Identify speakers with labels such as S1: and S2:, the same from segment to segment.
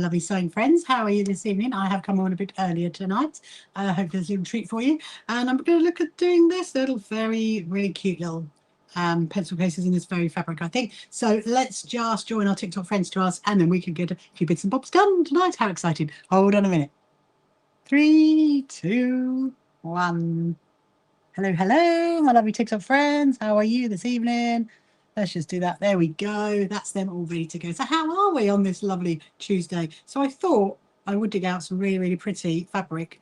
S1: lovely sewing friends. How are you this evening? I have come on a bit earlier tonight. I hope there's a little treat for you. And I'm going to look at doing this little really cute little pencil cases in this very fabric, I think. So let's just join our TikTok friends to us, and then we can get a few bits and bobs done tonight. How exciting. Hold on a minute. 3, 2, 1. Hello, my lovely TikTok friends. How are you this evening? Let's just do that. There we go. That's them all ready to go. So how are we on this lovely Tuesday? So I thought I would dig out some really pretty fabric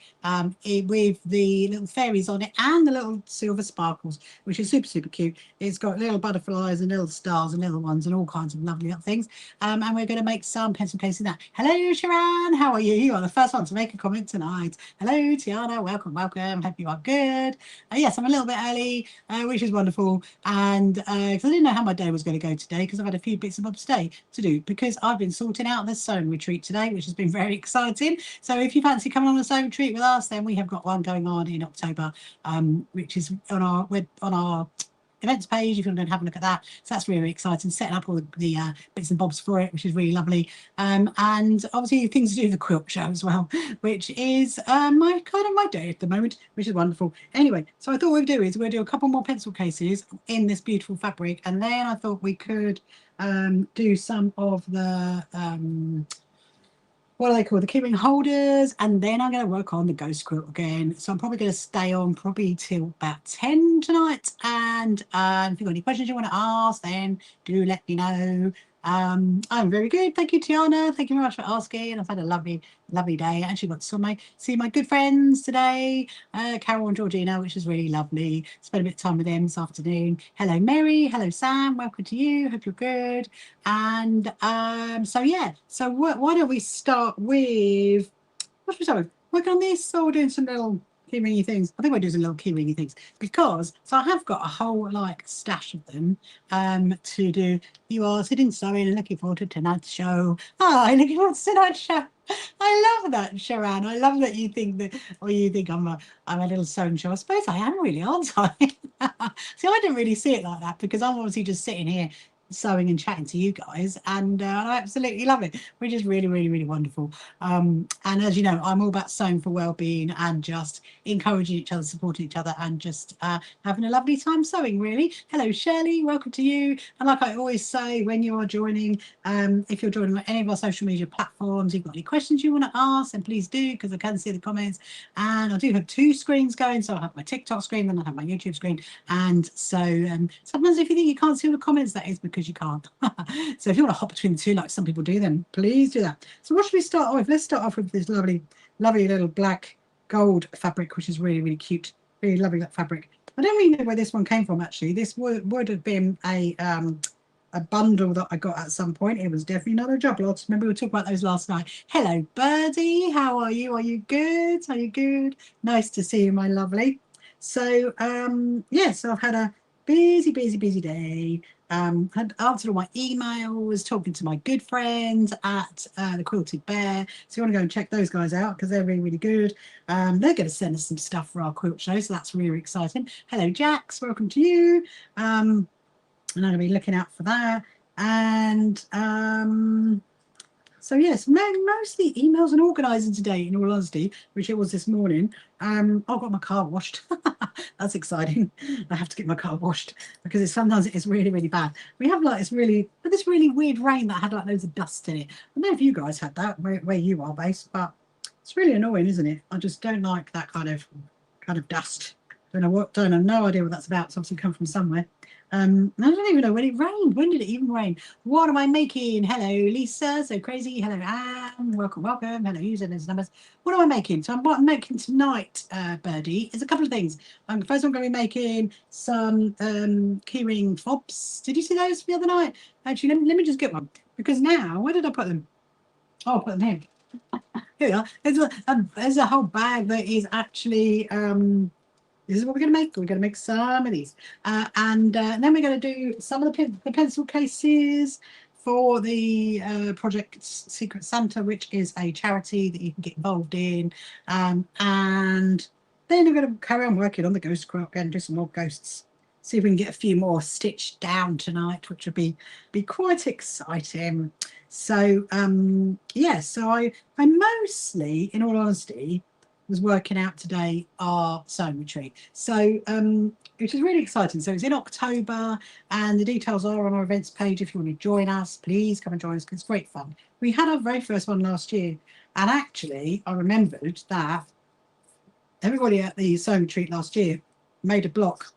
S1: with the little fairies on it and the little silver sparkles, which is super cute. It's got little butterflies and little stars and little ones and all kinds of lovely little things. And we're going to make some pencil cases now. Hello, Sharon. How are you? You are the first one to make a comment tonight. Hello, Tiana. Welcome. Hope you are good. Yes, I'm a little bit early, which is wonderful. And because I didn't know how my day was going to go today, because I've had a few bits and bobs to do, because I've been sorting out this sewing retreat today, which has been very exciting. So if you fancy coming on a sewing retreat with us, then we have got one going on in October, which is on our events page if you want to have a look at that. So that's really exciting, setting up all the bits and bobs for it, which is really lovely. And obviously things to do with the quilt show as well, which is my day at the moment, which is wonderful. Anyway, so I thought we'd do is we'll do a couple more pencil cases in this beautiful fabric, and then I thought we could do some of the what are they called? The keyring holders, and then I'm going to work on the ghost quilt again. So I'm probably going to stay on probably till about 10 tonight. And if you've got any questions you want to ask, then do let me know. I'm very good. Thank you, Tiana. Thank you very much for asking. I've had a lovely day. I actually got to see my good friends today, Carol and Georgina, which is really lovely. Spent a bit of time with them this afternoon. Hello, Mary. Hello, Sam. Welcome to you. Hope you're good. And so yeah. So why don't we start with what should we start with? Working on this, or we're doing some little keyringy things. I think we're doing some little keyringy things because I have got a whole stash of them to do. You are sitting sewing and looking forward to tonight's show. I'm looking forward to tonight's show. I love that, Sharon. I love that you think that, or you think I'm a little sewing show. I suppose I am really, aren't I? See, I didn't really see it like that because I'm obviously just sitting here sewing and chatting to you guys, and I absolutely love it, which is really wonderful. And as you know, I'm all about sewing for well-being and just encouraging each other, supporting each other, and just having a lovely time sewing, really. Hello, Shirley, welcome to you. And like I always say, when you are joining, if you're joining on any of our social media platforms, you've got any questions you want to ask, then please do, because I can see the comments. And I do have 2 screens going, so I have my TikTok screen, then I have my YouTube screen. And so sometimes if you think you can't see all the comments, that is because you can't. So if you want to hop between the two like some people do, then please do that. So what should we start off with? Let's start off with this lovely little black gold fabric, which is really cute. Really lovely, that fabric. I don't really know where this one came from, actually. This would have been a bundle that I got at some point. It was definitely not a job lot. Remember we were talking about those last night. Hello, Birdie. How are you? Are you good? Are you good? Nice to see you, my lovely. So yeah, so I've had a busy day. Had answered all my emails, talking to my good friends at the Quilted Bear. So you want to go and check those guys out because they're really good. They're going to send us some stuff for our quilt show, so that's really exciting. Hello, Jax, welcome to you. And I'm going to be looking out for that. And so yes, mostly emails and organising today, in all honesty, which it was this morning. I've got my car washed. That's exciting. I have to get my car washed because sometimes it's really bad. We have this really weird rain that had loads of dust in it. I don't know if you guys had that where you are based, but it's really annoying, isn't it? I just don't like that kind of dust. Don't have no idea what that's about. It's obviously come from somewhere. I don't even know when it rained. When did it even rain? What am I making? Hello, Lisa. So crazy. Hello, Anne. Welcome. Hello, using those numbers. What am I making? So what I'm making tonight, Birdie, is a couple of things. First, I'm going to be making some keyring fobs. Did you see those the other night? Actually, let me just get one because now, where did I put them? Oh, I put them here. Here we are. There's a whole bag that is actually. This is what we're going to make. We're going to make some of these. And then we're going to do some of the pencil cases for the Project Secret Santa, which is a charity that you can get involved in. And then we're going to carry on working on the ghost quilt and do some more ghosts. see if we can get a few more stitched down tonight, which would be quite exciting. So yeah, so I mostly, in all honesty, was working out today our sewing retreat. So which is really exciting. So it's in October, and the details are on our events page. If you want to join us, please come and join us, because it's great fun. We had our very first one last year, and actually I remembered that everybody at the sewing retreat last year made a block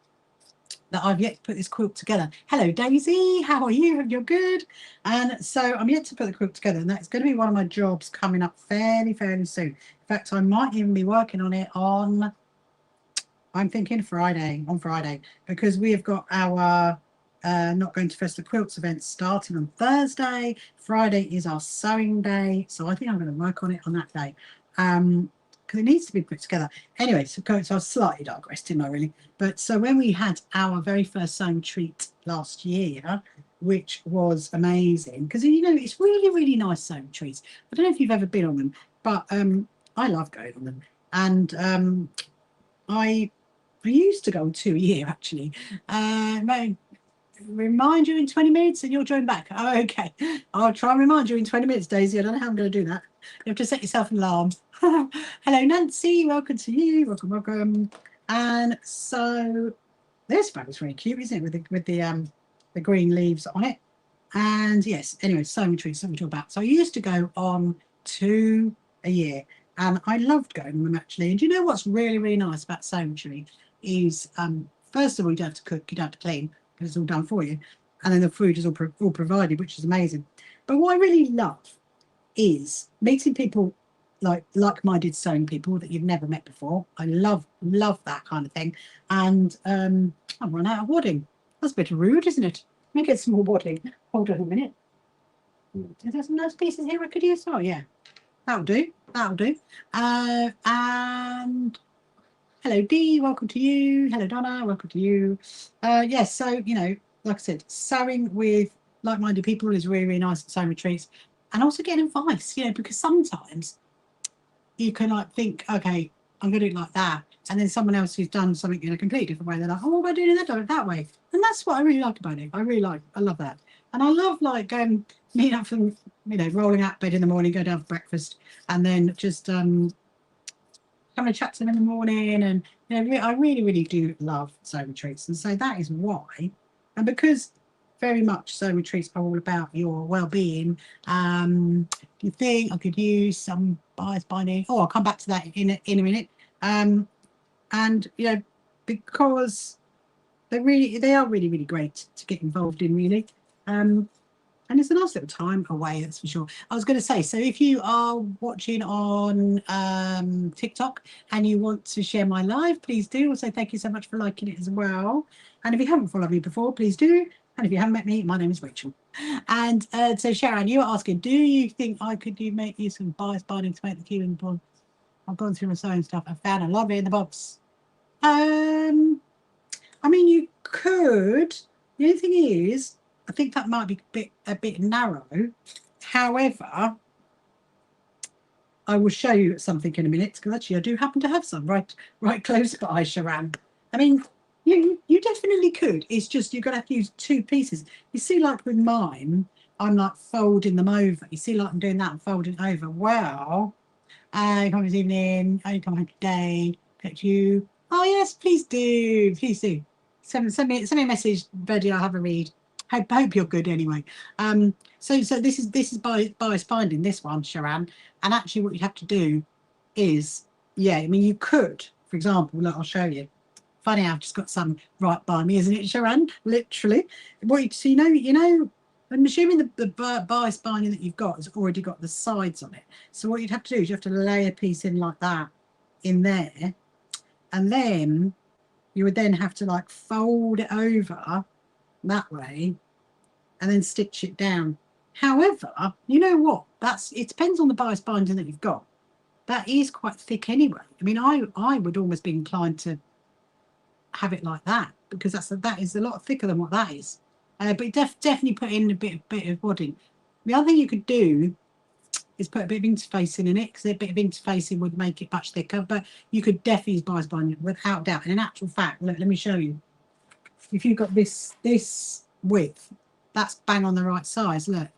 S1: that I've yet to put this quilt together. Hello Daisy, how are you? Hope you're good. And so I'm yet to put the quilt together, and that's going to be one of my jobs coming up fairly soon. In fact, I might even be working on it on, I'm thinking on Friday, because we have got our Not Going to Fest the Quilts event starting on Thursday. Friday is our sewing day, so I think I'm going to work on it on that day. Because it needs to be put together. Anyway, so I was slightly digressed, didn't I, really? But so when we had our very first sewing treat last year, which was amazing, because, you know, it's really nice sewing treats. I don't know if you've ever been on them, but I love going on them. And I used to go on 2 a year, actually. Remind you in 20 minutes and you'll join back. Oh, okay. I'll try and remind you in 20 minutes, Daisy. I don't know how I'm going to do that. You have to set yourself an alarm. Hello, Nancy. Welcome to you. Welcome. And so this bag is really cute, isn't it? With the green leaves on it. And yes, anyway, sewing treats, something to talk about. So I used to go on 2 a year, and I loved going on them, actually. And do you know what's really nice about sewing tree is, first of all, you don't have to cook, you don't have to clean, because it's all done for you. And then the food is all provided, which is amazing. But what I really love is meeting people, like-minded sewing people that you've never met before. I love that kind of thing. And I've run out of wadding. That's a bit rude, isn't it? Let me get some more wadding. Hold on a minute. Is there some nice pieces here I could use? Oh, yeah. That'll do. And hello, Dee. Welcome to you. Hello, Donna. Welcome to you. Yes, so, you know, like I said, sewing with like-minded people is really nice at sewing retreats. And also getting advice, you know, because sometimes you can like think, okay, I'm going to do it like that. And then someone else who's done something in a completely different way, they're like, oh, what am I doing that way? And that's what I really like about it. I love that. And I love like meeting up from, you know, rolling out of bed in the morning, go down for breakfast, and then just having a chat to them in the morning. And, you know, I really do love sewing retreats. And so that is why. And because very much sewing retreats are all about your well-being, you think I could use some bias binding. Oh, I'll come back to that in a minute. And, you know, because they are really great to get involved in, really. And it's a nice little time away, that's for sure. I was going to say, so if you are watching on TikTok and you want to share my live, please do. Also, thank you so much for liking it as well. And if you haven't followed me before, please do. And if you haven't met me, my name is Rachel. And so, Sharon, you were asking, do you think I could make use of bias binding to make the queuing board? I've gone through my sewing stuff. I found a lot of it in the box. I mean, you could. The only thing is, I think that might be a bit narrow. However, I will show you something in a minute, because actually I do happen to have some right close by, Sharon. I mean, you definitely could. It's just you're going to have to use 2 pieces. You see, like with mine, I'm like folding them over. You see, like I'm doing that and folding over. Well, you come this evening. You come home today. Get you. Oh yes, please do. Please do. Send me a message, Betty. I'll have a read. Hope you're good anyway. So this is bias binding, this one, Sharon. And actually what you have to do is, yeah, I mean, you could, for example, look, I'll show you. Funny, I've just got some right by me, isn't it, Sharon? Literally. So you know, I'm assuming the bias binding that you've got has already got the sides on it. So what you'd have to do is you have to lay a piece in like that in there. And then you would then have to like fold it over that way and then stitch it down. However, you know what, it depends on the bias binding that you've got. That is quite thick anyway. I mean, I would almost be inclined to have it like that, because that is a lot thicker than what that is. But definitely put in a bit of wadding. The other thing you could do is put a bit of interfacing in it, because a bit of interfacing would make it much thicker. But you could definitely use bias binding without doubt. And in actual fact, look, let me show you. if you've got this width, that's bang on the right size. Look,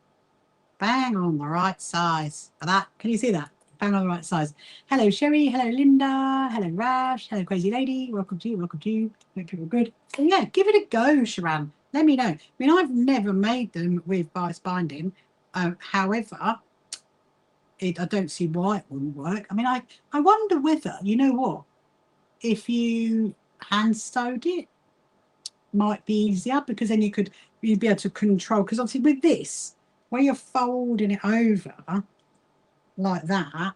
S1: bang on the right size for that. Can you see that? Bang on the right size. Hello, Sherry. Hello, Linda. Hello, Rash. Hello, Crazy Lady. Welcome to you. Welcome to you. Hope you're good. So yeah, give it a go, Sharon. Let me know. I mean, I've never made them with bias binding. However, I don't see why it wouldn't work. I mean, I wonder whether, you know what, if you hand sewed it, might be easier, because then you'd be able to control, because obviously with this, when you're folding it over like that,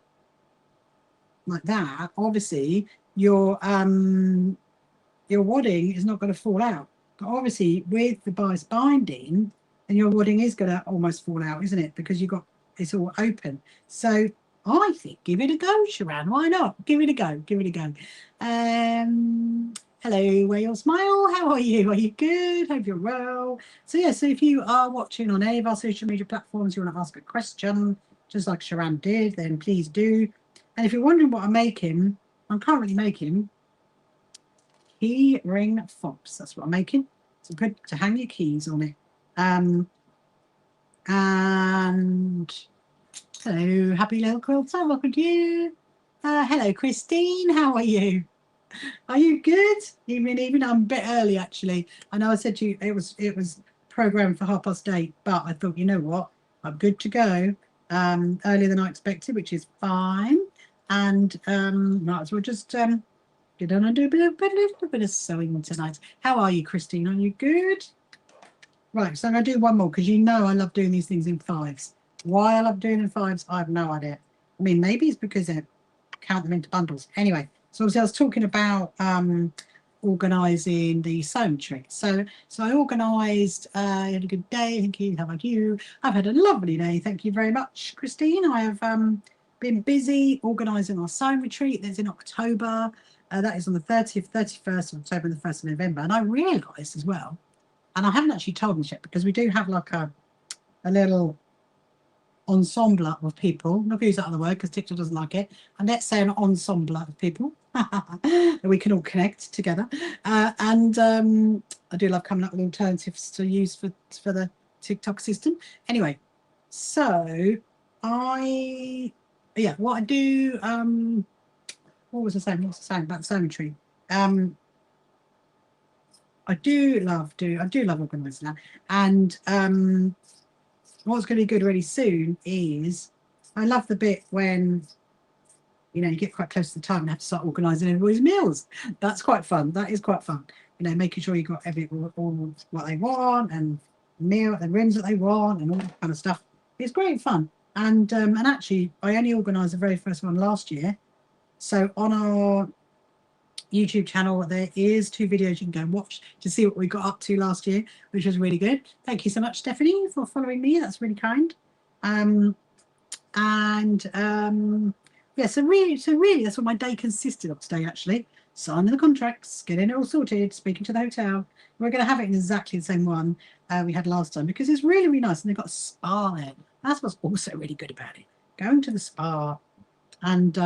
S1: obviously your wadding is not going to fall out. But obviously with the bias binding, then your wadding is going to almost fall out, isn't it? Because you've got it's all open. So I think give it a go, Sharon. Why not? Give it a go. Give it a go. Hello, Whale Smile. How are you? Are you good? Hope you're well. So yeah, so if you are watching on any of our social media platforms, you want to ask a question, just like Sharon did, then please do. And if you're wondering what I'm making, I'm currently making key ring fobs. That's what I'm making. So good to hang your keys on it. And hello, happy little quilter. Welcome to you. Hello, Christine. How are you? Are you good? Even I'm a bit early actually. I know I said to you it was programmed for 8:30, but I thought, you know what, I'm good to go. Earlier than I expected, which is fine. And might as well just get on and do a little bit of sewing tonight. How are you, Christine? Are you good? Right, so I'm going to do one more, because you know I love doing these things in fives. Why I love doing in fives, I have no idea. I mean, maybe it's because I count them into bundles. Anyway, so obviously I was talking about organising the sewing tree. So I organised, had a good day, thank you. How about you? I've had a lovely day, thank you very much, Christine. I have been busy organising our sewing retreat that's in October. That is on the 30th, 31st of October and the 1st of November. And I realised as well, and I haven't actually told them yet, because we do have like a little ensemble of people. I'm not going to use that other word because TikTok doesn't like it. And let's say an ensemble of people that we can all connect together. And I do love coming up with alternatives to use for the TikTok system. Anyway, so what I do, what was I saying? What was I saying about the sewing tree? I do love organising that. And what's going to be good really soon is, I love the bit when, you know, you get quite close to the time and have to start organising everybody's meals. That's quite fun. That is quite fun. You know, making sure you've got all what they want, and the rims that they want, and all that kind of stuff. It's great fun. And actually, I only organised the very first one last year. So on our YouTube channel, there is 2 videos you can go and watch to see what we got up to last year, which was really good. Thank you so much, Stephanie, for following me. That's really kind. Yeah, so really that's what my day consisted of today, actually. Signing the contracts, getting it all sorted, speaking to the hotel. We're going to have it in exactly the same one we had last time, because it's really, really nice, and they've got a spa there. That's what's also really good about it. Going to the spa. And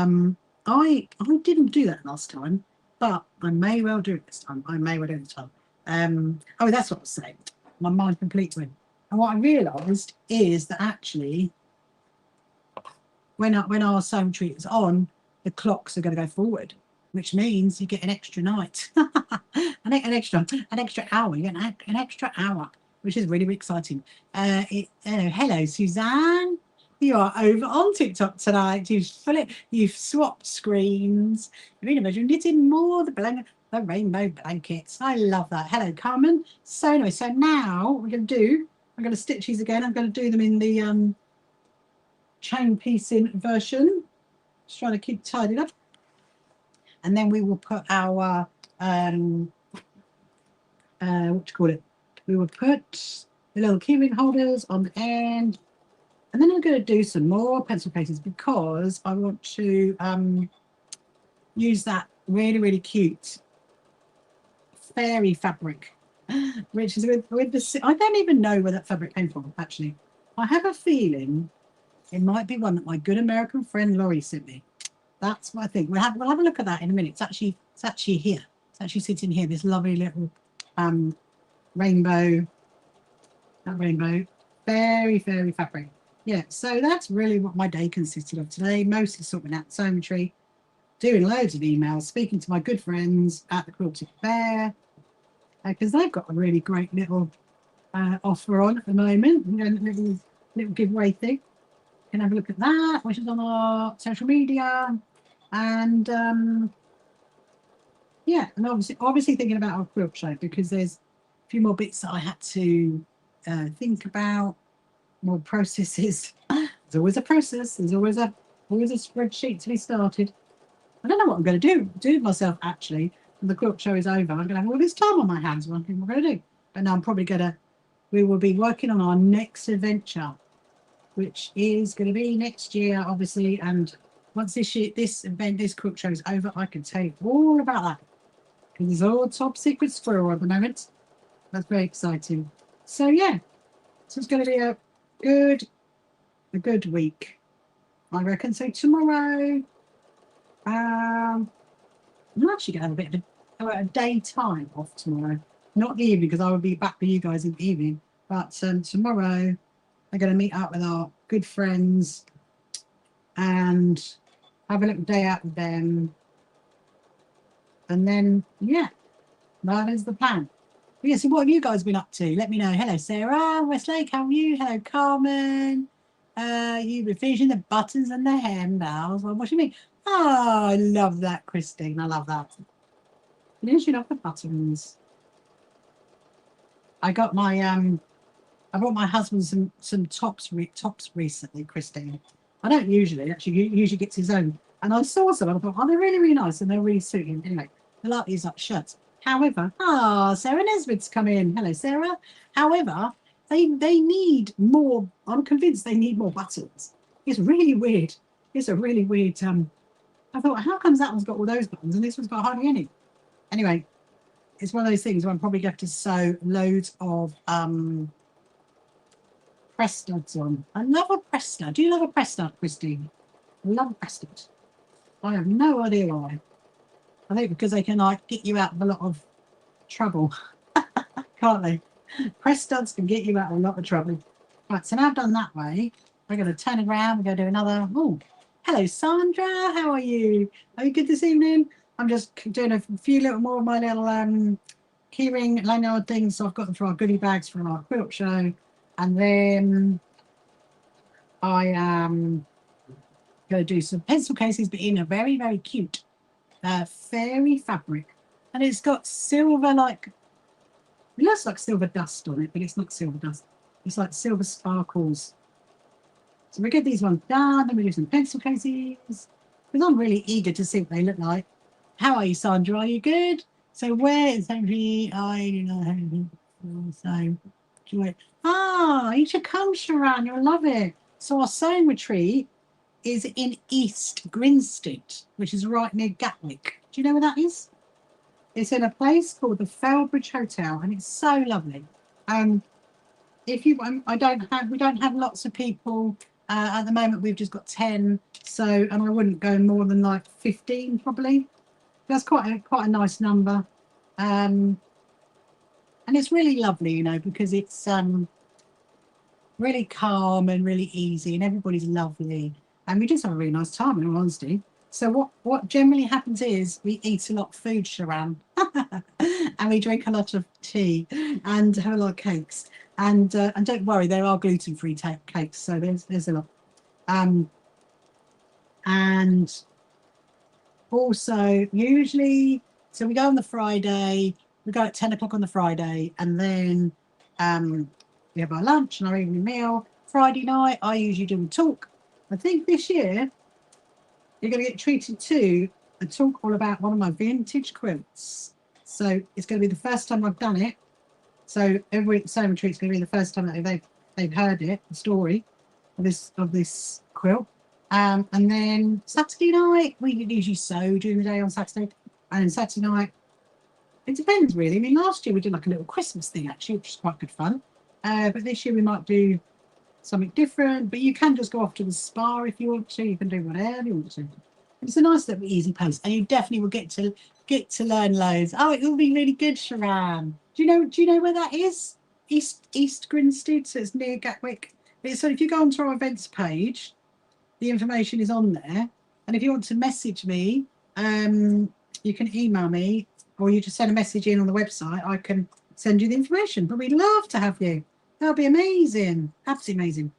S1: I didn't do that last time, but I may well do it this time. Oh, that's what I was saying. My mind complete went. And what I realised is that actually, when our sewing treat is on, the clocks are going to go forward, which means you get an extra night, an extra hour. You get an extra hour, which is really, really exciting. Hello, Suzanne. You are over on TikTok tonight. You've swapped screens. You're in knitting more the rainbow blankets. I love that. Hello, Carmen. So anyway, so now I'm going to stitch these again. I'm going to do them in the chain piecing version. Just trying to keep tidied up. And then we will put our what do you call it? We will put the little keyring holders on the end. And then I'm going to do some more pencil cases, because I want to use that really, really cute fairy fabric, which is with the. I don't even know where that fabric came from, actually. I have a feeling it might be one that my good American friend Laurie sent me. That's what I think. We'll have a look at that in a minute. It's actually here. It's actually sitting here. This lovely little rainbow, that rainbow, fairy fabric. Yeah, so that's really what my day consisted of today. Mostly sorting out the sewing tree, doing loads of emails, speaking to my good friends at the Quilted Fair, because they've got a really great little offer on at the moment, little giveaway thing. You can have a look at that, which is on our social media. And yeah, and obviously thinking about our quilt show, because there's a few more bits that I had to think about, more processes. There's always a process. There's always a spreadsheet to be started. I don't know what I'm going to do with myself, actually, when the quilt show is over. I'm going to have all this time on my hands wondering what I'm going to do. But now I'm probably going to, we will be working on our next adventure, which is going to be next year, obviously. And once this quilt show is over, I can tell you all about that. Because it's all top secret squirrel at the moment. That's very exciting. So yeah, so it's going to be a good week, I reckon. So tomorrow, I'm actually going to have a bit of a daytime off tomorrow. Not the evening, because I will be back with you guys in the evening. But tomorrow, I'm going to meet up with our good friends and have a little day out with them. And then, yeah, that is the plan. But yeah, so what have you guys been up to? Let me know. Hello, Sarah, Westlake, how are you? Hello, Carmen. You've been finishing the buttons and the handbells. Well, what do you mean? Oh, I love that, Christine. I love that. You should have the buttons. I got my I bought my husband some tops recently, Christine. I don't usually. Actually, he usually gets his own. And I saw some and I thought, oh, they're really, really nice and they're really suit him. Anyway, I like these shirts. However, Sarah Nesbitt's come in. Hello, Sarah. However, they need more. I'm convinced they need more buttons. It's really weird. It's a really weird. I thought, how comes that one's got all those buttons and this one's got hardly any? Anyway, it's one of those things where I'm probably going to sew loads of press studs on. I love a press stud. Do you love a press stud, Christine? I love a press stud. I have no idea why. I think because they can like get you out of a lot of trouble, can't they? Press studs can get you out of a lot of trouble. Right, so now I've done that way. We're going to turn it around. We're going to do another. Oh, hello, Sandra. How are you? Are you good this evening? I'm just doing a few little more of my little keyring lanyard things. So I've got them for our goodie bags from our quilt show. And then I am going to do some pencil cases, but in a very, very cute fairy fabric. And it's got silver, like, it looks like silver dust on it, but it's not silver dust. It's like silver sparkles. So we get these ones done, then we do some pencil cases. Because I'm really eager to see what they look like. How are you, Sandra? Are you good? So where is actually I don't know. So you should come, Sharon. You'll love it. So our sewing retreat is in East Grinstead, which is right near Gatwick. Do you know where that is? It's in a place called the Felbridge Hotel, and it's so lovely. If you, we don't have lots of people at the moment. We've just got 10. So, and I wouldn't go more than like 15 probably. That's quite a nice number. And it's really lovely, you know, because it's really calm and really easy, and everybody's lovely, and we just have a really nice time, in all honesty. So what generally happens is we eat a lot of food, Sharon, and we drink a lot of tea and have a lot of cakes. And don't worry, there are gluten-free cakes, so there's a lot. And also usually, so we go on the Friday. We go at 10 o'clock on the Friday, and then we have our lunch and our evening meal. Friday night, I usually do a talk. I think this year, you're going to get treated to a talk all about one of my vintage quilts. So it's going to be the first time I've done it. So every sewing retreat is going to be the first time that they've heard it, the story of this quilt. And then Saturday night, we usually sew during the day on Saturday. And then Saturday night, it depends really. I mean, last year we did like a little Christmas thing actually, which was quite good fun. But this year we might do something different. But you can just go off to the spa if you want to. You can do whatever you want to. It's a nice little easy place, and you definitely will get get to learn loads. Oh, it will be really good, Sharan. Do you know where that is? East Grinstead, so it's near Gatwick. So if you go onto our events page, the information is on there. And if you want to message me, you can email me, or you just send a message in on the website. I can send you the information. But we'd love to have you. That'll be amazing. Absolutely amazing.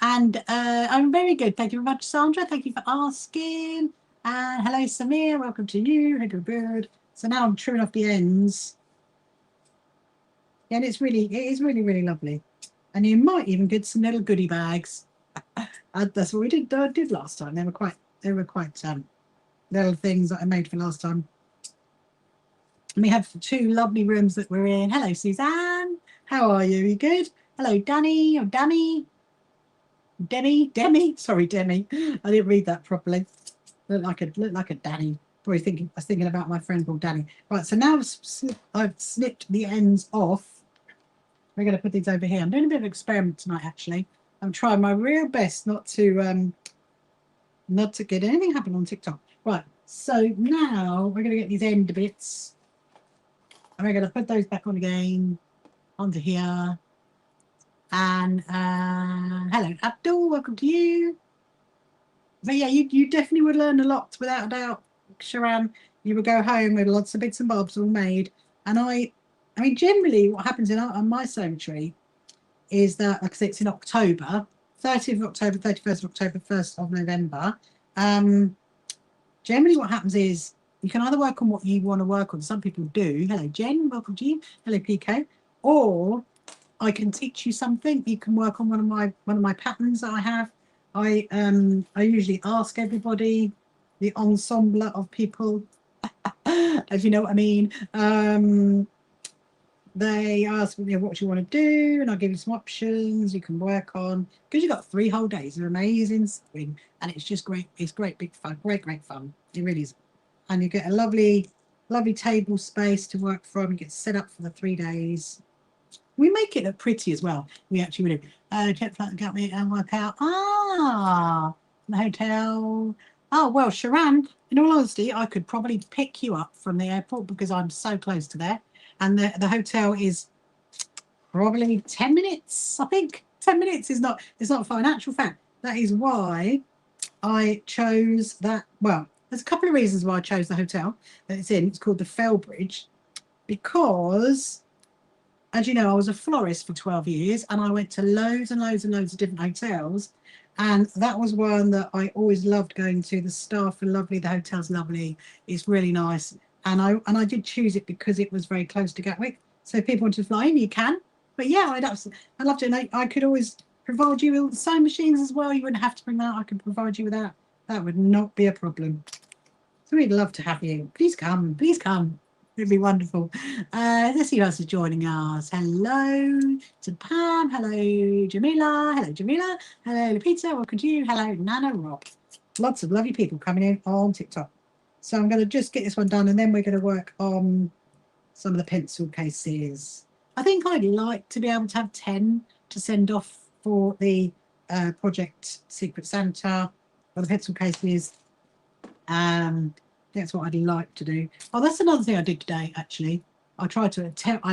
S1: And I'm very good. Thank you very much, Sandra. Thank you for asking. And hello, Samir. Welcome to you. Hello, bird. So now I'm trimming off the ends. Yeah, and it is really, really lovely. And you might even get some little goodie bags. That's what we did last time. They were quite little things that I made for last time. And we have 2 lovely rooms that we're in. Hello, Suzanne. How are you? Are you good? Hello, Danny or Demi. Demi. Sorry, Demi. I didn't read that properly. Look like a Danny. Probably I was thinking about my friend called Danny. Right. So now I've snipped the ends off. We're going to put these over here. I'm doing a bit of an experiment tonight. Actually, I'm trying my real best not to get anything happen on TikTok. Right. So now we're going to get these end bits, and we're going to put those back on again onto here. And hello, Abdul, welcome to you. But yeah, you definitely would learn a lot, without a doubt, Sharan. You would go home with lots of bits and bobs all made. And I mean, generally what happens on my cemetery is that, like I say, it's in October, 30th of October, 31st of October, 1st of November. Generally what happens is you can either work on what you want to work on. Some people do. Hello, Jen, welcome to you. Hello, PK. Or I can teach you something. You can work on one of my patterns that I have. I usually ask everybody, the ensemble of people, if you know what I mean. They ask me what you want to do, and I'll give you some options you can work on, because you've got 3 whole days of amazing sewing, and it's just great. It's great big fun, great fun. It really is. And you get a lovely table space to work from. You get set up for the 3 days. We make it look pretty as well. We actually do. Jet flight got me and work out. The hotel. Oh, well, Sharan, in all honesty, I could probably pick you up from the airport because I'm so close to there. And the hotel is probably 10 minutes, I think. 10 minutes is not, it's not far. In actual fact, that is why I chose that. Well, there's a couple of reasons why I chose the hotel that it's in. It's called the Fell Bridge, because, as you know, I was a florist for 12 years and I went to loads and loads of different hotels. And that was one that I always loved going to. The staff are lovely. The hotel's lovely. It's really nice. And I did choose it because it was very close to Gatwick. So if people want to fly in, you can. But yeah, I loved it. And I could always provide you with sewing machines as well. You wouldn't have to bring that. I could provide you with that. That would not be a problem. So we'd love to have you. Please come. Please come. It'd be wonderful. Let's see who else is joining us. Hello to Pam. Hello, Jamila. Hello, Jamila. Hello, Lupita. Welcome to you. Hello, Nana Rob. Lots of lovely people coming in on TikTok. So I'm going to just get this one done, and then we're going to work on some of the pencil cases. I think I'd like to be able to have 10 to send off for the Project Secret Santa, or the pencil cases. That's what I'd like to do. Oh, that's another thing I did today, actually. I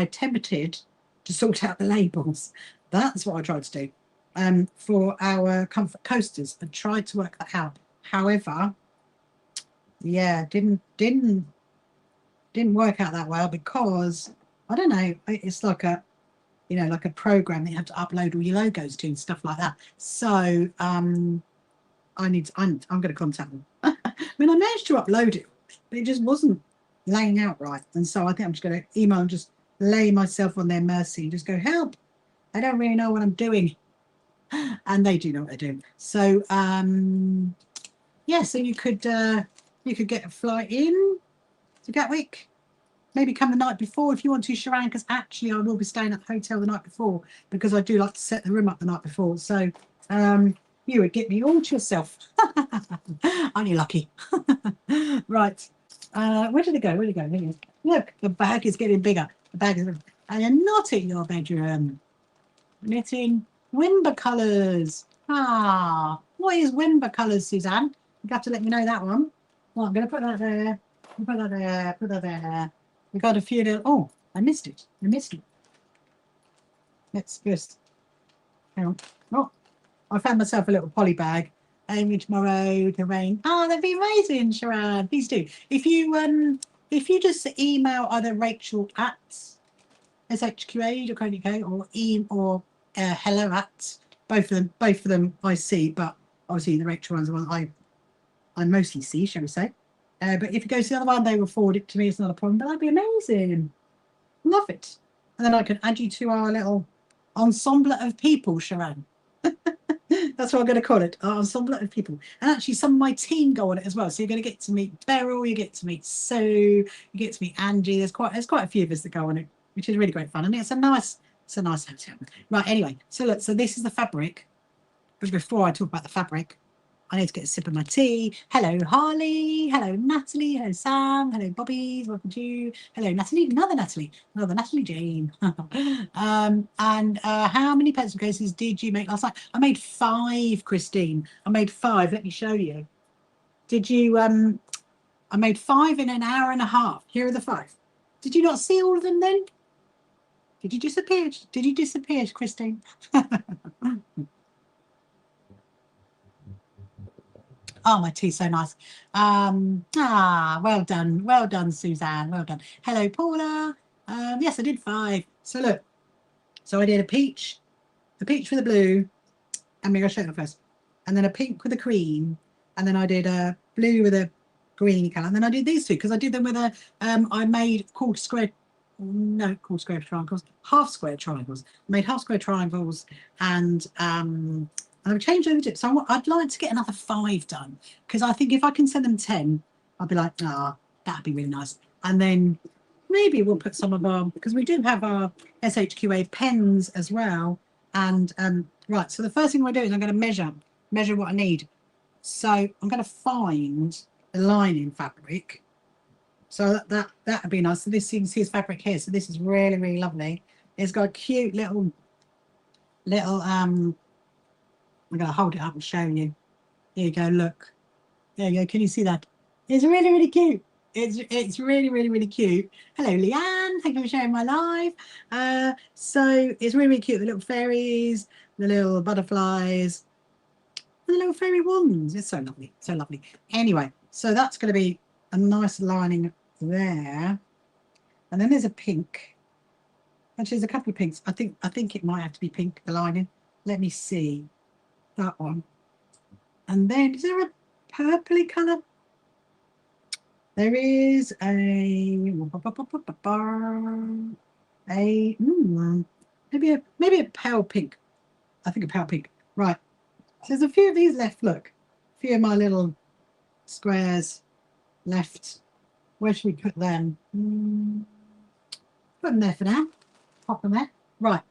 S1: attempted to sort out the labels. That's what I tried to do for our comfort coasters, and tried to work that out. However, yeah, didn't work out that well, because I don't know, it's like a program that you have to upload all your logos to and stuff like that. So I'm going to contact them. I mean, I managed to upload it, but it just wasn't laying out right. And so I think I'm just going to email and just lay myself on their mercy and just go, help, I don't really know what I'm doing. And they do know what they're doing. So yeah, so you could get a flight in to Gatwick, maybe come the night before if you want to, Sharan, because actually I will be staying at the hotel the night before, because I do like to set the room up the night before. So you would get me all to yourself. Aren't you lucky? Right. Where did it go? Where did it go? Look, the bag is getting bigger. The bag is, and you're not in your bedroom. Knitting Wimber colours. What is Wimber colours, Suzanne? You have to let me know that one. Well, I'm going to put that there. Put that there. Put that there. We got a few little. Oh, I missed it. I missed it. Let's just. Hang on. Oh, I found myself a little poly bag. Amy tomorrow to rain. Oh, that'd be amazing, Sharon. Please do. If you just email either Rachel at shqa.co.uk or hello at both of them I see, but obviously the Rachel one's the one I mostly see, shall we say. But if it goes to the other one, they will forward it to me. It's not a problem. But that'd be amazing. Love it. And then I can add you to our little ensemble of people, Sharon. That's what I'm going to call it, our ensemble of people. And actually, some of my team go on it as well. So you're going to get to meet Beryl, you get to meet Sue, you get to meet Angie. There's quite a few of us that go on it, which is really great fun. And it's a nice hotel. Right, anyway, so look, so this is the fabric. But before I talk about the fabric, I need to get a sip of my tea. Hello, Harley. Hello, Natalie. Hello, Sam. Hello, Bobby. Welcome to you. Hello, Natalie. Another Natalie Jane. And how many pencil cases did you make last night? I made 5, Christine. I made 5. Let me show you. Did you? I made 5 in an hour and a half. Here are the 5. Did you not see all of them then? Did you disappear? Did you disappear, Christine? Oh, my tea's so nice. Well done, Suzanne. Well done. Hello, Paula. Yes, I did 5. So look, so I did a peach with a blue, and maybe I'll show it first, and then a pink with a cream, and then I did a blue with a green colour, and then I did these 2 because I did them with a I made quarter square triangles, half square triangles. I made half square triangles, and I've changed over to it. So I'd like to get another 5 done because I think if I can send them 10, I'll be like, that'd be really nice. And then maybe we'll put some of our, because we do have our SHQA pens as well. And right, so the first thing we're doing is I'm going to measure what I need. So I'm going to find the lining fabric. So that'd be nice. So this, you can see, is fabric here. So this is really, really lovely. It's got a cute little I'm going to hold it up and show you. Here you go, look. There you go. Can you see that? It's really, really cute. It's really, really, really cute. Hello, Leanne. Thank you for sharing my live. So it's really, really cute. The little fairies, the little butterflies, and the little fairy wands. It's so lovely. So lovely. Anyway, so that's going to be a nice lining there. And then there's a pink. Actually, there's a couple of pinks. I think it might have to be pink, the lining. Let me see. That one. And then is there a purpley colour? There is maybe a pale pink. I think a pale pink. Right. So there's a few of these left. Look, a few of my little squares left. Where should we put them? Put them there for now. Pop them there. Right.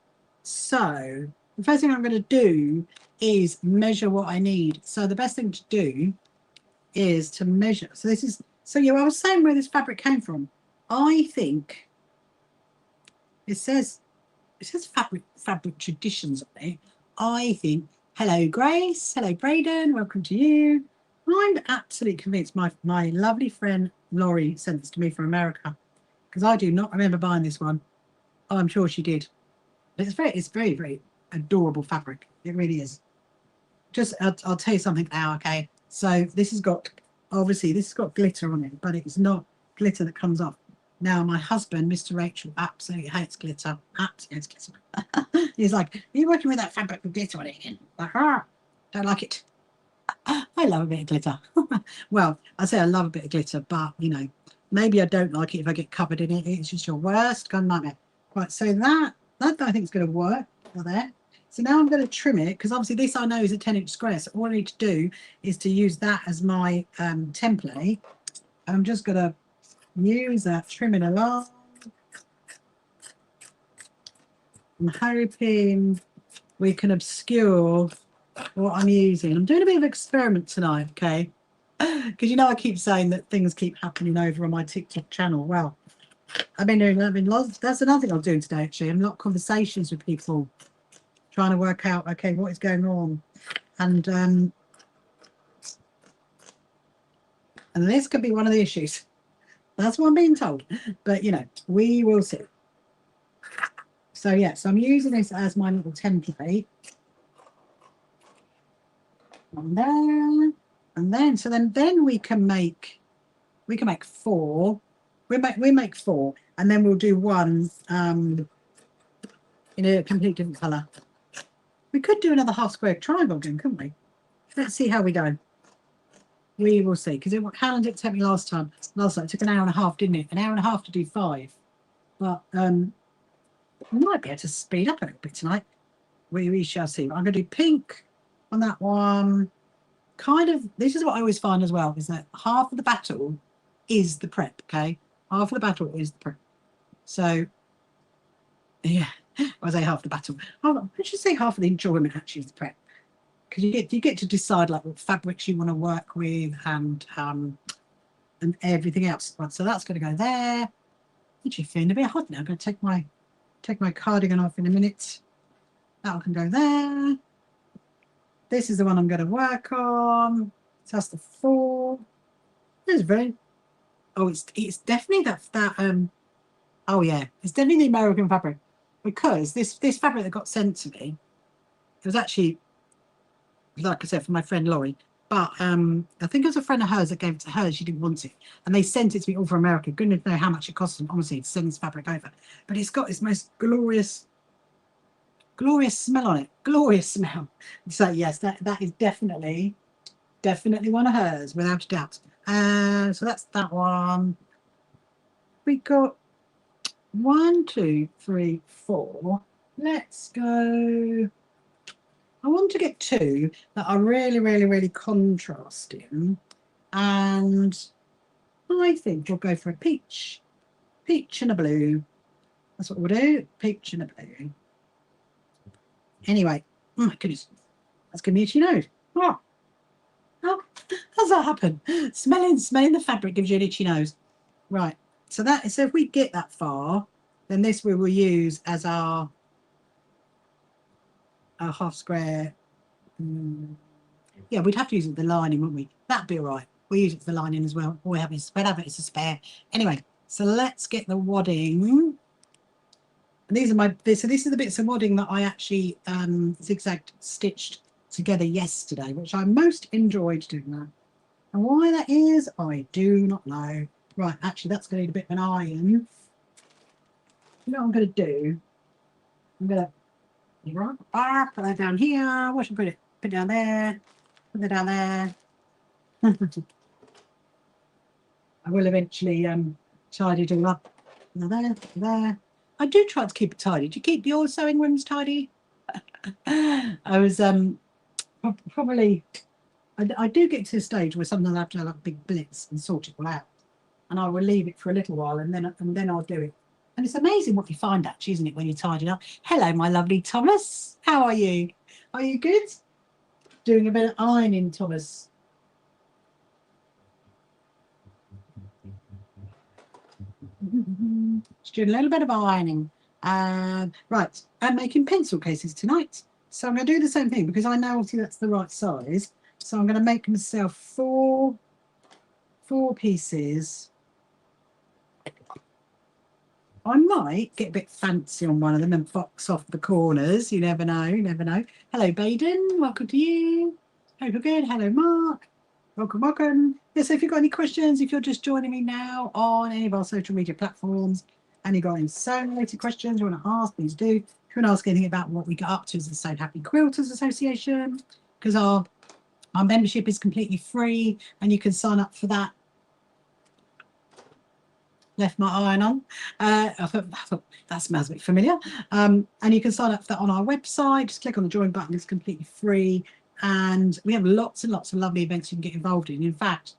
S1: So the first thing I'm going to do is measure what I need. So the best thing to do is to measure. So this is, so yeah, I was saying where this fabric came from. I think it says fabric traditions on it. I think, hello Grace, hello Braden, welcome to you. I'm absolutely convinced my lovely friend Laurie sent this to me from America, because I do not remember buying this one. Oh, I'm sure she did. But it's very, very adorable fabric. It really is. Just I'll tell you something now, okay? So this has got, obviously this has got glitter on it, but it's not glitter that comes off. Now my husband, Mr. Rachel, absolutely hates glitter. Absolutely hates glitter. He's like, are you working with that fabric with glitter on it again? Like, don't like it. I love a bit of glitter. Well, I say I love a bit of glitter, but you know, maybe I don't like it if I get covered in it. It's just your worst kind of nightmare. Right, so that I think is going to work for there. So now I'm going to trim it, because obviously this I know is a 10-inch square. So all I need to do is to use that as my template. I'm just going to use that, trim it along. I'm hoping we can obscure what I'm using. I'm doing a bit of experiment tonight, okay? Because you know I keep saying that things keep happening over on my TikTok channel. Well, I've been doing lots. That's another thing I'm doing today, actually. I'm a lot of conversations with people, trying to work out, okay, what is going on. And this could be one of the issues. That's what I'm being told. But, you know, we will see. So, yeah, so I'm using this as my little template. And then, so then we can make 4. We make 4, and then we'll do one in a complete different colour. We could do another half square triangle again, couldn't we? Let's see how we go. We will see, because how long did it take me last time? Last night it took an hour and a half, didn't it? An hour and a half to do 5. But we might be able to speed up a little bit tonight. We shall see. I'm going to do pink on that one. Kind of, this is what I always find as well, is that half of the battle is the prep, okay? Half of the battle is the prep. So, yeah, I say half the battle. I should say half of the enjoyment actually is the prep. Because you get to decide like what fabrics you want to work with and everything else. Right, so that's going to go there. Actually feeling a bit hot now. I'm going to take my cardigan off in a minute. That can go there. This is the one I'm going to work on. So that's the 4. It's very. Oh, it's definitely that oh yeah, it's definitely the American fabric, because this fabric that got sent to me, it was actually, like I said, from my friend Laurie, but I think it was a friend of hers that gave it to her. She didn't want it, and they sent it to me all from America. Goodness knows how much it cost them, honestly, to send this fabric over. But it's got its most glorious smell on it. Glorious smell. So yes, that is definitely one of hers, without a doubt. So that's that one. We got 1, 2, 3, 4. Let's go. I want to get 2 that are really, really, really contrasting, and I think we'll go for a peach and a blue. That's what we'll do. Peach and a blue. Anyway, oh my goodness, that's giving me itchy nose. Oh, how's that happen? Smelling the fabric gives you an itchy nose. Right. So if we get that far, then this we will use as our half square. Yeah, we'd have to use it for the lining, wouldn't we? That'd be all right. We'll use it for the lining as well. All we have is it's a spare. Anyway, so let's get the wadding. And these are this is the bits of wadding that I actually zigzag stitched together yesterday, which I most enjoyed doing that. And why that is, I do not know. Right, actually, that's going to need a bit of an iron. You know what I'm going to do? I'm going to put that down here. What should I put it? Put it down there. Put it down there. I will eventually tidy it all up. There. I do try to keep it tidy. Do you keep your sewing rooms tidy? I was probably. I do get to a stage where sometimes I have to have a big blitz and sort it all out, and I will leave it for a little while, and then I'll do it. And it's amazing what you find, actually, isn't it, when you tidy it up? Hello, my lovely Thomas. How are you? Are you good? Doing a bit of ironing, Thomas. Just doing a little bit of ironing. Right, I'm making pencil cases tonight. So I'm going to do the same thing, because I know obviously that's the right size. So I'm going to make myself 4 pieces. I might get a bit fancy on one of them and box off the corners. You never know. You never know. Hello, Baden. Welcome to you. Hope you're good. Hello, Mark. Welcome. Yes, so if you've got any questions, if you're just joining me now on any of our social media platforms and you've got any sewing-related questions you want to ask, please do. If you want to ask anything about what we got up to as the Sew Happy Quilters Association, because our membership is completely free and you can sign up for that. Left my iron on. I thought that smells a bit familiar. And you can sign up for that on our website. Just click on the join button. It's completely free. And we have lots and lots of lovely events you can get involved in. In fact,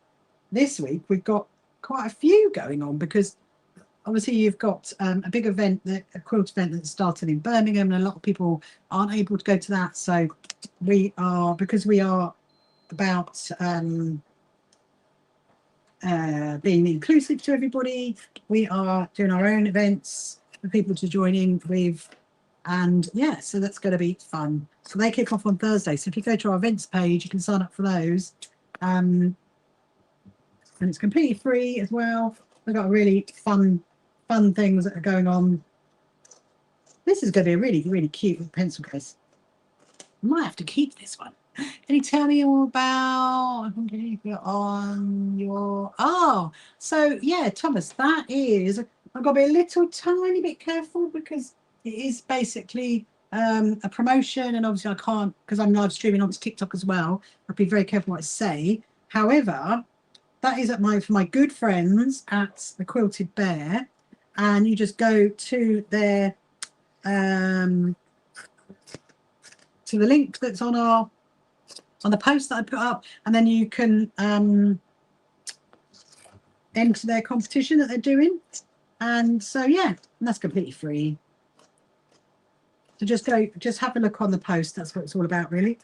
S1: this week we've got quite a few going on, because obviously you've got a big event, a quilt event that started in Birmingham, and a lot of people aren't able to go to that. So because we are about being inclusive to everybody, we are doing our own events for people to join in with, and yeah, so that's going to be fun. So they kick off on Thursday, so if you go to our events page you can sign up for those, and it's completely free as well. We've got really fun things that are going on. This is going to be a really, really cute pencil case. I might have to keep this one. Can you tell me all about on your... Oh, so yeah, Thomas, that is... I've got to be a little tiny bit careful because it is basically a promotion, and obviously I can't, because I'm live streaming onto TikTok as well. I'll be very careful what I say. However, that is for my good friends at the Quilted Bear, and you just go to their to the link that's on the post that I put up, and then you can enter their competition that they're doing. And so yeah, and that's completely free. So just have a look on the post. That's what it's all about, really.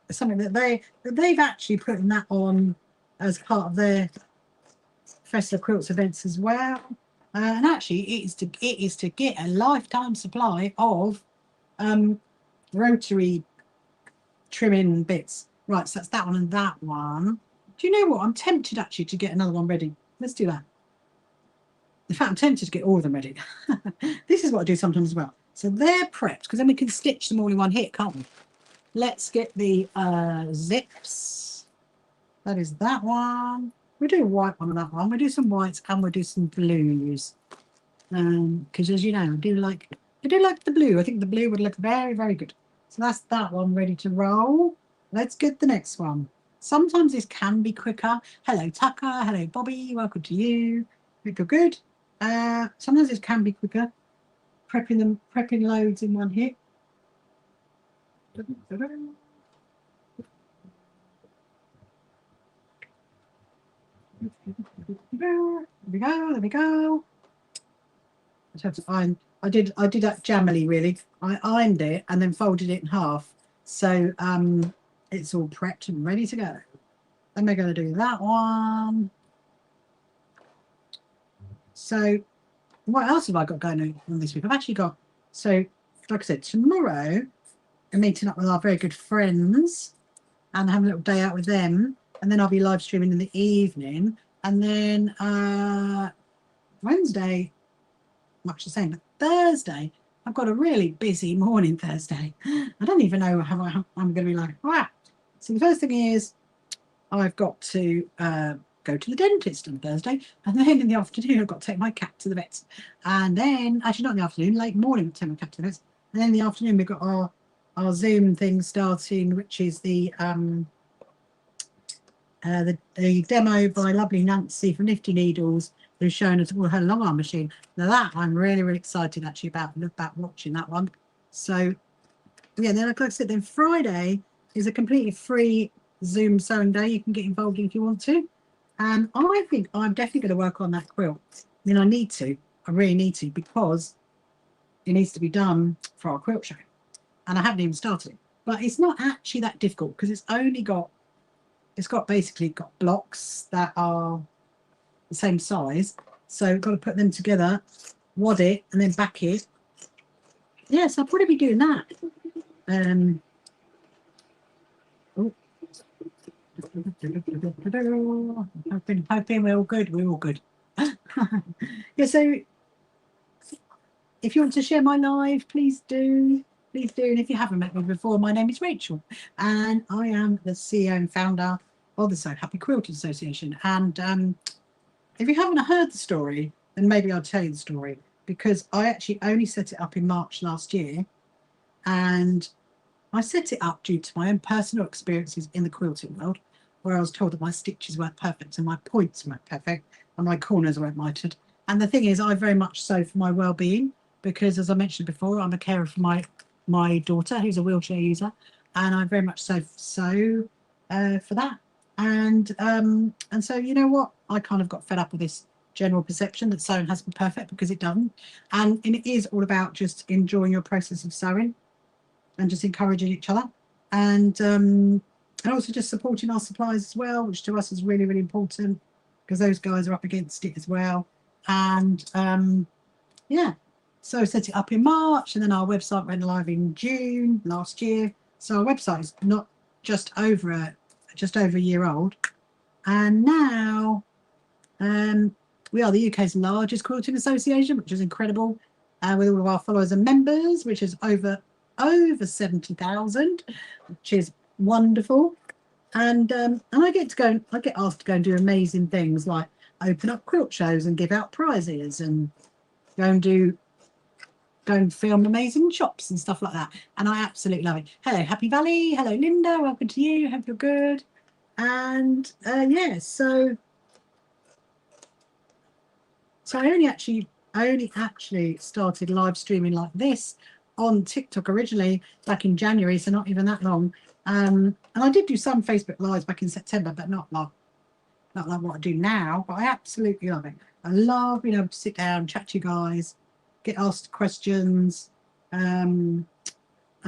S1: It's something that they've actually put that on as part of their Festival of Quilts events as well. And actually, it is to get a lifetime supply of rotary trimming bits. Right, so that's that one and that one. Do you know what? I'm tempted actually to get another one ready. Let's do that. In fact, I'm tempted to get all of them ready. This is what I do sometimes as well. So they're prepped, because then we can stitch them all in one hit, can't we? Let's get the zips. That is that one. We'll do a white one on that one. We'll do some whites and we'll do some blues. Because as you know, I do like the blue. I think the blue would look very, very good. So that's that one ready to roll. Let's get the next one. Sometimes this can be quicker. Hello, Tucker. Hello, Bobby. Welcome to you. Hope you're good. Sometimes this can be quicker. Prepping loads in one hit. There we go. There we go. I have to iron. I did that jammily, really. I ironed it and then folded it in half. So it's all prepped and ready to go. Then we're going to do that one. So what else have I got going on this week? I've actually got, so like I said, tomorrow I'm meeting up with our very good friends and having a little day out with them. And then I'll be live streaming in the evening. And then Wednesday, much the same, but Thursday, I've got a really busy morning Thursday. I don't even know how I'm going to be like, wow. So the first thing is I've got to go to the dentist on Thursday. And then in the afternoon, I've got to take my cat to the vets. And then, actually not in the afternoon, late morning, take my cat to the vets. And then in the afternoon, we've got our Zoom thing starting, which is the demo by lovely Nancy from Nifty Needles, who's shown us all her long arm machine. Now that I'm really, really excited actually about watching that one. So yeah, then like I said, then Friday is a completely free Zoom sewing day. You can get involved in if you want to. And I think I'm definitely going to work on that quilt. I mean, I really need to, because it needs to be done for our quilt show. And I haven't even started it. But it's not actually that difficult, because it's basically got blocks that are the same size. So I've got to put them together, wad it, and then back it. Yes, I'll probably be doing that. Hoping we're all good. We're all good. Yeah, so if you want to share my live, please do. Please do. And if you haven't met me before, my name is Rachel, and I am the CEO and founder of the So Happy Quilting Association. And if you haven't heard the story, then maybe I'll tell you the story, because I actually only set it up in March last year, and I set it up due to my own personal experiences in the quilting world, where I was told that my stitches weren't perfect and my points weren't perfect and my corners weren't mitered. And the thing is, I very much sew for my well-being, because as I mentioned before, I'm a carer for my daughter, who's a wheelchair user, and I very much sew for that. And so, you know what, I kind of got fed up with this general perception that sewing has to be perfect, because it doesn't. And it is all about just enjoying your process of sewing and just encouraging each other, and also just supporting our suppliers as well, which to us is really, really important, because those guys are up against it as well. And yeah, so I set it up in March, and then our website went live in June last year. So our website is not just over a year old, and now We are the UK's largest quilting association, which is incredible, with all of our followers and members, which is over 70,000, which is wonderful. And I get asked to go and do amazing things like open up quilt shows and give out prizes and go and film amazing shops and stuff like that. And I absolutely love it. Hello, Happy Valley. Hello, Linda. Welcome to you. Hope you're good. And yeah, so I only actually started live streaming like this on TikTok originally back in January, so not even that long. And I did do some Facebook lives back in September, but not like what I do now. But I absolutely love it. I love being able to sit down, chat to you guys, get asked questions, and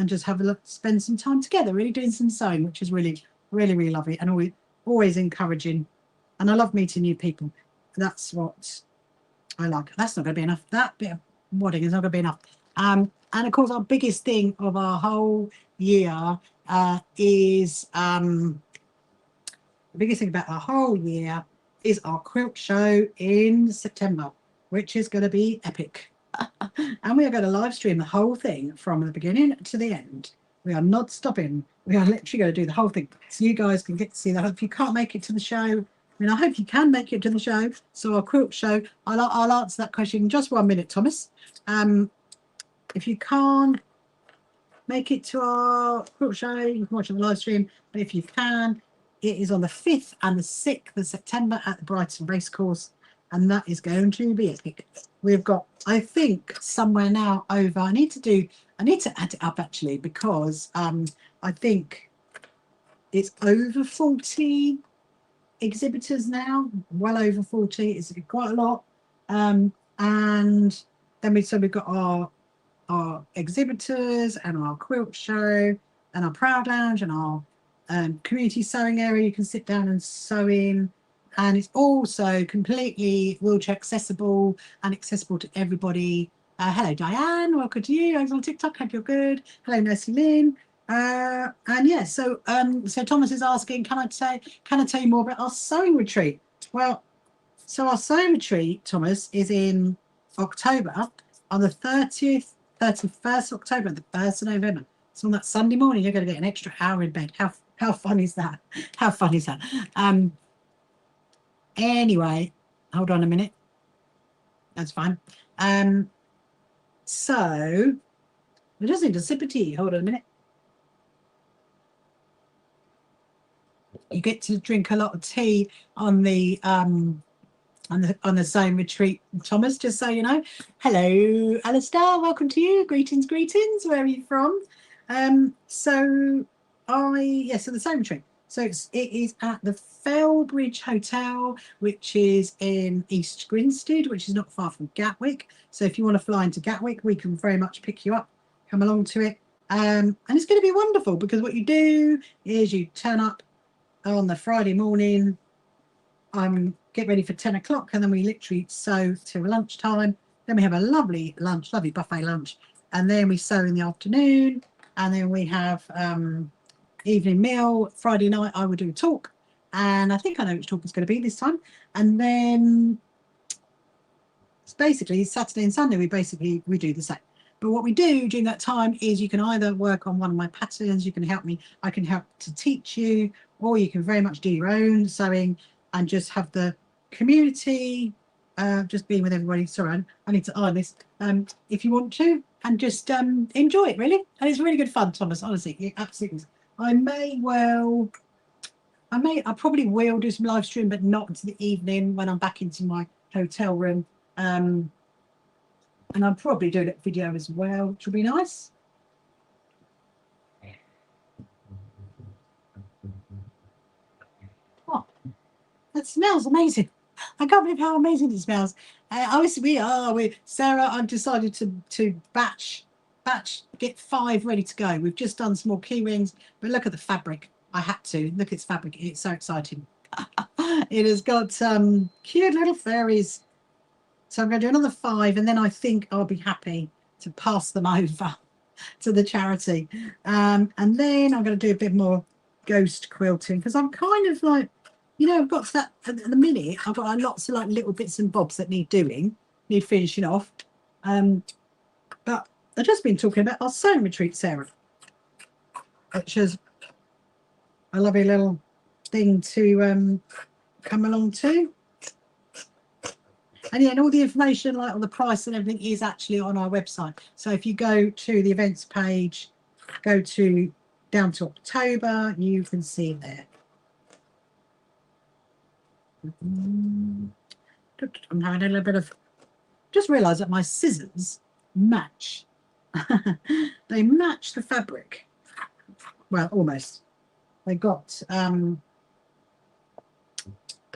S1: just have a look, spend some time together, really doing some sewing, which is really, really, really lovely and always encouraging. And I love meeting new people. That's what I like. That's not going to be enough. That bit of wadding is not going to be enough. And of course, our biggest thing of our whole year is the biggest thing about our whole year is our quilt show in September, which is going to be epic. And we are going to live stream the whole thing from the beginning to the end. We are not stopping. We are literally going to do the whole thing, so you guys can get to see that. If you can't make it to the show, I mean, I hope you can make it to the show. So our quilt show, I'll answer that question in just 1 minute, Thomas. If you can't make it to our quilt show, you can watch it on the live stream. But if you can, it is on the 5th and the 6th of September at the Brighton Racecourse. And that is going to be epic. We've got, I think, somewhere now over, I need to add it up actually, because I think it's over 40 exhibitors now, well over 40. It's quite a lot. And then we've got our exhibitors and our quilt show and our Proud Lounge and our community sewing area you can sit down and sew in. And it's also completely wheelchair accessible and accessible to everybody. Hello, Diane. Welcome to you. I was on TikTok. Hope you're good. Hello, Nursey Lynn. And yeah, so Thomas is asking, can I tell you more about our sewing retreat? Well, so our sewing retreat, Thomas, is in October on the 30th, 31st October, the 1st of November. So on that Sunday morning, you're going to get an extra hour in bed. How fun is that? How fun is that? Anyway, hold on a minute. That's fine. So we just need a sip of tea. Hold on a minute. You get to drink a lot of tea on the sewing retreat, Thomas, just so you know. Hello, Alistair, welcome to you. Greetings. Where are you from? So the sewing retreat. So it is at the Fellbridge Hotel, which is in East Grinstead, which is not far from Gatwick. So if you want to fly into Gatwick, we can very much pick you up, come along to it. And it's going to be wonderful, because what you do is you turn up on the Friday morning, get ready for 10 o'clock, and then we literally sew till lunchtime. Then we have a lovely lunch, lovely buffet lunch, and then we sew in the afternoon, and then we have evening meal. Friday night I will do a talk, and I think I know which talk it's going to be this time. And then it's basically Saturday and Sunday we do the same. But what we do during that time is you can either work on one of my patterns, you can help me, I can help to teach you, or you can very much do your own sewing and just have the community, just being with everybody. Sorry, I need to iron this. If you want to, and just enjoy it, really. And it's really good fun, Thomas, honestly. It absolutely is. I probably will do some live stream, but not until the evening when I'm back into my hotel room. And I'll probably do a video as well, which will be nice. Oh, that smells amazing. I can't believe how amazing it smells. Sarah, I've decided to batch get 5 ready to go. We've just done some more key rings, but look at the fabric. I had to look at its fabric. It's so exciting. It has got cute little fairies. So I'm going to do another 5, and then I think I'll be happy to pass them over to the charity. And then I'm going to do a bit more ghost quilting, because I'm kind of like, you know, I've got that at the minute. I've got lots of like little bits and bobs that need doing, need finishing off. But I've just been talking about our sewing retreat, Sarah, which is a lovely little thing to come along to. And yeah, and all the information, like on the price and everything, is actually on our website. So if you go to the events page, go to down to October, you can see it there. I'm having a little bit of, just realised that my scissors match. They match the fabric. Well, almost. They got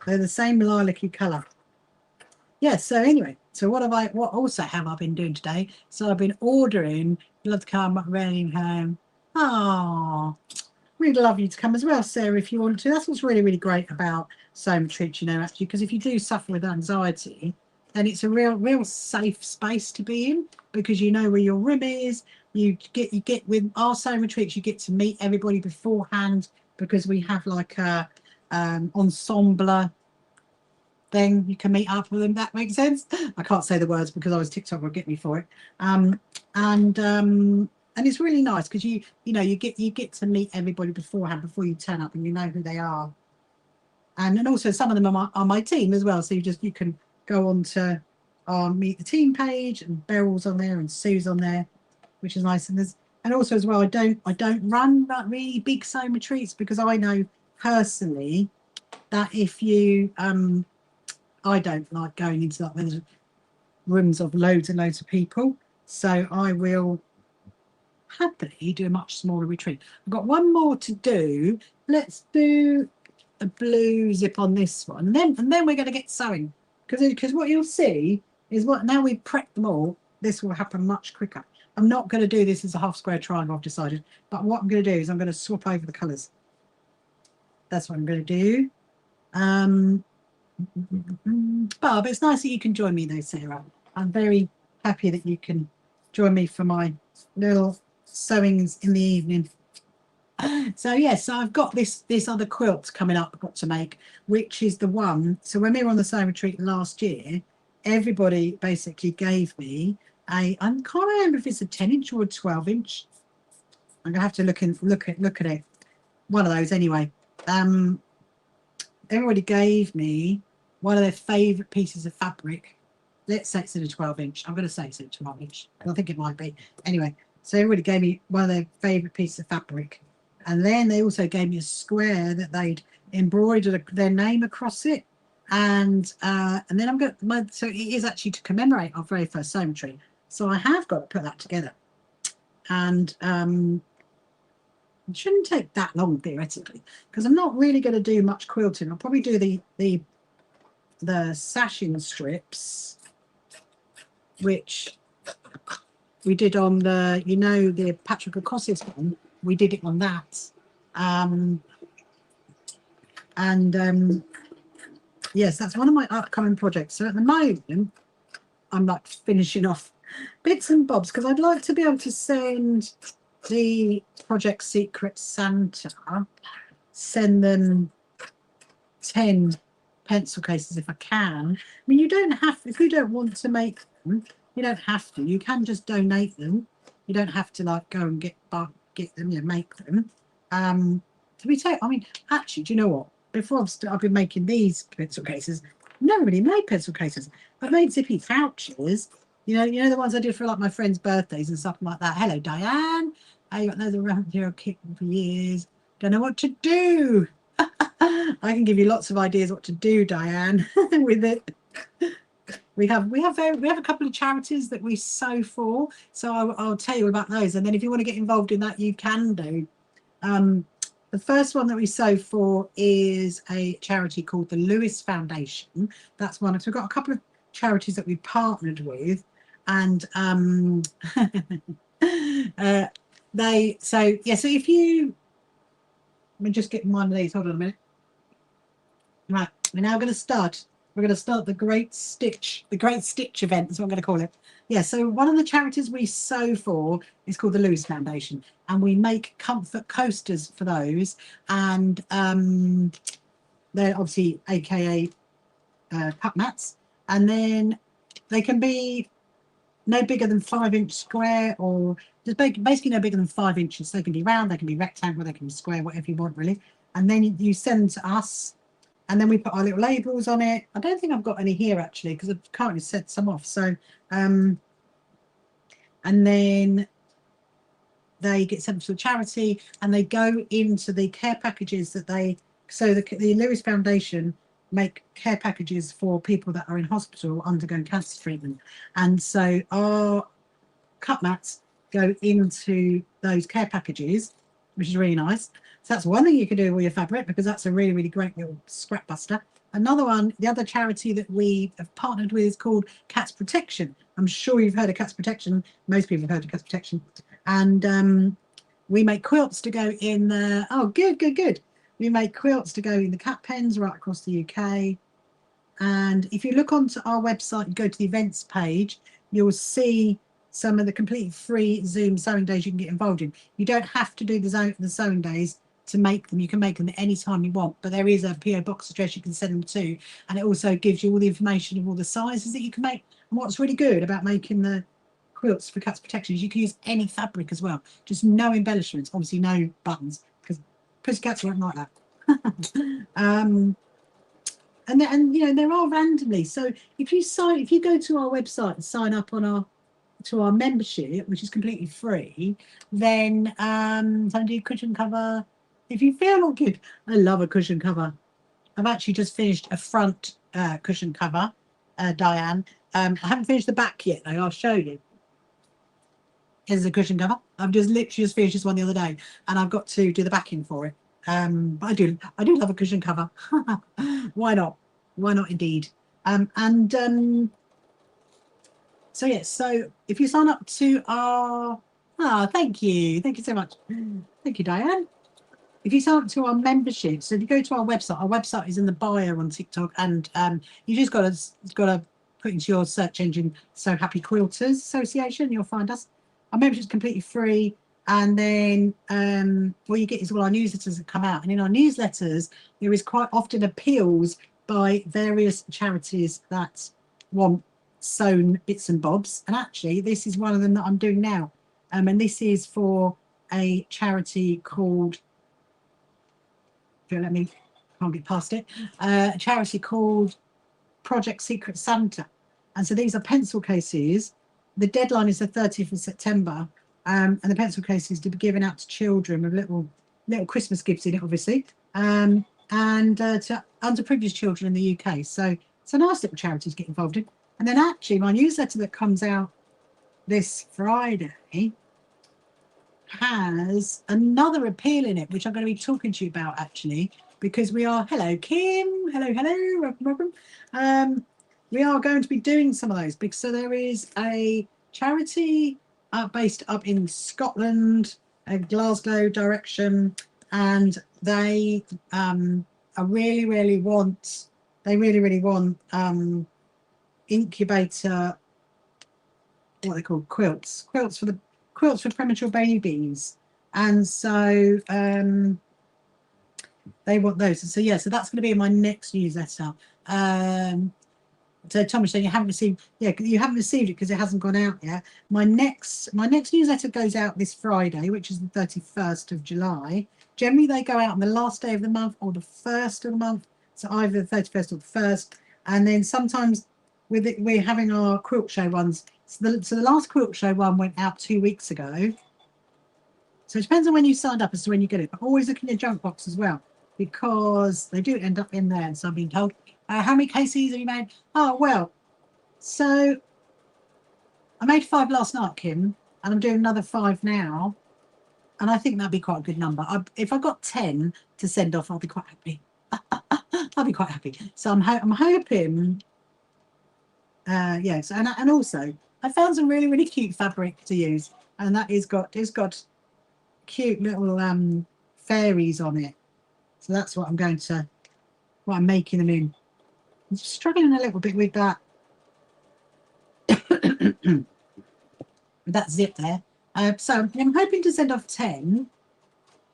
S1: they're the same lilac-y colour. Yeah, so anyway, so what also have I been doing today? So I've been ordering, love to come up running home. Oh, we'd love you to come as well, Sarah, if you want to. That's what's really, really great about sewing retreats, you know, actually, because if you do suffer with anxiety, then it's a real safe space to be in, because you know where your room is. You get with our sewing retreats, you get to meet everybody beforehand, because we have like a ensemble thing. You can meet up with them. That makes sense. I can't say the words because I was TikTok will get me for it. And it's really nice because you get to meet everybody beforehand before you turn up, and you know who they are. And also some of them are my team as well. So you can go on to our meet the team page, and Beryl's on there and Sue's on there, which is nice. And also as well, I don't run that really big sewing retreats, because I know personally that if you I don't like going into like those rooms of loads and loads of people. So I will happily do a much smaller retreat. I've got one more to do. Let's do a blue zip on this one. And then we're going to get sewing. Because what you'll see is now we've prepped them all, this will happen much quicker. I'm not going to do this as a half square triangle, I've decided. But what I'm going to do is I'm going to swap over the colours. That's what I'm going to do. But it's nice that you can join me though, Sarah. I'm very happy that you can join me for my little sewings in the evening. So yes, so I've got this other quilt coming up I've got to make, which is the one. So when we were on the sewing retreat last year, everybody basically gave me I can't remember if it's a 10-inch or a 12-inch. I'm gonna have to look at it. One of those anyway. Everybody gave me one of their favourite pieces of fabric. Let's say it's in a 12-inch. I'm going to say it's in a 12-inch. I think it might be. Anyway, so everybody gave me one of their favourite pieces of fabric. And then they also gave me a square that they'd embroidered their name across it. And then I'm going to, so it is actually to commemorate our very first sewing retreat. So I have got to put that together. And it shouldn't take that long theoretically, because I'm not really going to do much quilting. I'll probably do the sashing strips, which we did on the, you know, the Patrick O'Coss's one. We did it on that. Yes, that's one of my upcoming projects. So at the moment, I'm like finishing off bits and bobs, because I'd like to be able to send the Project Secret Santa, send them 10 pencil cases if I can. I mean, you don't have, if you don't want to make them, you don't have to. You can just donate them. You don't have to like go and get them, you know, make them. To be I mean, actually, do you know what? Before I've been making these pencil cases, I've never really made pencil cases. I made zippy pouches. You know the ones I did for like my friends' birthdays and stuff like that. Hello, Diane. I got those around here kicking for years. Don't know what to do. I can give you lots of ideas what to do, Diane, with it. We have a couple of charities that we sew for, so I'll tell you about those. And then if you want to get involved in that, you can do. The first one that we sew for is a charity called the Lewis Foundation. That's one. So we've got a couple of charities that we partnered with, and so if you, let me just get one of these. Hold on a minute. Right, we're now going to start. We're going to start the Great Stitch event. That's what I'm going to call it. Yeah, so one of the charities we sew for is called the Lewis Foundation, and we make comfort coasters for those. And They're obviously AKA cut mats, and then they can be no bigger than 5-inch square, or just basically no bigger than 5 inches. They can be round, they can be rectangle, they can be square, whatever you want really. And then you send them to us, and then we put our little labels on it. I don't think I've got any here actually, because I've currently set some off. So and then they get sent to a charity, and they go into the care packages that they, so the Lewis Foundation make care packages for people that are in hospital undergoing cancer treatment. And so our cut mats go into those care packages, which is really nice. So that's one thing you can do with your fabric, because that's a really, really great little scrap buster. Another one, the other charity that we have partnered with is called Cats Protection. I'm sure you've heard of Cats Protection. Most people have heard of Cats Protection. And we make quilts to go in the, oh, good. We make quilts to go in the cat pens right across the UK. And if you look onto our website and go to the events page, you'll see some of the completely free Zoom sewing days you can get involved in. You don't have to do the sewing days to make them. You can make them at any time you want, but there is a PO box address you can send them to, and it also gives you all the information of all the sizes that you can make. And what's really good about making the quilts for Cats Protection is you can use any fabric as well, just no embellishments, obviously no buttons, because pussycats won't like that. And you know, there are randomly. So if you go to our website and sign up on our membership, which is completely free, then so do cushion cover. If you feel all good, I love a cushion cover. I've actually just finished a front cushion cover, Diane. I haven't finished the back yet, though. I'll show you. Here's a cushion cover. I've just literally just finished this one the other day, and I've got to do the backing for it. But I do love a cushion cover. Why not? Why not indeed? So yes, so if you sign up to our thank you so much. Thank you, Diane. If you sign up to our membership, so if you go to our website is in the bio on TikTok, and you just got to put into your search engine So Happy Quilters Association, you'll find us. Our membership is completely free, and then what you get is all our newsletters that come out, and in our newsletters there is quite often appeals by various charities that want sewn bits and bobs, and actually this is one of them that I'm doing now, and this is for a charity called, can't get past it, a charity called Project Secret Santa. And so these are pencil cases. The deadline is the 30th of September, and the pencil cases to be given out to children with little Christmas gifts in it, obviously, and to underprivileged children in the UK. So it's a nice little charity to get involved in. And then actually my newsletter that comes out this Friday has another appeal in it, which I'm going to be talking to you about actually, because we are, hello Kim, hello, welcome. We are going to be doing some of those, because so there is a charity based up in Scotland, Glasgow direction, and they really want incubator, what they call quilts for premature babies, and so they want those. So yeah, so that's going to be in my next newsletter. So Thomas saying you haven't received, you haven't received it because it hasn't gone out yet. My next newsletter goes out this Friday, which is the 31st of July. Generally they go out on the last day of the month or the first of the month, so either the 31st or the 1st. And then sometimes with it, we're having our quilt show ones. So the last quilt show one went out 2 weeks ago. So it depends on when you signed up as to when you get it. But always look in your junk box as well, because they do end up in there. So I'm being told. How many cases have you made? Oh, well, so I made 5 last night, Kim, and I'm doing another 5 now. And I think that'd be quite a good number. If I got 10 to send off, I'll be quite happy. I'll be quite happy. So I'm hoping, yes. And also, I found some really, really cute fabric to use. And that it's got cute little fairies on it. So that's what I'm making them in. I'm struggling a little bit with that. With that zip there. So I'm hoping to send off 10.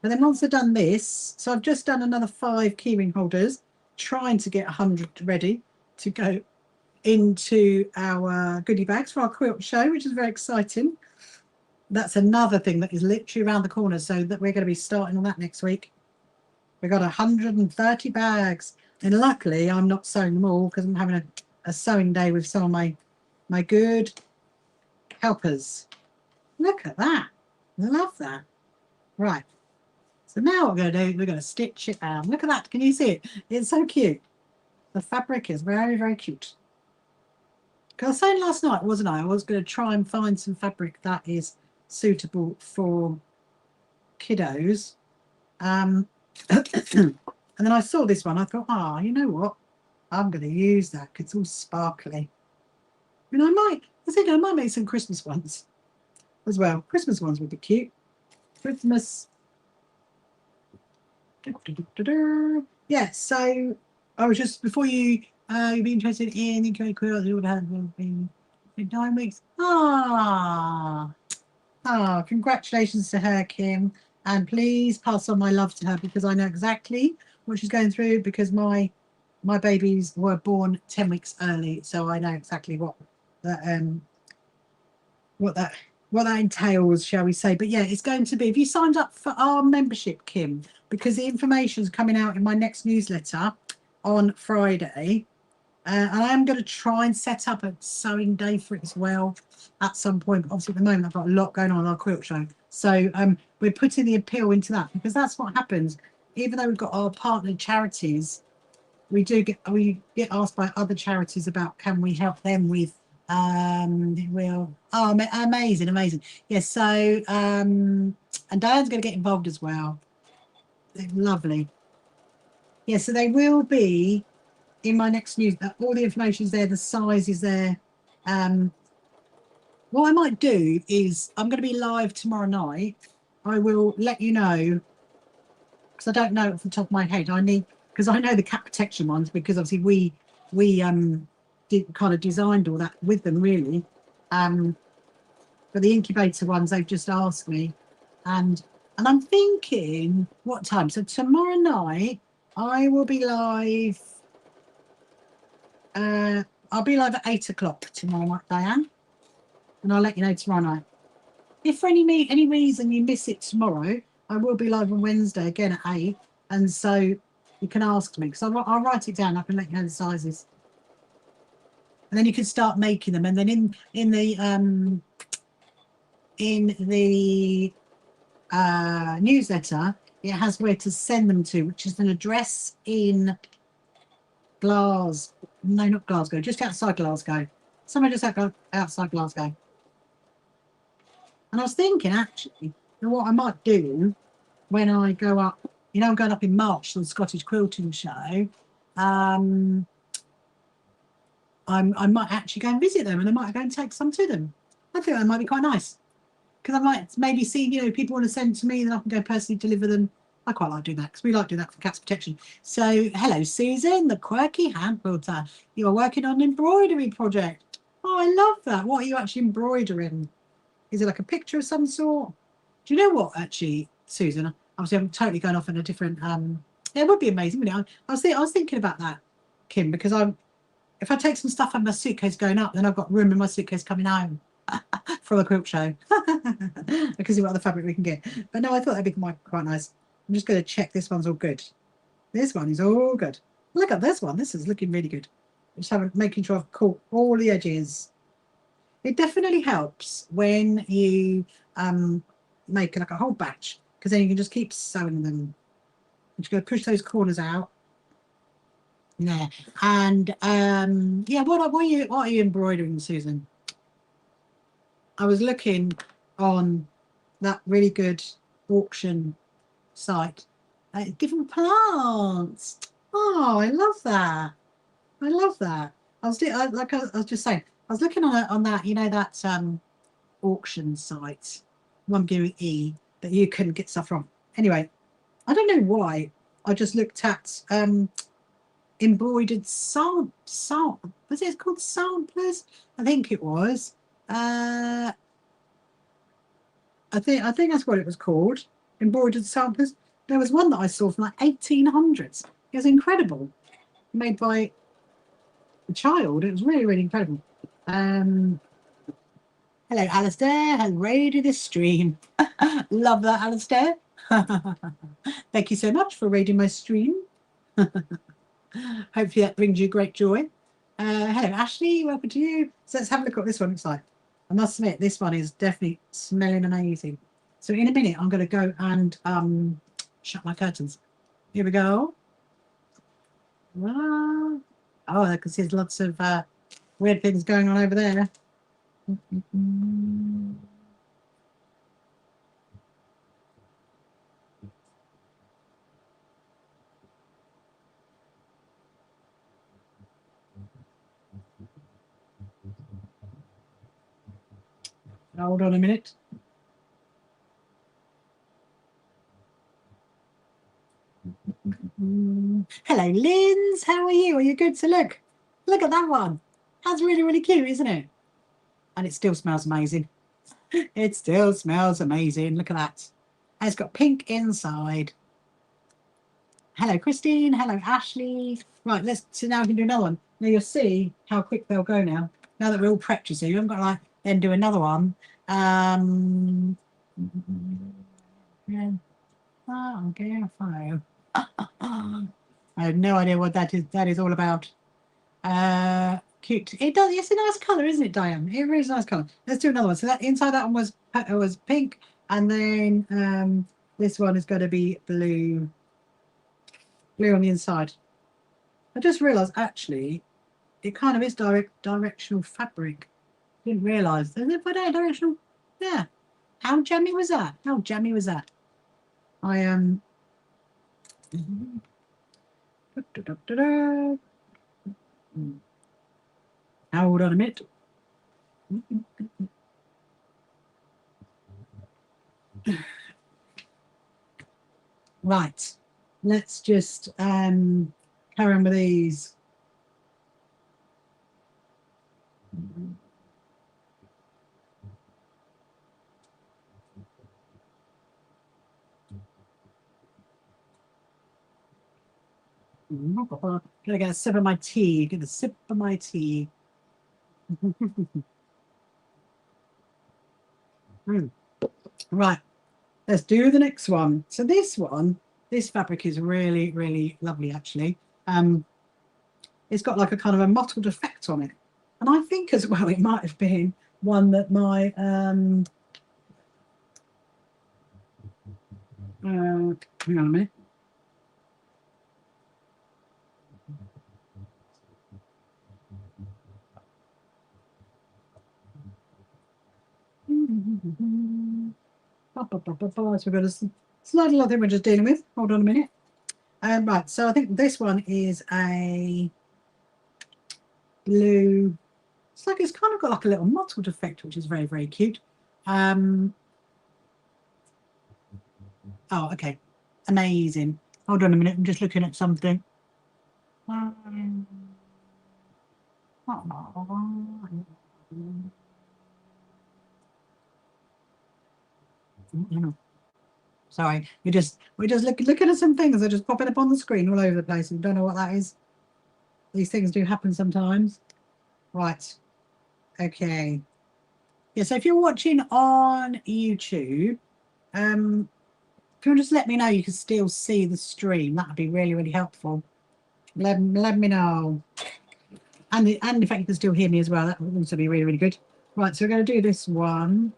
S1: But then once I've done this, so I've just done another 5 keyring holders. trying to get 100 ready to go into our goodie bags for our quilt show, which is very exciting. That's another thing that is literally around the corner, so that we're going to be starting on that next week. We've got 130 bags, and luckily I'm not sewing them all because I'm having a sewing day with some of my good helpers. Look at that. Love that. Right. So now what we're going to do, we're going to stitch it down. Look at that. Can you see it? It's so cute. The fabric is very, very cute. Because I was saying last night, wasn't I? I was going to try and find some fabric that is suitable for kiddos. And then I saw this one. I thought, you know what? I'm going to use that because it's all sparkly. And I might make some Christmas ones as well. Christmas ones would be cute. Christmas. Yeah, so I was just, before you'd be interested in the quilt, it would have been 9 weeks. Congratulations to her, Kim. And please pass on my love to her because I know exactly what she's going through, because my babies were born 10 weeks early, so I know exactly what that entails, shall we say. But yeah, it's going to be, if you signed up for our membership, Kim, because the information is coming out in my next newsletter on Friday, and I am going to try and set up a sewing day for it as well at some point. But obviously at the moment I've got a lot going on our quilt show, so we're putting the appeal into that, because that's what happens. Even though we've got our partner charities, we get asked by other charities about, can we help them with amazing. Yes, so and Diane's going to get involved as well. Lovely. Yeah, so they will be in my next news. All the information is there, the size is there. What I might do is, I'm going to be live tomorrow night. I will let you know, because I don't know off the top of my head. Because I know the cat protection ones, because obviously we kind of designed all that with them, really. But the incubator ones, they've just asked me, and I'm thinking what time. So tomorrow night I will be live. I'll be live at 8 o'clock tomorrow night, Diane, and I'll let you know tomorrow night. If for any reason you miss it tomorrow, I will be live on Wednesday again at 8, and so you can ask me, because I'll write it down. I can let you know the sizes, and then you can start making them. And then in the newsletter, it has where to send them to, which is an address in not Glasgow, just outside Glasgow, somewhere just outside Glasgow. And I was thinking, actually, what I might do when I go up, I'm going up in March to the Scottish Quilting Show. I might actually go and visit them, and I might go and take some to them. I think that might be quite nice, because I might maybe see, people want to send to me, then I can go personally deliver them. I quite like doing that, because we like doing that for Cats Protection. So, hello, Susan, the quirky hand quilter. You are working on an embroidery project. Oh, I love that. What are you actually embroidering? Is it like a picture of some sort? Do you know what, actually, Susan? Obviously, I'm totally going off in a different. It would be amazing, wouldn't it? I was thinking about that, Kim, because if I take some stuff out of my suitcase going up, then I've got room in my suitcase coming home for the quilt show, because see what other fabric we can get. But no, I thought that'd be quite nice. I'm just going to check this one's all good. This one is all good. Look at this one. This is looking really good. Just making sure I've caught all the edges. It definitely helps when you make like a whole batch, because then you can just keep sewing them. I'm just going to push those corners out. Yeah, and yeah. What are you embroidering, Susan? I was looking on that really good auction site. Different plants. Oh, I love that. I love that. I was just saying. I was looking on that. That auction site, one giving E, that you can get stuff from. Anyway, I don't know why. I just looked at embroidered was it called samplers? I think it was. I think that's what it was called. Embroidered samplers. There was one that I saw from like 1800s. It was incredible. made by a child. It was really, really incredible. Hello, Alistair. Has raided the stream. Love that, Alistair. Thank you so much for raiding my stream. Hopefully that brings you great joy. Hello, Ashley. Welcome to you. So let's have a look at what this one looks like. I must admit, this one is definitely smelling amazing. So in a minute, I'm going to go and shut my curtains. Here we go. Oh, I can see there's lots of weird things going on over there. Hold on a minute. Hello, Linz. How are you? Are you good to look? Look at that one. That's really, really cute, isn't it? And it still smells amazing. It still smells amazing. Look at that. And it's got pink inside. Hello, Christine. Hello, Ashley. Right, so now we can do another one. Now you'll see how quick they'll go now. Now that we're all prepped, you see. You haven't got to like then do another one. Yeah. Oh, okay, fine. I have no idea what that is all about. Cute. It does. It's a nice colour, isn't it, Diane? It really is a nice colour. Let's do another one. So that inside that one was pink, and then this one is going to be blue. Blue on the inside. I just realised actually, it kind of is directional fabric. Didn't realise. Is it directional? Yeah. How jammy was that? How jammy was that? I am. Hold on a minute. Right. Let's just carry on with these. Gotta get a sip of my tea. Get a sip of my tea. Right, let's do the next one. So this fabric is really, really lovely actually. It's got like a kind of a mottled effect on it. And I think as well it might have been one that my hang on a minute. So we've got a slight little thing we're just dealing with. Hold on a minute. Right, so I think this one is a blue. It's kind of got like a little mottled effect, which is very, very cute. Oh, okay. Amazing. Hold on a minute. I'm just looking at something. Sorry, we're just looking at some things that are just popping up on the screen all over the place. We don't know what that is. These things do happen sometimes. Right. Okay. Yeah, so if you're watching on YouTube, if you just let me know you can still see the stream, that would be really, really helpful. Let me know. And in fact you can still hear me as well. That would also be really, really good. Right, so we're going to do this one.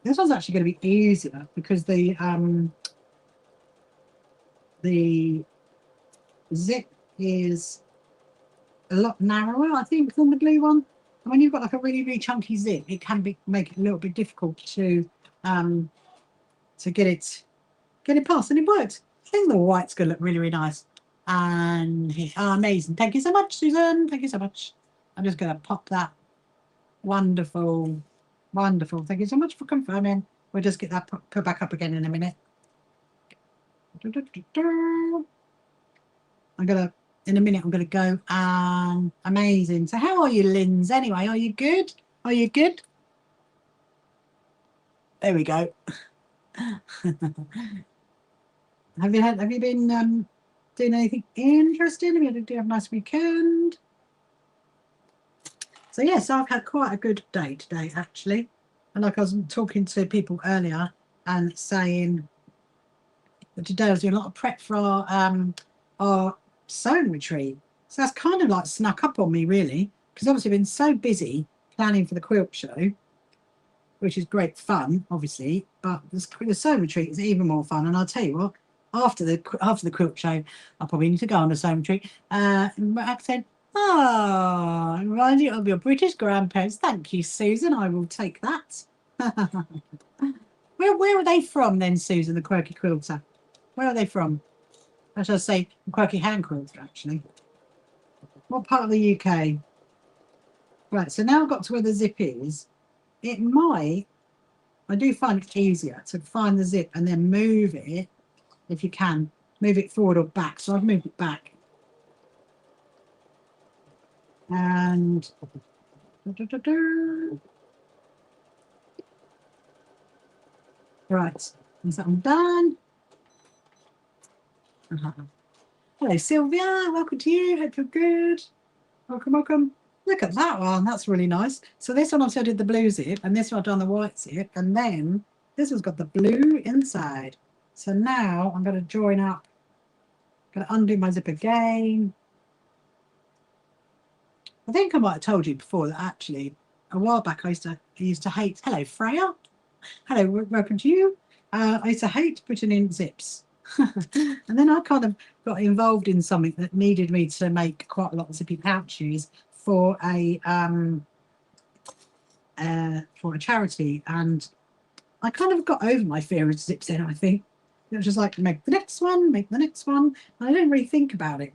S1: This one's actually going to be easier because the zip is a lot narrower, I think, than the blue one. And when you've got like a really, really chunky zip, it can make it a little bit difficult to get it past, and it worked. I think the white's going to look really, really nice. And amazing. Thank you so much, Susan. Thank you so much. I'm just going to pop that. Wonderful. Wonderful. Thank you so much for confirming. We'll just get that put back up again in a minute. In a minute, I'm going to go and amazing. So how are you, Linz? Anyway, are you good? Are you good? There we go. Have you been doing anything interesting? Have you have a nice weekend? So yes, I've had quite a good day today actually. And like I was talking to people earlier and saying that today I was doing a lot of prep for our sewing retreat. So that's kind of like snuck up on me really, because obviously I've been so busy planning for the quilt show, which is great fun, obviously, but the sewing retreat is even more fun. And I'll tell you what, after the quilt show, I'll probably need to go on a sewing retreat. My accent, remind you of your British grandparents. Thank you, Susan. I will take that. Where are they from then, Susan, the quirky quilter? Where are they from? I shall say the quirky hand quilter, actually. What part of the UK? Right, so now I've got to where the zip is. It might, I do find it easier to find the zip and then move it, if you can, move it forward or back. So I've moved it back. And right, is that one done? Hello, Sylvia. Welcome to you. Hope you're good. Welcome, welcome. Look at that one. That's really nice. So this one I did the blue zip, and this one I've done the white zip, and then this one's got the blue inside. So now I'm going to join up. I'm going to undo my zip again. I think I might have told you before that actually a while back I used to hate. Hello, Freya. Hello, welcome to you. I used to hate putting in zips. And then I kind of got involved in something that needed me to make quite a lot of zippy pouches for a charity, and I kind of got over my fear of zips in. I think it was just like make the next one, make the next one, and I didn't really think about it.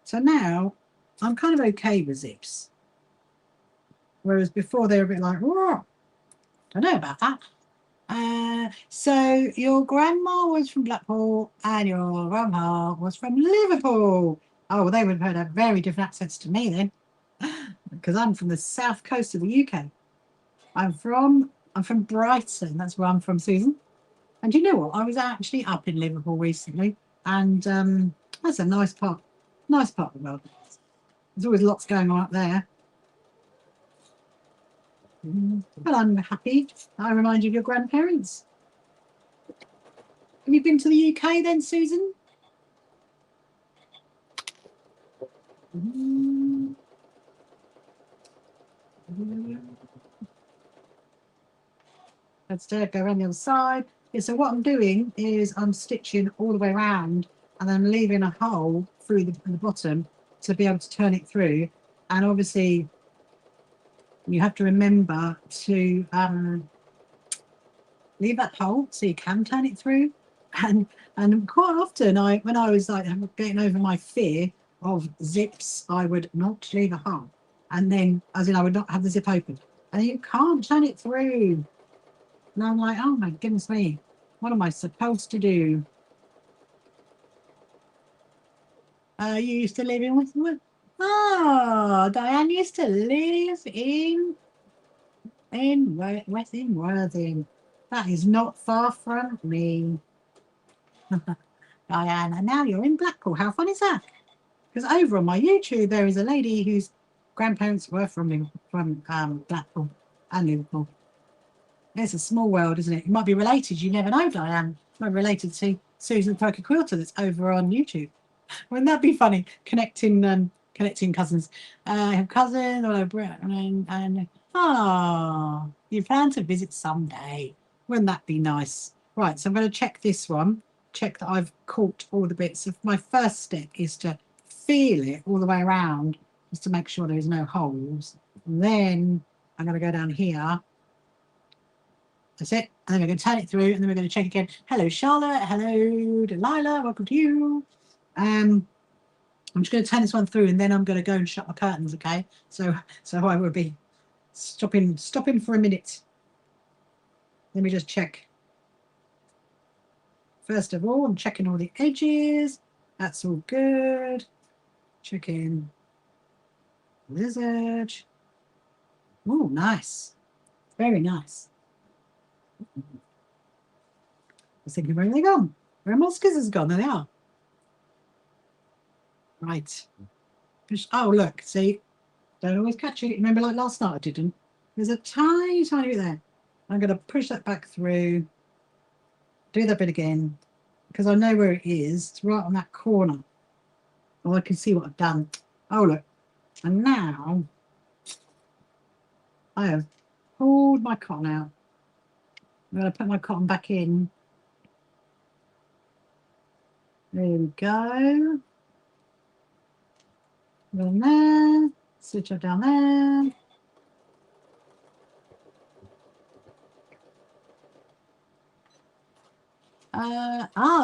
S1: So now I'm kind of okay with zips, whereas before they were a bit like, whoa, I don't know about that. So your grandma was from Blackpool and your grandpa was from Liverpool. Oh, well, they would have heard very different accents to me then, because I'm from the south coast of the UK. I'm from Brighton. That's where I'm from, Susan. And you know what? I was actually up in Liverpool recently, and that's a nice part of the world. There's always lots going on up there. Well, I'm happy. I remind you of your grandparents. Have you been to the UK then, Susan? Let's go around the other side. Yeah, so what I'm doing is I'm stitching all the way around and then leaving a hole through the bottom to be able to turn it through. And obviously you have to remember to leave that hole so you can turn it through. And quite often when I was like getting over my fear of zips, I would not leave a hole, and then as in I would not have the zip open, and you can't turn it through. And I'm like, oh my goodness me, what am I supposed to do? You used to live in Westwood? Oh, Diane used to live in Worthing. That is not far from me. Diane, and now you're in Blackpool. How fun is that? Because over on my YouTube, there is a lady whose grandparents were from Blackpool and Liverpool. It's a small world, isn't it? You might be related. You never know, Diane. You might be related to Susan Perker Quilter that's over on YouTube. Wouldn't that be funny? Connecting cousins. I have cousins, and you plan to visit someday. Wouldn't that be nice? Right, so I'm going to check this one. Check that I've caught all the bits. So my first step is to feel it all the way around, just to make sure there's no holes. And then I'm going to go down here. That's it. And then we're going to turn it through, and then we're going to check again. Hello, Charlotte. Hello, Delilah. Welcome to you. I'm just going to turn this one through, and then I'm going to go and shut my curtains. Okay. So I will be stopping for a minute. Let me just check. First of all, I'm checking all the edges. That's all good. Checking this edge. Oh, nice. Very nice. I was thinking, where are they gone? Where are my scissors gone? There they are. Right. Oh, look, see, don't always catch it. Remember, like last night I didn't. There's a tiny, tiny bit there. I'm going to push that back through, do that bit again, because I know where it is. It's right on that corner. Oh, I can see what I've done. Oh, look. And now I have pulled my cotton out. I'm going to put my cotton back in. There we go. Down there. Switch up down there.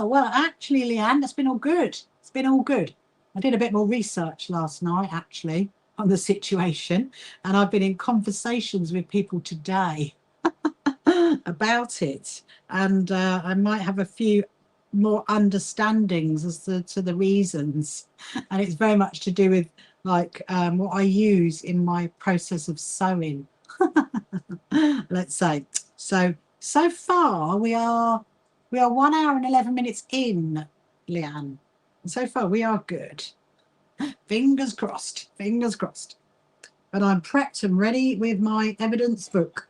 S1: Well, actually, Leanne, that's been all good. It's been all good. I did a bit more research last night, actually, on the situation, and I've been in conversations with people today about it, and I might have a few more understandings as to the reasons, and it's very much to do with like what I use in my process of sewing. Let's say so far we are 1 hour and 11 minutes in, Leanne. So far we are good. Fingers crossed, fingers crossed. But I'm prepped and ready with my evidence book.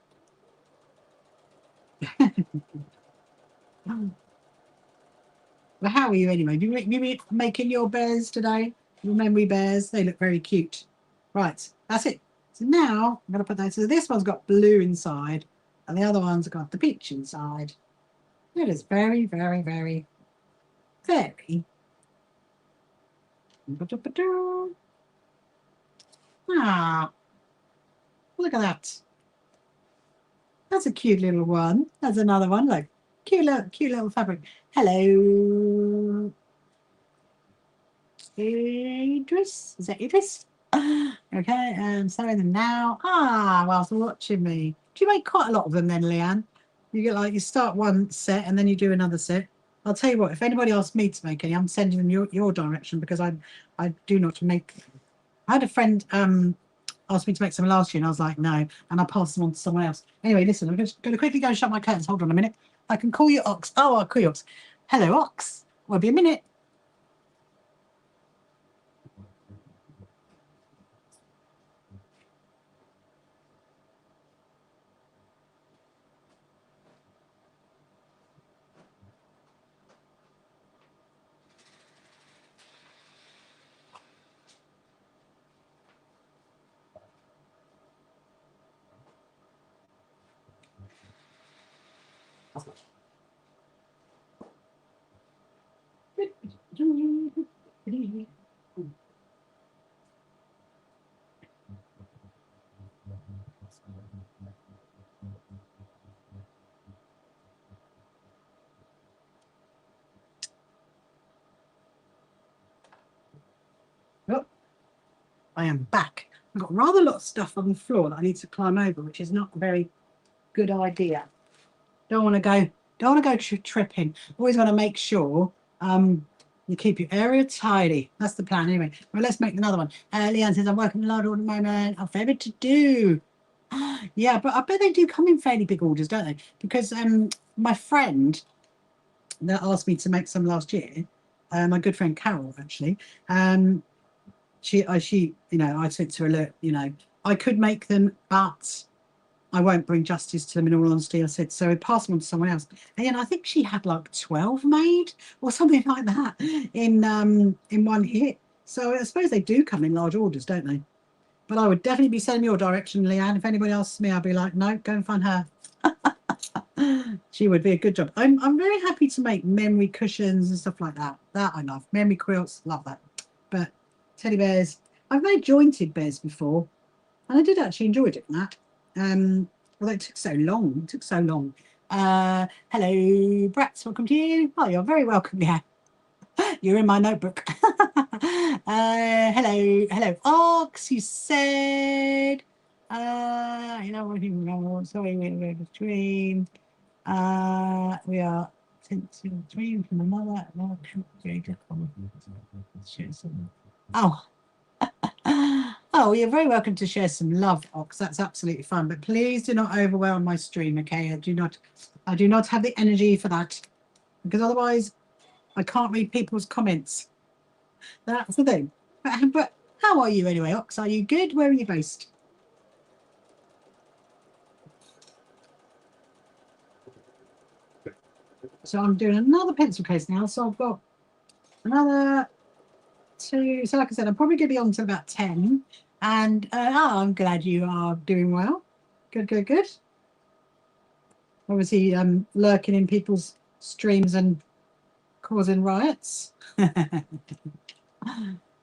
S1: Well, how are you anyway? You making your bears today? Your memory bears? They look very cute. Right, that's it. So now I'm going to put that. So this one's got blue inside, and the other one's got the peach inside. It is very, very, very, very. Ah, look at that. That's a cute little one. That's another one. Look, cute little fabric. Hello, Idris. Is that Idris? Okay, and sewing them now. Whilst watching me. Do you make quite a lot of them then, Leanne? You get like you start one set and then you do another set. I'll tell you what, if anybody asks me to make any, I'm sending them your direction because I do not make them. I had a friend asked me to make some last year and I was like, no, and I passed them on to someone else. Anyway, listen, I'm just going to quickly go and shut my curtains. Hold on a minute. I can call you Ox. Oh, I'll call you Ox. Hello, Ox. Won't be a minute. Oh, I am back. I've got rather a lot of stuff on the floor that I need to climb over, which is not a very good idea. Don't want to go tripping. Always want to make sure you keep your area tidy. That's the plan anyway. Well, let's make another one. Leanne says, I'm working a lot at the moment. I've fair bit to do. Yeah, but I bet they do come in fairly big orders, don't they? Because my friend that asked me to make some last year, my good friend Carol, actually, she, I said to her, look, I could make them, but I won't bring justice to them in all honesty. I said, so pass them on to someone else. And I think she had like 12 made or something like that in one hit. So I suppose they do come in large orders, don't they? But I would definitely be sending your direction, Leanne. If anybody asks me, I'll be like, no, go and find her. She would be a good job. I'm very happy to make memory cushions and stuff like that. That I love. Memory quilts, love that. But teddy bears, I've made jointed bears before, and I did actually enjoy doing that. Although it took so long. It took so long. Hello, Brats. Welcome to you. Oh, you're very welcome. Yeah, you're in my notebook. Hello, Ox. You said, sorry, we're between. We are 10 to 3 from another. Oh. Oh, you're very welcome to share some love, Ox. That's absolutely fun. But please do not overwhelm my stream, okay? I do not have the energy for that. Because otherwise I can't read people's comments. That's the thing. But how are you anyway, Ox? Are you good? Where are you based? So I'm doing another pencil case now. So I've got another 2. So like I said, I'm probably going to be on to about 10. And I'm glad you are doing well. Good, good, good. Obviously, lurking in people's streams and causing riots.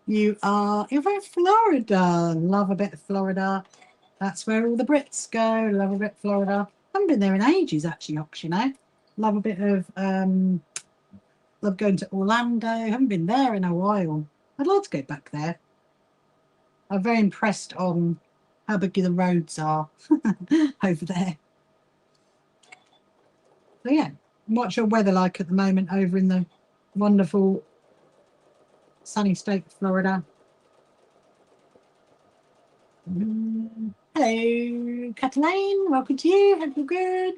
S1: You're from Florida. Love a bit of Florida. That's where all the Brits go. Love a bit of Florida. Haven't been there in ages, actually, Ox, you know. Love a bit of love going to Orlando. Haven't been there in a while. I'd like to go back there. I'm very impressed on how big the roads are over there. So yeah, what's your weather like at the moment over in the wonderful sunny state of Florida? Hello, Cataline. Welcome to you. Hope you're good.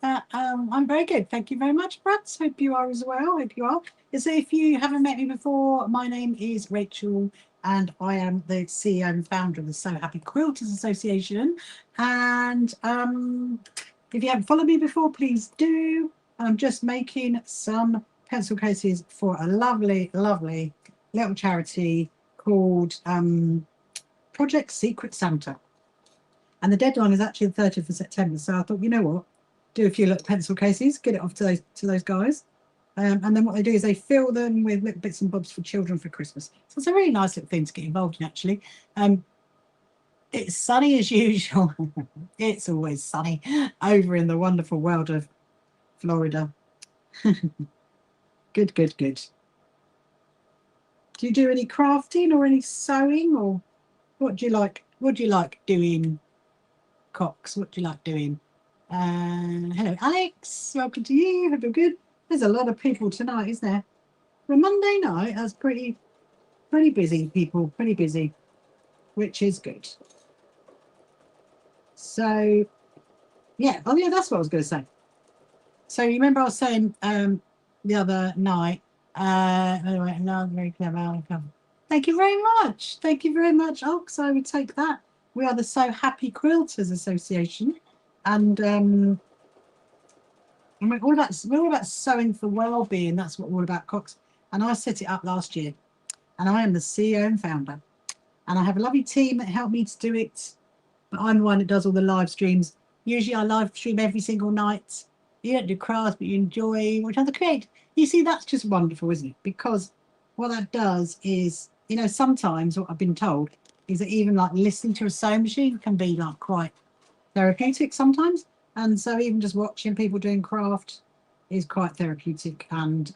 S1: I'm very good. Thank you very much, Brats. Hope you are as well. Hope you are. So if you haven't met me before, my name is Rachel and I am the CEO and founder of the So Happy Quilters Association. And if you haven't followed me before, please do. I'm just making some pencil cases for a lovely, lovely little charity called Project Secret Santa. And the deadline is actually the 30th of September. So I thought, you know what, do a few little pencil cases, get it off to those guys. And then what they do is they fill them with little bits and bobs for children for Christmas. So it's a really nice little thing to get involved in, actually. It's sunny as usual. It's always sunny over in the wonderful world of Florida. Good, good, good. Do you do any crafting or any sewing, or what do you like? What do you like doing, Cox? What do you like doing? Hello, Alex. Welcome to you. Hope you're good. There's a lot of people tonight, isn't there? For Monday night, that's pretty busy, people. Pretty busy, which is good. So, yeah. Oh, yeah, that's what I was going to say. So, you remember I was saying the other night, anyway, no, very clever. Thank you very much. Thank you very much, Ox. I would take that. We are the So Happy Quilters Association. And we're all about sewing for well-being. That's what we're all about, Cox. And I set it up last year. And I am the CEO and founder. And I have a lovely team that helped me to do it. But I'm the one that does all the live streams. Usually I live stream every single night. You don't do crafts, but you enjoy what other create. You see, that's just wonderful, isn't it? Because what that does is, you know, sometimes what I've been told is that even like listening to a sewing machine can be like quite therapeutic sometimes. And so even just watching people doing craft is quite therapeutic, and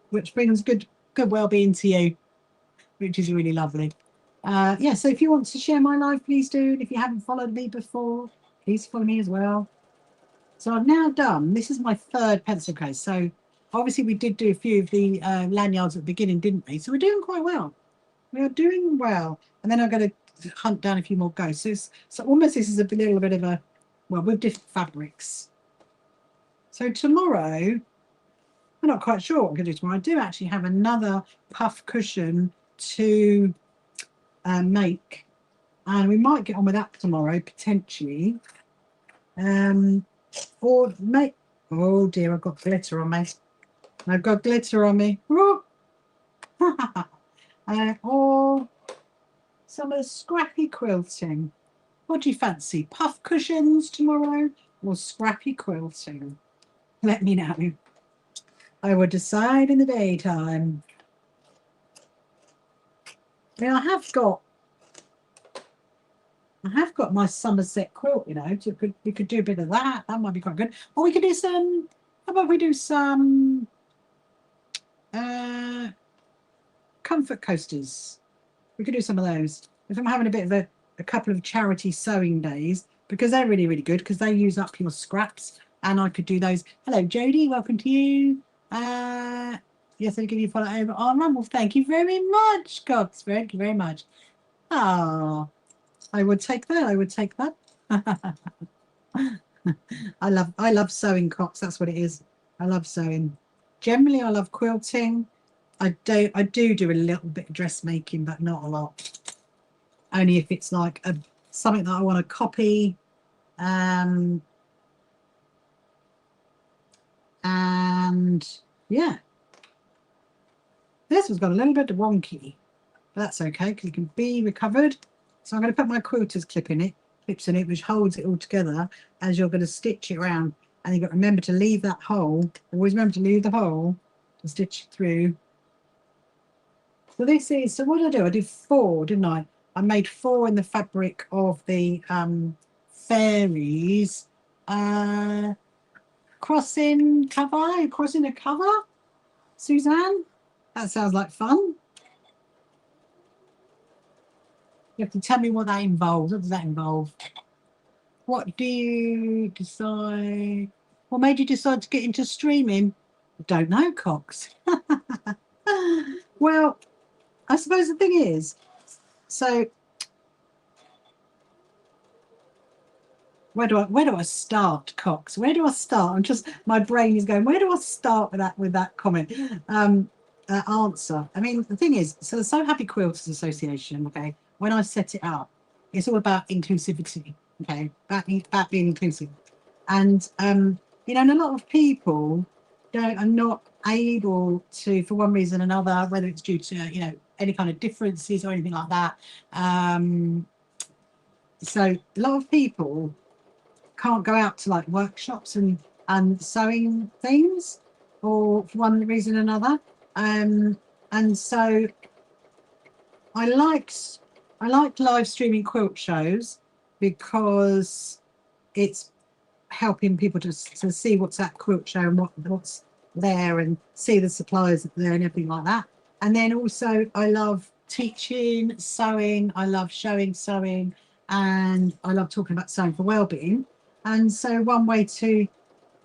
S1: which brings good well-being to you, which is really lovely. Yeah, so if you want to share my life, please do. And if you haven't followed me before, please follow me as well. So I've now done, this is my 3rd pencil case. So obviously we did do a few of the lanyards at the beginning, didn't we? So we're doing quite well. We are doing well. And then I'm going to hunt down a few more ghosts. So almost this is a little bit of a, well, with different fabrics. So tomorrow, I'm not quite sure what I'm going to do tomorrow. I do actually have another puff cushion to make. And we might get on with that tomorrow, potentially. Or make, oh dear, I've got glitter on me. I've got glitter on me. Or some of the scrappy quilting. What do you fancy? Puff cushions tomorrow or scrappy quilting? Let me know. I will decide in the daytime. Now I have got my Somerset quilt, you know, so we could do a bit of that. That might be quite good. Or we could do some, how about we do some comfort coasters? We could do some of those. If I'm having a bit of a couple of charity sewing days, because they're really, really good, because they use up your scraps, and I could do those. Hello, Jodie, welcome to you. Yes, I'll give you a follow over on Rumble. Thank you very much, Cox. Thank you very much. Oh, I would take that. I would take that. I love sewing, Cox. That's what it is. I love sewing. Generally, I love quilting. I do do a little bit of dressmaking, but not a lot. Only if it's like something that I want to copy. And yeah, this one's got a little bit wonky, but that's okay because it can be recovered. So I'm going to put my quilter's clips in it, which holds it all together as you're going to stitch it around. And you've got to remember to leave that hole. Always remember to leave the hole to stitch it through. So this is, so what did I do? I did 4, didn't I? I made 4 in the fabric of the fairies. Crossing a cover, Suzanne? That sounds like fun. You have to tell me what that involves. What does that involve? What do you decide? What made you decide to get into streaming? I don't know, Cox. Well, I suppose the thing is, so where do I start, Cox? Where do I start? I'm just, my brain is going, where do I start with that comment? Answer. I mean, the thing is, so the So Happy Quilters Association, okay, when I set it up, it's all about inclusivity, okay, about being inclusive. And you know, and a lot of people are not able to, for one reason or another, whether it's due to, you know, any kind of differences or anything like that. So a lot of people can't go out to like workshops and sewing things, or for one reason or another. And so I liked live streaming quilt shows because it's helping people to see what's at quilt show and what's there, and see the suppliers there and everything like that. And then also I love teaching sewing, I love showing sewing, and I love talking about sewing for well-being. And so one way to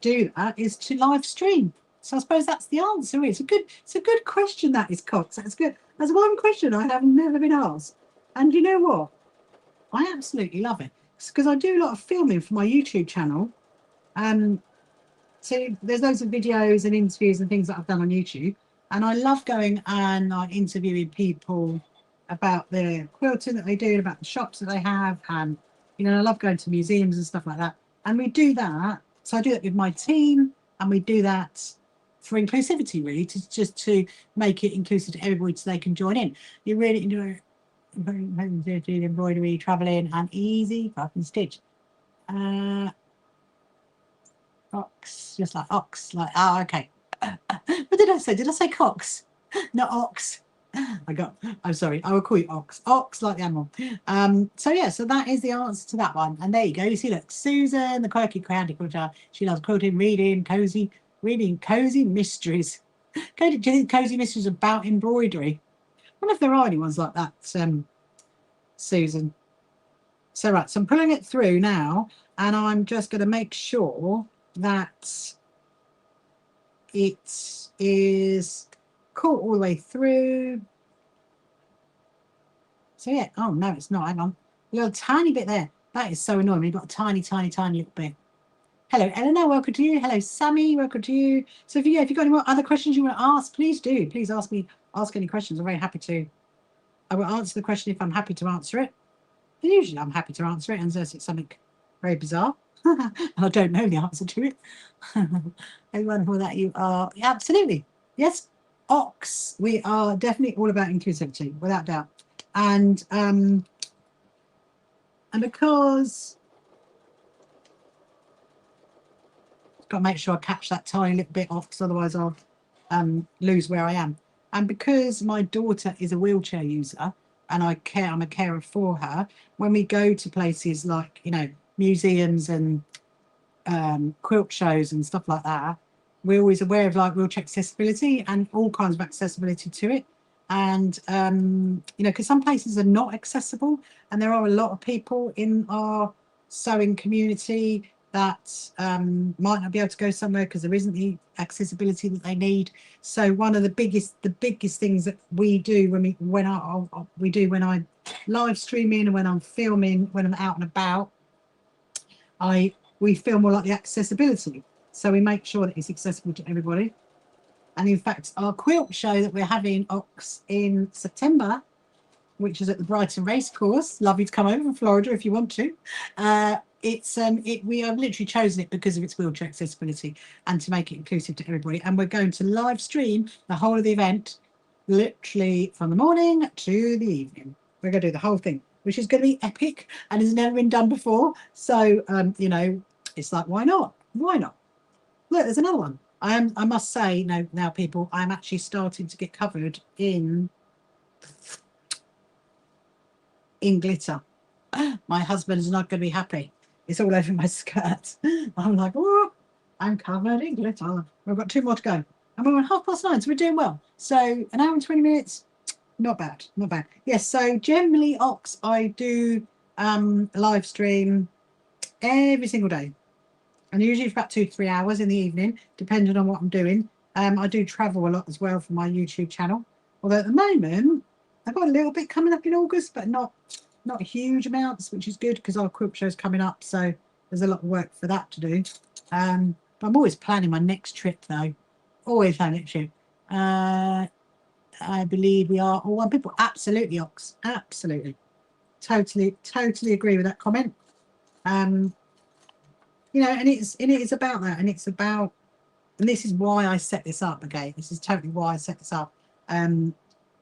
S1: do that is to live stream. So I suppose that's the answer. It's a good question, that is, Cox. That's good. That's one question I have never been asked. And you know what? I absolutely love it because I do a lot of filming for my YouTube channel. So there's loads of videos and interviews and things that I've done on YouTube, and I love going and interviewing people about their quilting that they do, about the shops that they have, and you know, I love going to museums and stuff like that. And we do that. So I do that with my team, and we do that for inclusivity, really, to make it inclusive to everybody so they can join in. You really enjoy embroidery, traveling, and easy fucking stitch. Ox, just like ox, like, oh, okay. What did I say? Did I say cox? Not ox. I'm sorry, I will call you ox. Ox, like the animal. So yeah, so that is the answer to that one. And there you go. You see, look, Susan, the quirky crowdy quilter. She loves quilting, reading cozy mysteries. Do you think cozy mysteries about embroidery? I wonder if there are any ones like that, Susan. So right, so I'm pulling it through now, and I'm just going to make sure that it is caught all the way through. So yeah, oh no, it's not. Hang on, a little tiny bit there. That is so annoying. You've got a tiny little bit. Hello, Eleanor. Welcome to you. Hello, Sammy. Welcome to you. So if you got any more other questions you want to ask, please do. Please ask me. Ask any questions. I'm very happy to. I will answer the question if I'm happy to answer it. And usually I'm happy to answer it, unless it's something very bizarre. I don't know the answer to it. Everyone for that you are, yeah, absolutely. Yes, Ox. We are definitely all about inclusivity, without doubt. And because I've got to make sure I catch that tiny little bit off, because otherwise I'll lose where I am. And because my daughter is a wheelchair user and I'm a carer for her, when we go to places like, you know, museums and quilt shows and stuff like that, we're always aware of like wheelchair accessibility and all kinds of accessibility to it. And you know, because some places are not accessible, and there are a lot of people in our sewing community that might not be able to go somewhere because there isn't the accessibility that they need. So one of the biggest things that we do when I live streaming and when I'm filming, when I'm out and about, we feel more like the accessibility. So we make sure that it's accessible to everybody. And in fact, our quilt show that we're having Ox in September, which is at the Brighton Racecourse. Lovely to come over from Florida if you want to. We have literally chosen it because of its wheelchair accessibility and to make it inclusive to everybody. And we're going to live stream the whole of the event, literally from the morning to the evening. We're going to do the whole thing, which is going to be epic and has never been done before. So, you know, it's like, why not? Why not? Look, there's another one. I must say, now people, I'm actually starting to get covered in glitter. My husband is not going to be happy. It's all over my skirt. I'm like, oh, I'm covered in glitter. We've got 2 more to go. And we're on 9:30, so we're doing well. So an hour and 20 minutes, not bad, not bad. Yes, so generally, Ox, I do live stream every single day. And usually it's about 2 to 3 hours in the evening, depending on what I'm doing. I do travel a lot as well for my YouTube channel. Although at the moment, I've got a little bit coming up in August, but not huge amounts, which is good because our quilt show's coming up. So there's a lot of work for that to do. But I'm always planning my next trip, though. Always planning next trip. I believe we are all one people. Absolutely, Ox. Absolutely. Totally agree with that comment. You know, and it is about that, and it's about, and this is why I set this up. Okay, this is totally why I set this up in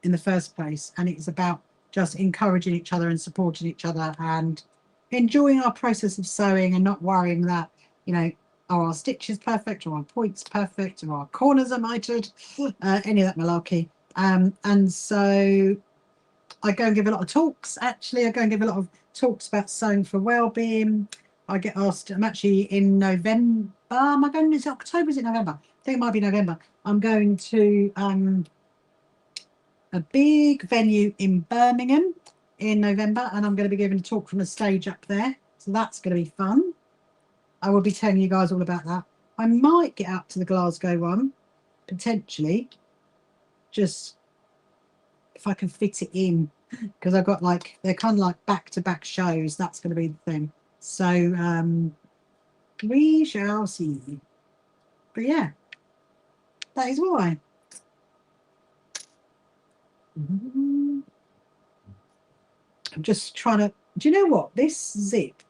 S1: the first place, and it's about just encouraging each other and supporting each other and enjoying our process of sewing and not worrying that, you know, are our stitches perfect, or our points perfect, or our corners are mitered, any of that malarkey. And so I go and give a lot of talks. Actually, I go and give a lot of talks about sewing for well-being. I get asked, I'm actually in November. Am I going, is it October? Is it November? I think it might be November. I'm going to a big venue in Birmingham in November, and I'm going to be giving a talk from a stage up there. So that's going to be fun. I will be telling you guys all about that. I might get up to the Glasgow one, potentially, just if I can fit it in, because I've got like, they're kind of like back-to-back shows. That's going to be the thing. So we shall see. But yeah, that is why. I'm just trying to, do you know what? This zip,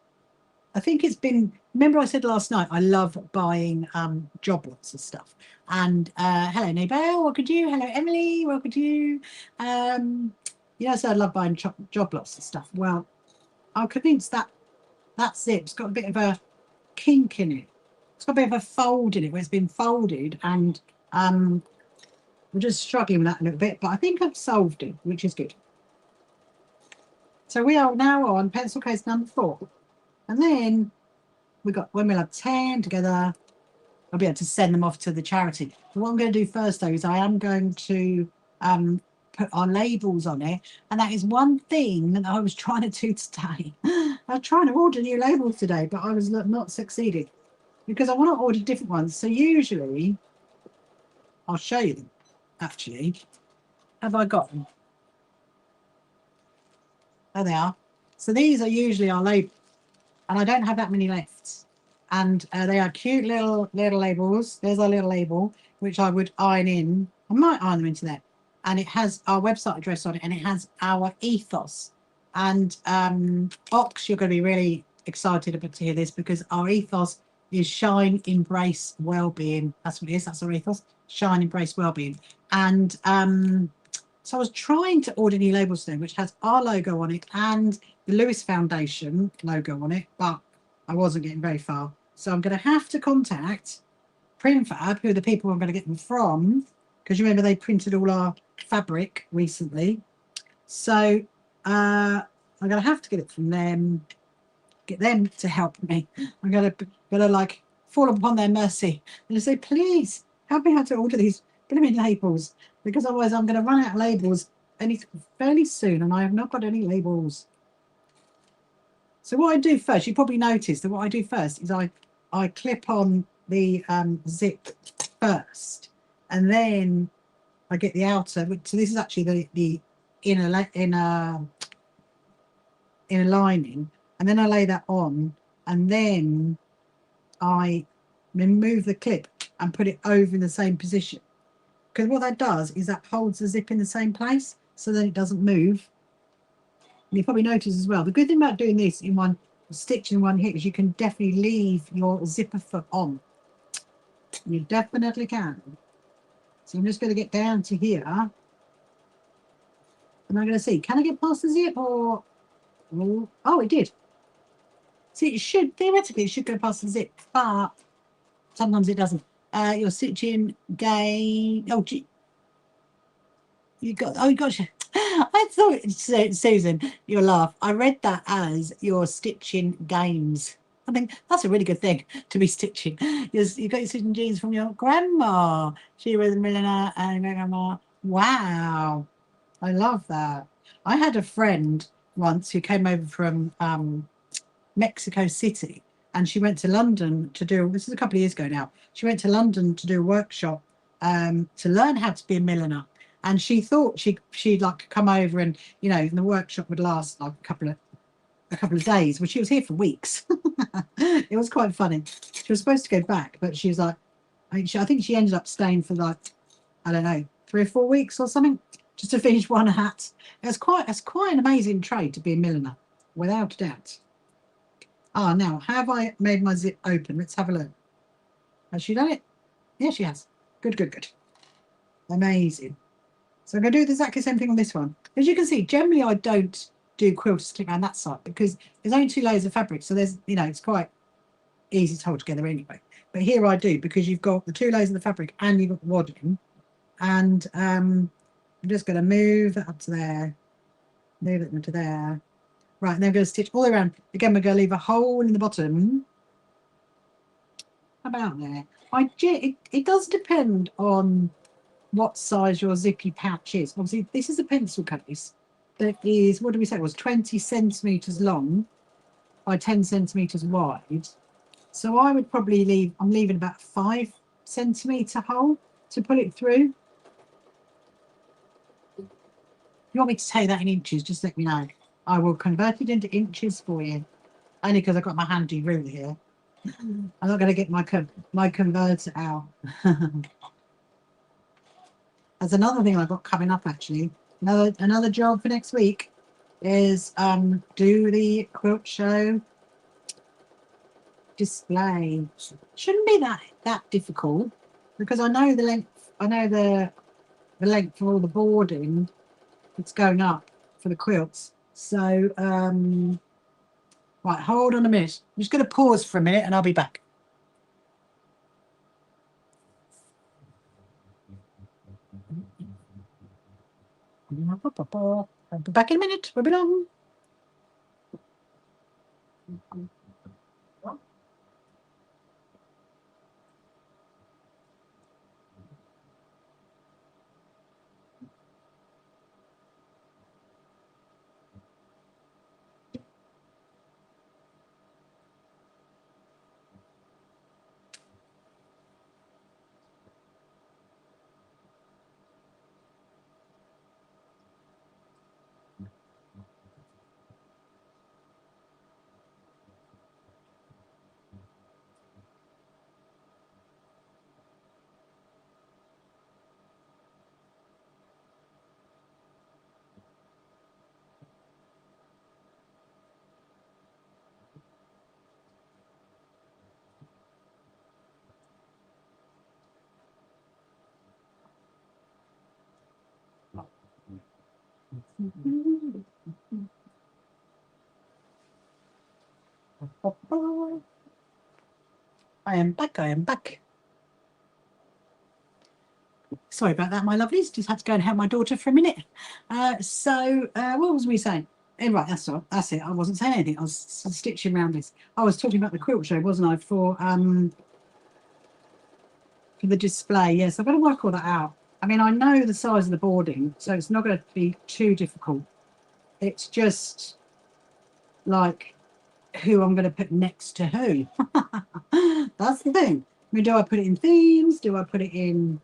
S1: I think it's been, remember I said last night, I love buying job lots of stuff. And hello, Nabel, welcome to you. Hello, Emily, welcome to you. You know, so I love buying job lots of stuff. Well, I'm convinced that that zip's got a bit of a kink in it. It's got a bit of a fold in it where it's been folded, and I'm just struggling with that a little bit, but I think I've solved it, which is good. So we are now on pencil case number 4. And then we got, when we'll have 10 together, I'll be able to send them off to the charity. But what I'm going to do first, though, is I am going to put our labels on it. And that is one thing that I was trying to do today. I was trying to order new labels today, but I was not succeeding because I want to order different ones. So usually, I'll show you them, actually. Have I got them? There they are. So these are usually our labels. And I don't have that many left. And they are cute little labels. There's our little label, which I would iron in. I might iron them into there. And it has our website address on it, and it has our ethos. And Ox, you're going to be really excited about to hear this, because our ethos is shine, embrace, well-being. That's what it is. That's our ethos. Shine, embrace, well-being. And so I was trying to order new labels today, which has our logo on it and the Lewis Foundation logo on it, but I wasn't getting very far. So I'm going to have to contact Printfab, who are the people I'm going to get them from, because you remember they printed all our fabric recently. So I'm going to have to get it from them, get them to help me. I'm going to like fall upon their mercy and say, please help me how to order these blooming labels, because otherwise I'm going to run out of labels fairly soon, and I have not got any labels. So what I do first, you probably noticed that what I do first is I clip on the zip first, and then I get the outer. So this is actually the inner lining, and then I lay that on, and then I remove the clip and put it over in the same position. because what that does is that holds the zip in the same place so that it doesn't move. And you probably notice as well, the good thing about doing this in one stitch in one hit is you can definitely leave your zipper foot on. You definitely can. So I'm just going to get down to here. And I'm going to see, can I get past the zip or... Oh, it did. See, it should, theoretically, it should go past the zip, but sometimes it doesn't. Your stitching game... Oh, gee. You got... Oh, gosh. I thought, Susan, you'll laugh. I read that as your stitching games. I think that's a really good thing to be stitching. You got your stitching jeans from your grandma. She was a milliner and grandma. Wow. I love that. I had a friend once who came over from Mexico City, and she went to London to do, this is a couple of years ago now, she went to London to do a workshop to learn how to be a milliner. And she thought she'd like come over and, you know, the workshop would last like a couple of days. Well, she was here for weeks. It was quite funny. She was supposed to go back, but she was like, I think she ended up staying for like, I don't know, 3 or 4 weeks or something, just to finish one hat. It's quite an amazing trade to be a milliner, without a doubt. Ah, now, have I made my zip open? Let's have a look. Has she done it? Yeah, she has. Good, good, good. Amazing. So I'm going to do exactly the same thing on this one. As you can see, generally I don't do quilters click around that side because there's only 2 layers of fabric. So there's, you know, it's quite easy to hold together anyway. But here I do, because you've got the 2 layers of the fabric and you've got the wadding. And I'm just going to move that up to there, move it into there. Right, and then I'm going to stitch all around. Again, we're going to leave a hole in the bottom. About there. It does depend on what size your zippy pouch is. Obviously, this is a pencil case that is, what did we say, it was 20 centimetres long by 10 centimetres wide. So I would probably leave, I'm leaving about a 5 centimetre hole to pull it through. If you want me to say that in inches, just let me know. I will convert it into inches for you. Only because I've got my handy ruler here. I'm not going to get my converter out. There's another thing I've got coming up actually. Another job for next week is do the quilt show display. Shouldn't be that difficult, because I know the length. I know the length for all the boarding that's going up for the quilts. So right, hold on a minute. I'm just going to pause for a minute and I'll be back. I'll be back in a minute. We'll be long. I am back. I am back. Sorry about that, my lovelies. Just had to go and help my daughter for a minute. What was we saying? Right, that's it. I wasn't saying anything. I was stitching around this. I was talking about the quilt show, wasn't I? For the display. Yes, I've got to work all that out. I mean, I know the size of the boarding, so it's not going to be too difficult. It's just like who I'm going to put next to who. That's the thing. I mean, do I put it in themes? Do I put it in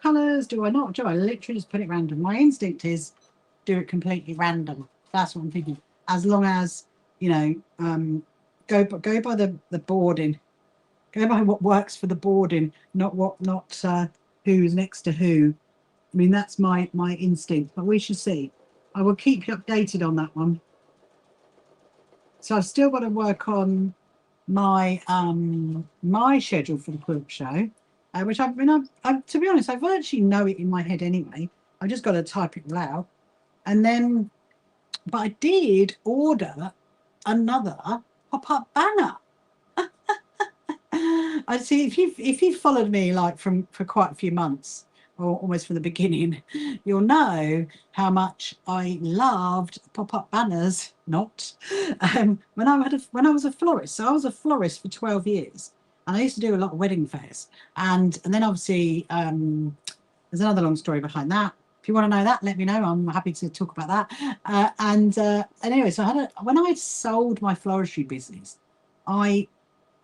S1: colours? Do I not? Do I literally just put it random? My instinct is do it completely random. That's what I'm thinking. As long as, you know, go by the boarding. Go by what works for the boarding, not who's next to who. I mean, that's my instinct, but we shall see. I will keep you updated on that one. So I've still got to work on my my schedule for the quilt show, which to be honest, I virtually know it in my head anyway. I've just got to type it out, and then. But I did order another pop-up banner. I see if you've followed me like for quite a few months, or almost from the beginning, you'll know how much I loved pop-up banners. Not when I was a florist. So I was a florist for 12 years, and I used to do a lot of wedding fairs, and then obviously there's another long story behind that. If you want to know that, let me know. I'm happy to talk about that. And anyway, so when I sold my floristry business, I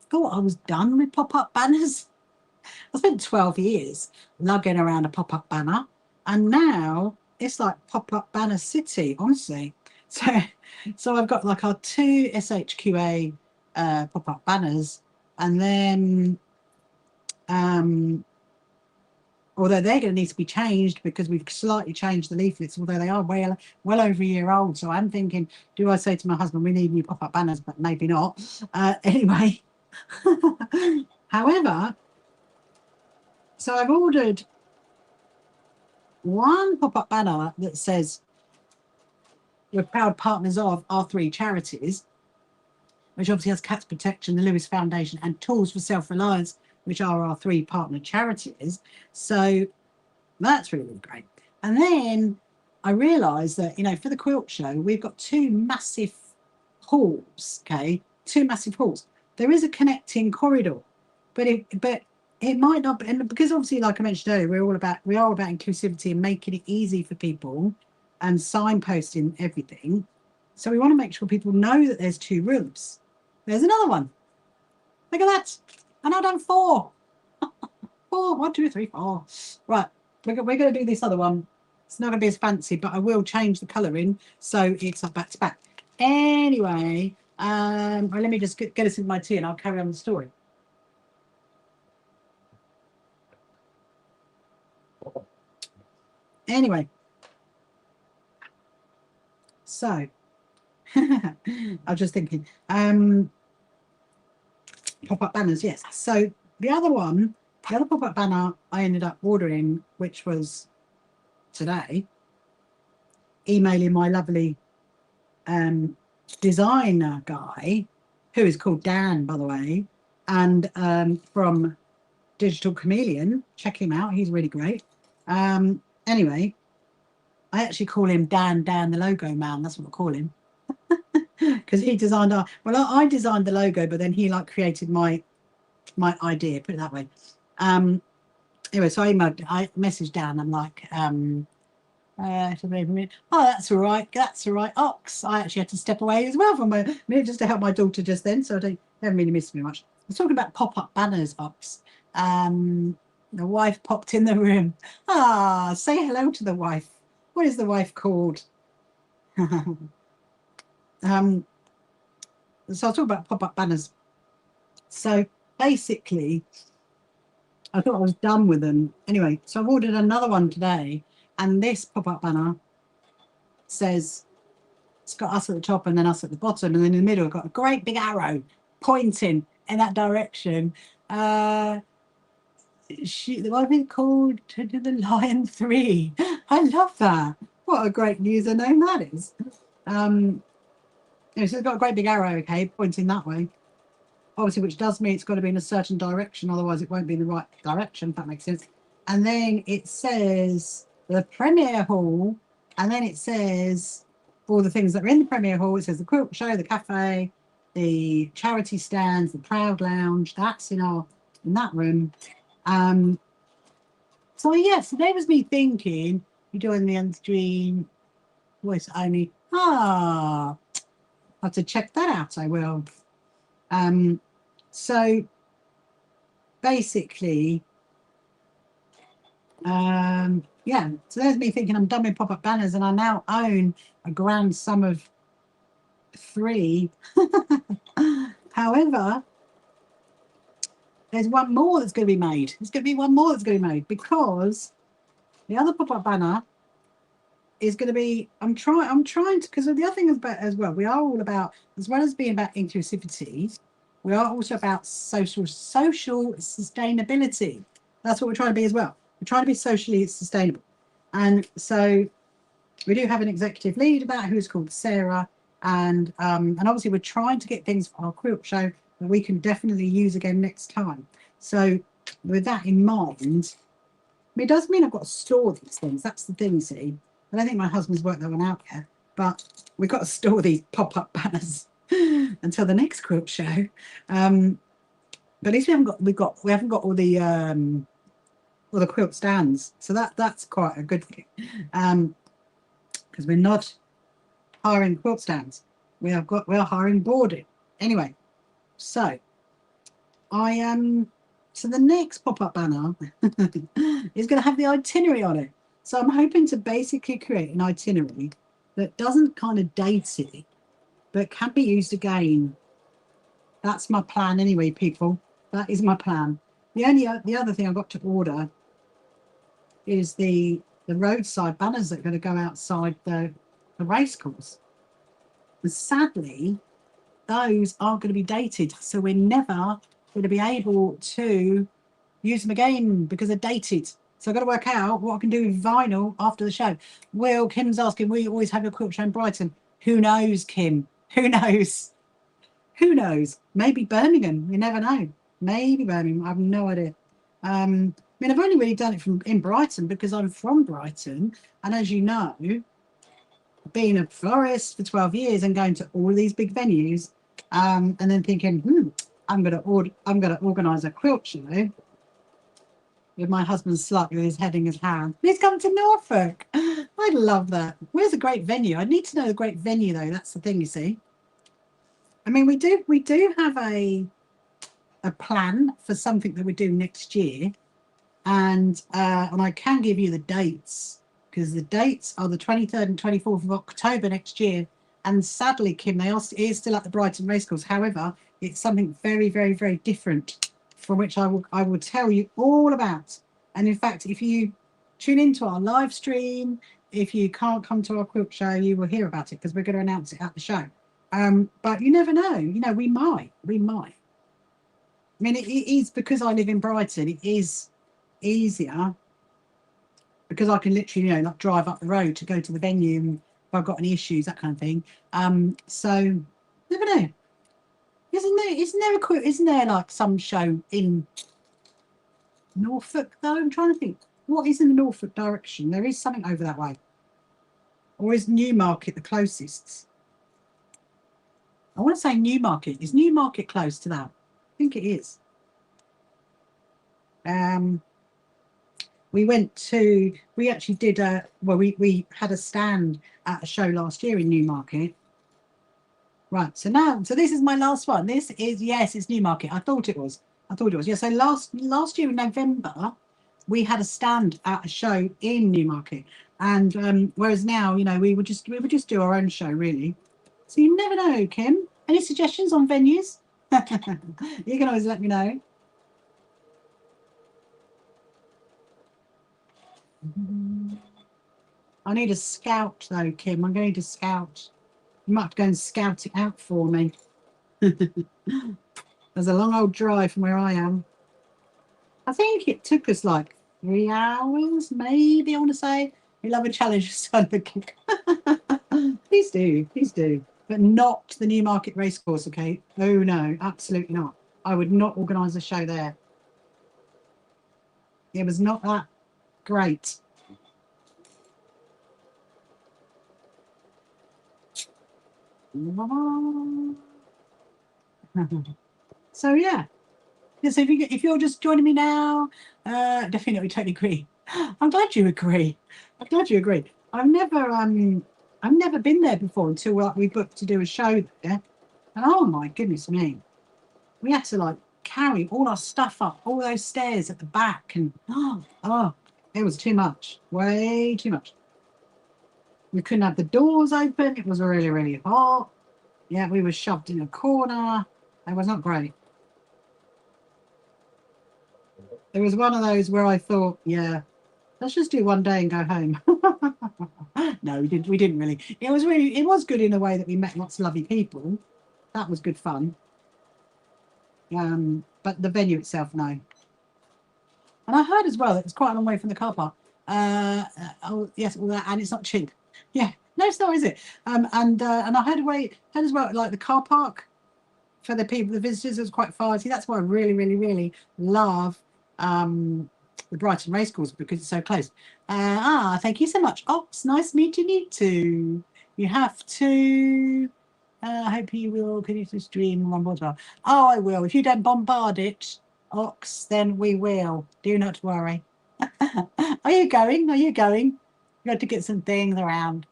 S1: thought I was done with pop-up banners. I spent 12 years lugging around a pop-up banner, and now it's like pop-up banner city, honestly. So I've got like our 2 SHQA pop-up banners, and then although they're going to need to be changed because we've slightly changed the leaflets, although they are well over a year old. So I'm thinking, do I say to my husband, we need new pop-up banners? But maybe not. Anyway, however, so I've ordered one pop-up banner that says we're proud partners of our 3 charities, which obviously has Cats Protection, the Lewis Foundation, and Tools for Self-Reliance, which are our 3 partner charities. So that's really, really great. And then I realised that, for the quilt show, we've got 2 massive halls, okay? 2 massive halls. There is a connecting corridor, but it might not be, and because obviously, like I mentioned earlier, we are about inclusivity and making it easy for people and signposting everything. So we want to make sure people know that there's 2 rooms. There's another one. Look at that. And I've done 4. 4, 1, 2, 3, 4. Right. We're going to do this other one. It's not going to be as fancy, but I will change the colouring so it's up back to back. Anyway, let me just get us into my tea and I'll carry on the story. Anyway, so I was just thinking, pop-up banners, yes. So the other pop-up banner I ended up ordering, which was today, emailing my lovely designer guy, who is called Dan, by the way, and from Digital Chameleon. Check him out. He's really great. Anyway, I actually call him Dan the logo man. That's what I call him. Because he designed I designed the logo, but then he created my idea, put it that way. Anyway, so I messaged Dan. I'm like, oh, that's all right, Ox. I actually had to step away as well from a minute just to help my daughter just then, so they haven't really missed me much. I was talking about pop-up banners, Ox. The wife popped in the room. Say hello to the wife. What is the wife called? So I'll talk about pop-up banners. So basically, I thought I was done with them. Anyway, so I've ordered another one today, and this pop-up banner says, it's got us at the top and then us at the bottom, and then in the middle I've got a great big arrow pointing in that direction. The one thing called To Do the Lion 3. I love that. What a great username that is. So it's got a great big arrow, okay, pointing that way. Obviously, which does mean it's got to be in a certain direction, otherwise it won't be in the right direction, if that makes sense. And then it says the Premier Hall, and then it says all the things that are in the Premier Hall. It says the quilt show, the cafe, the charity stands, the Proud Lounge. That's in that room. So yes, so there was me thinking, you're doing the on-screen voice only. I'll have to check that out. I will. So basically, yeah, so there's me thinking I'm done with pop-up banners, and I now own a grand sum of 3. However, there's one more that's going to be made. There's going to be one more that's going to be made because the other pop-up banner is going to be, I'm trying to, because the other thing is about as well, we are all about, as well as being about inclusivity, we are also about social sustainability. That's what we're trying to be as well. We're trying to be socially sustainable. And so we do have an executive lead of that who's called Sarah. And obviously we're trying to get things for our quilt show that we can definitely use again next time. So with that in mind, it does mean I've got to store these things. That's the thing, you see. I don't think my husband's worked that one out yet, but we've got to store these pop-up banners until the next quilt show. But at least we haven't got all the quilt stands, so that's quite a good thing. Because we're not hiring quilt stands, we are hiring boarding. Anyway, so so the next pop-up banner is going to have the itinerary on it. So I'm hoping to basically create an itinerary that doesn't kind of date it, but can be used again. That's my plan anyway, people. That is my plan. The other thing I've got to order is the roadside banners that are going to go outside the race course. And sadly, those are going to be dated. So we're never going to be able to use them again because they're dated. So I've got to work out what I can do with vinyl after the show. Will, Kim's asking, will you always have your quilt show in Brighton? Who knows, Kim? Who knows? Who knows? Maybe Birmingham. You never know. Maybe Birmingham. I have no idea. I mean, I've only really done it in Brighton because I'm from Brighton. And as you know, being a florist for 12 years and going to all these big venues and then thinking, I'm going to organise a quilt show with my husband slightly with his head in his hand. Please come to Norfolk. I love that. Where's a great venue? I need to know the great venue though. That's the thing, you see. I mean, we do have a plan for something that we're doing next year, and I can give you the dates because the dates are the 23rd and 24th of October next year. And sadly, Kim, it is still at the Brighton Racecourse. However, it's something very, very, very different, from which I will tell you all about. And in fact, if you tune into our live stream, if you can't come to our quilt show, you will hear about it because we're going to announce it at the show. But you never know. You know, we might. I mean, it is because I live in Brighton. It is easier because I can literally, like drive up the road to go to the venue and if I've got any issues, that kind of thing. So never know. Isn't there like some show in Norfolk though? I'm trying to think. What is in the Norfolk direction? There is something over that way. Or is Newmarket the closest? I want to say Newmarket. Is Newmarket close to that? I think it is. We actually did we had a stand at a show last year in Newmarket. Right, so this is my last one. This is, yes, it's Newmarket. I thought it was. Yeah, so last year in November, we had a stand at a show in Newmarket. And whereas now, we would just do our own show, really. So you never know, Kim. Any suggestions on venues? You can always let me know. I need a scout, though, Kim. I'm going to scout. You might have to go and scout it out for me. There's a long old drive from where I am. I think it took us like 3 hours, maybe, I want to say. We love a challenge. Please do. But not the Newmarket Racecourse, okay? Oh, no, absolutely not. I would not organise a show there. It was not that great. So yeah. So if you're just joining me now, definitely totally agree. I'm glad you agree. I've never been there before until we booked to do a show there, and oh my goodness me, we had to like carry all our stuff up all those stairs at the back, and oh, it was too much, way too much. We couldn't have the doors open. It was really, really hot. Yeah, we were shoved in a corner. It was not great. It was one of those where I thought, yeah, let's just do one day and go home. No, we didn't. We didn't really. It was good in a way that we met lots of lovely people. That was good fun. But the venue itself, no. And I heard as well that it's quite a long way from the car park. Oh yes, all that, and it's not cheap. Yeah, no, it's not, is it? And I heard as well, like the car park for the people, the visitors, was quite far. See, that's why I really, really, really love the Brighton Racecourse, because it's so close. Thank you so much, Ox. Nice meeting you too. You have to. I hope you will continue to stream on board as well. Oh, I will. If you don't bombard it, Ox, then we will. Do not worry. Are you going? Are you going? You got to get some things around.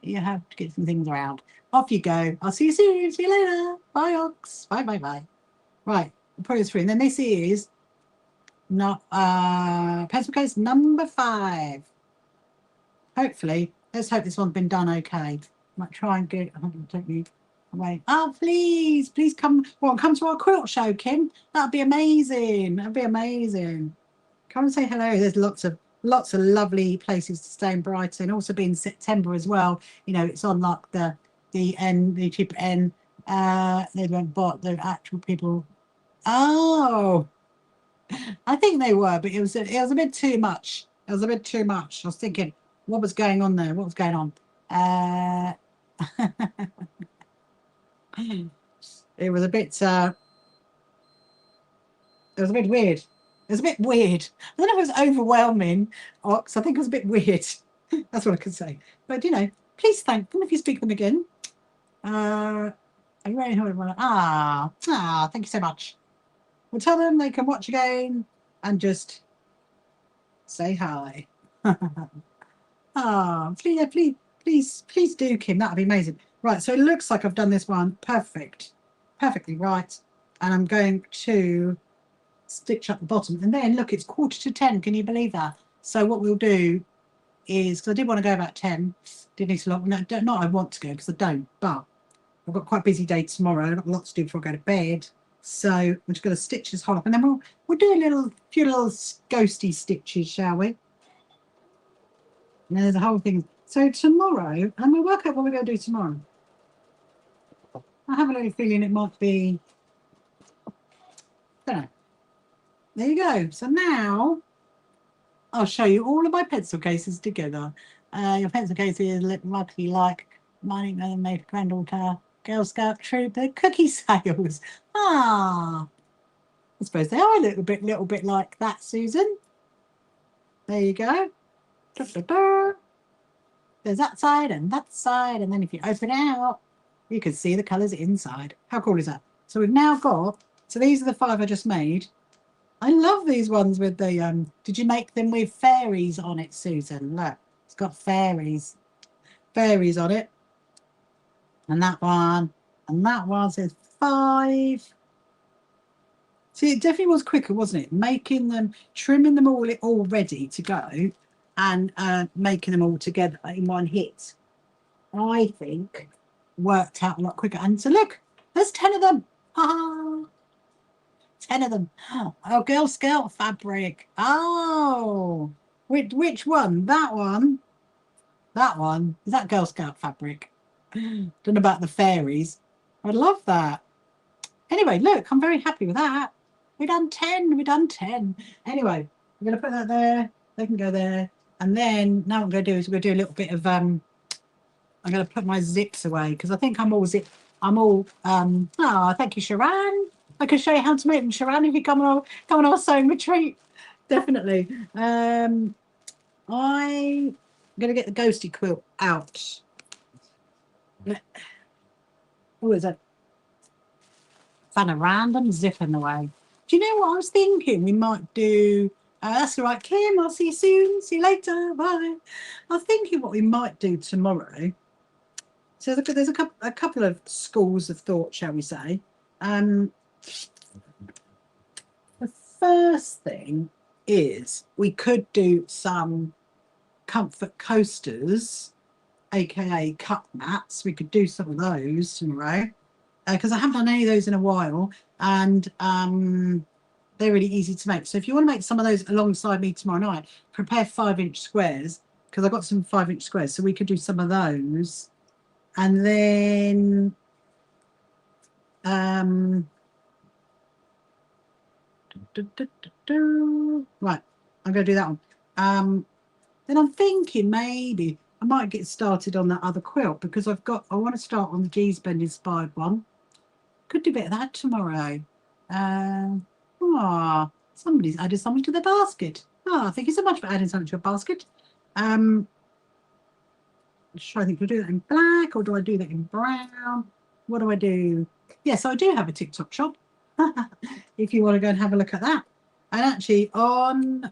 S1: You have to get some things around. Off you go. I'll see you soon. See you later. Bye, Ox. Bye, bye, bye. Right. I'll put this through. And then this is not pencil case number 5. Hopefully, let's hope this one's been done okay. Might try and get. Don't need away. Oh, please come. Well, come to our quilt show, Kim. That'd be amazing. That'd be amazing. Come and say hello. There's lots of lovely places to stay in Brighton. Also, be in September as well. You know, it's on like the cheap end. They won't bought the actual people. Oh, I think they were, but it was a bit too much. It was a bit too much. I was thinking, what was going on there? What was going on? It was a bit. It was a bit weird. It was a bit weird. I don't know if it was overwhelming, Ox. I think it was a bit weird. That's what I could say. But you know, please thank them if you speak them again. Are you ready? Thank you so much. We'll tell them they can watch again and just say hi. Please do, Kim. That'd be amazing. Right, so it looks like I've done this one perfectly right. And I'm going to stitch up the bottom. And then, look, it's 9:45. Can you believe that? So what we'll do is, because I did want to go about 10, didn't need to look. No, not I want to go, because I don't, but I've got quite a busy day tomorrow. I've got lots to do before I go to bed. So I'm just going to stitch this whole up, and then we'll do a few little ghosty stitches, shall we? And there's a whole thing. So tomorrow, and we'll work out what we're going to do tomorrow. I have a little feeling it might be. Don't know. There you go. So now I'll show you all of my pencil cases together. Your pencil cases look lucky like my made granddaughter, Girl Scout troop, the cookie sales. I suppose they are a little bit like that, Susan. There you go. Da, da, da. There's that side, and then if you open it out, you can see the colours inside. How cool is that? So we've now got. So these are the 5 I just made. I love these ones with the. Did you make them with fairies on it, Susan? Look, it's got fairies on it. And that one says 5. See, it definitely was quicker, wasn't it? Making them, trimming them all ready to go, and making them all together in one hit, I think worked out a lot quicker. And so look, there's 10 of them. 10 of them. Oh, Girl Scout fabric. Oh, which one? That one. That one. Is that Girl Scout fabric? Don't know about the fairies. I love that. Anyway, look, I'm very happy with that. We've done 10. We've done 10. Anyway, we're going to put that there. They can go there. And then now what I'm going to do is we're going to do a little bit of, I'm going to put my zips away because I think I'm all thank you, Sharan. I can show you how to make them, Sharan, if you come on our sewing retreat. Definitely. I'm going to get the ghosty quilt out. Oh, is that? Found a random zip in the way. Do you know what I was thinking? We might do. That's all right, Kim. I'll see you soon. See you later. Bye. I was thinking what we might do tomorrow. So there's a couple of schools of thought, shall we say. The first thing is we could do some comfort coasters, aka cup mats. We could do some of those tomorrow because I haven't done any of those in a while, and they're really easy to make. So if you want to make some of those alongside me tomorrow night, prepare 5-inch squares, because I've got some 5-inch squares, so we could do some of those. And then right, I'm going to do that one. Then I'm thinking maybe I might get started on that other quilt, because I want to start on the G-Spend inspired one. Could do a bit of that tomorrow. Somebody's added something to their basket. Thank you so much for adding something to your basket. Should I think we'll do that in black, or do I do that in brown? What do I do? Yes, I do have a TikTok shop. If you want to go and have a look at that. And actually on,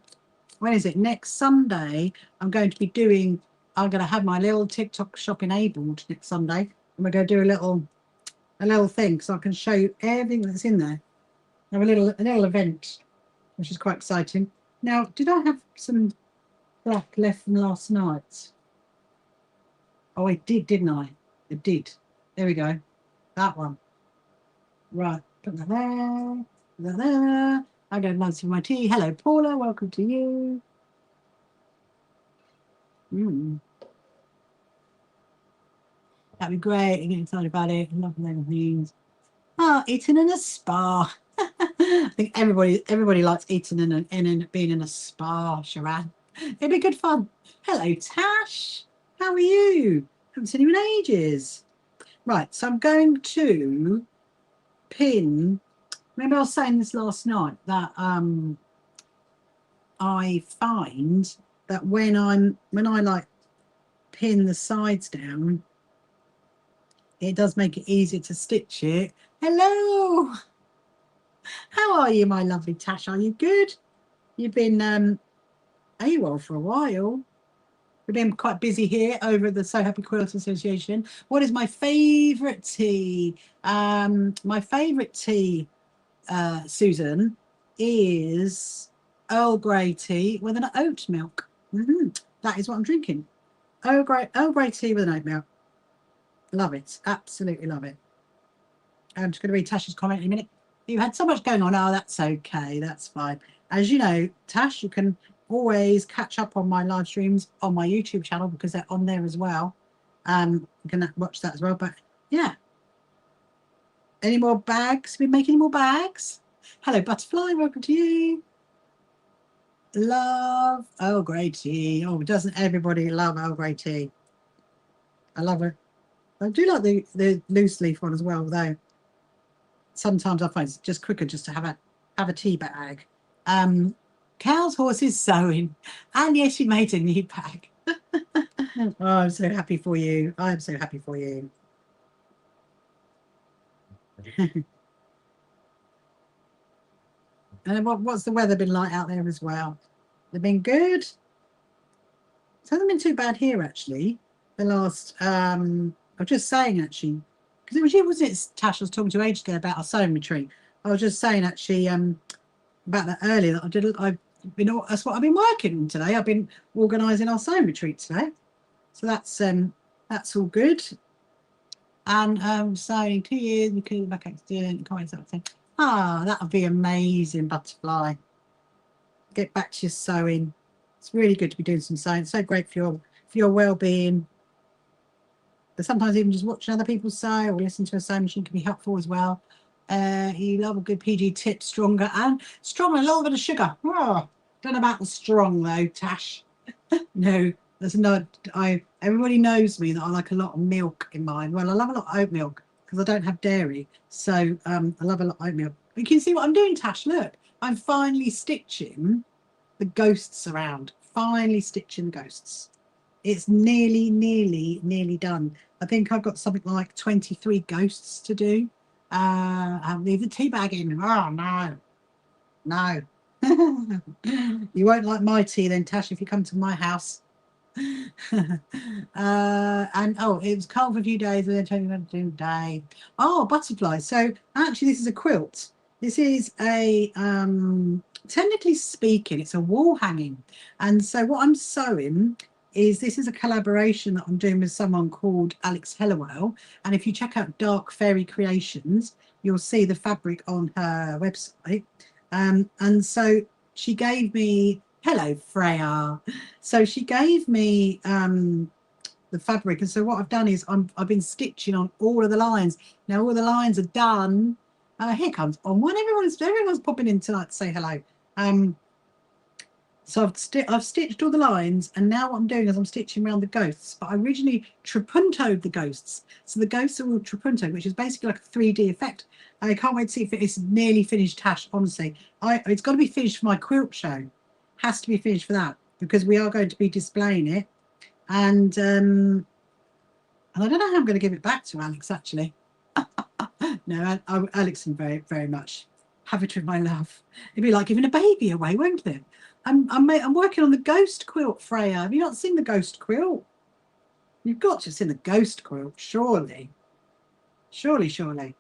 S1: when is it? Next Sunday, I'm going to have my little TikTok shop enabled next Sunday. And we're going to do a little thing, so I can show you everything that's in there. I have a little event, which is quite exciting. Now, did I have some black left from last night? Oh, I did, didn't I? I did. There we go. That one. Right. Put that there. Put that there. I go nice for my tea. Hello, Paula. Welcome to you. That'd be great. I'm getting excited about it. Love those things. Eating in a spa. I think everybody likes eating and being in a spa, Sharon. It'd be good fun. Hello, Tash. How are you? Haven't seen you in ages. Right, so I'm going to pin. Remember I was saying this last night that I find that when I like pin the sides down, it does make it easier to stitch it. Hello. How are you, my lovely Tash? Are you good? You've been AWOL for a while. We've been quite busy here over at the So Happy Quilt Association. What is my favourite tea? My favourite tea, Susan, is Earl Grey tea with an oat milk. That is what I'm drinking. Earl Grey tea with an oat milk. Love it. Absolutely love it. I'm just going to read Tash's comment in a minute. You had so much going on. Oh, that's okay. That's fine. As you know, Tash, you can always catch up on my live streams on my YouTube channel, because they're on there as well. You can watch that as well. But yeah. Any more bags? Been making more bags? Hello, Butterfly. Welcome to you. Love Earl Grey tea. Oh, doesn't everybody love Earl Grey tea? I love it. I do like the loose leaf one as well, though. Sometimes I find it's just quicker just to have a tea bag. Cows, horses, sewing. And yes, you made a new bag. Oh, I'm so happy for you. I'm so happy for you. And what's the weather been like out there as well? They've been good. It hasn't been too bad here, actually. The last, I was just saying, actually, because it was you, wasn't it, Tash? I was talking to you ages ago about our sewing retreat. I was just saying, actually, about that earlier, that that's what I've been working on today. I've been organising our sewing retreat today. So that's all good. And sewing 2 years, including back accident, comments, everything. That would be amazing, Butterfly. Get back to your sewing. It's really good to be doing some sewing. It's so great for your well-being. But sometimes even just watching other people sew or listening to a sewing machine can be helpful as well. You love a good PG tip, stronger and a little bit of sugar. Oh, don't know about the strong though, Tash. No, there's not. Everybody knows me that I like a lot of milk in mine. Well, I love a lot of oat milk because I don't have dairy, so I love a lot of oat milk. But you can see what I'm doing, Tash. Look, I'm finally stitching the ghosts around. Finally stitching the ghosts. It's nearly done. I think I've got something like 23 ghosts to do. I'll leave the tea bag in. Oh, no. You won't like my tea then, Tash, if you come to my house. And it was cold for a few days and then turning into a day. Oh, butterfly. So actually this is a quilt. This is a technically speaking, it's a wall hanging. And so what I'm sewing is, this is a collaboration that I'm doing with someone called Alex Hellawell. And if you check out Dark Fairy Creations, you'll see the fabric on her website. And so she gave me, hello Freya. So she gave me the fabric, and so what I've done is I've been stitching on all of the lines. Now all the lines are done. Here comes on one. Everyone's popping in tonight to say hello. So I've stitched all the lines, and now what I'm doing is I'm stitching around the ghosts. But I originally trapuntoed the ghosts, so the ghosts are all trapunto, which is basically like a 3D effect. I can't wait to see if it's nearly finished, Tash. Honestly, it's got to be finished for my quilt show. Has to be finished for that, because we are going to be displaying it, and I don't know how I'm going to give it back to Alex. Actually, no, Alex, and very very much have it with my love. It'd be like giving a baby away, won't it? I'm working on the ghost quilt, Freya. Have you not seen the ghost quilt? You've got to have seen the ghost quilt, surely. Surely, surely.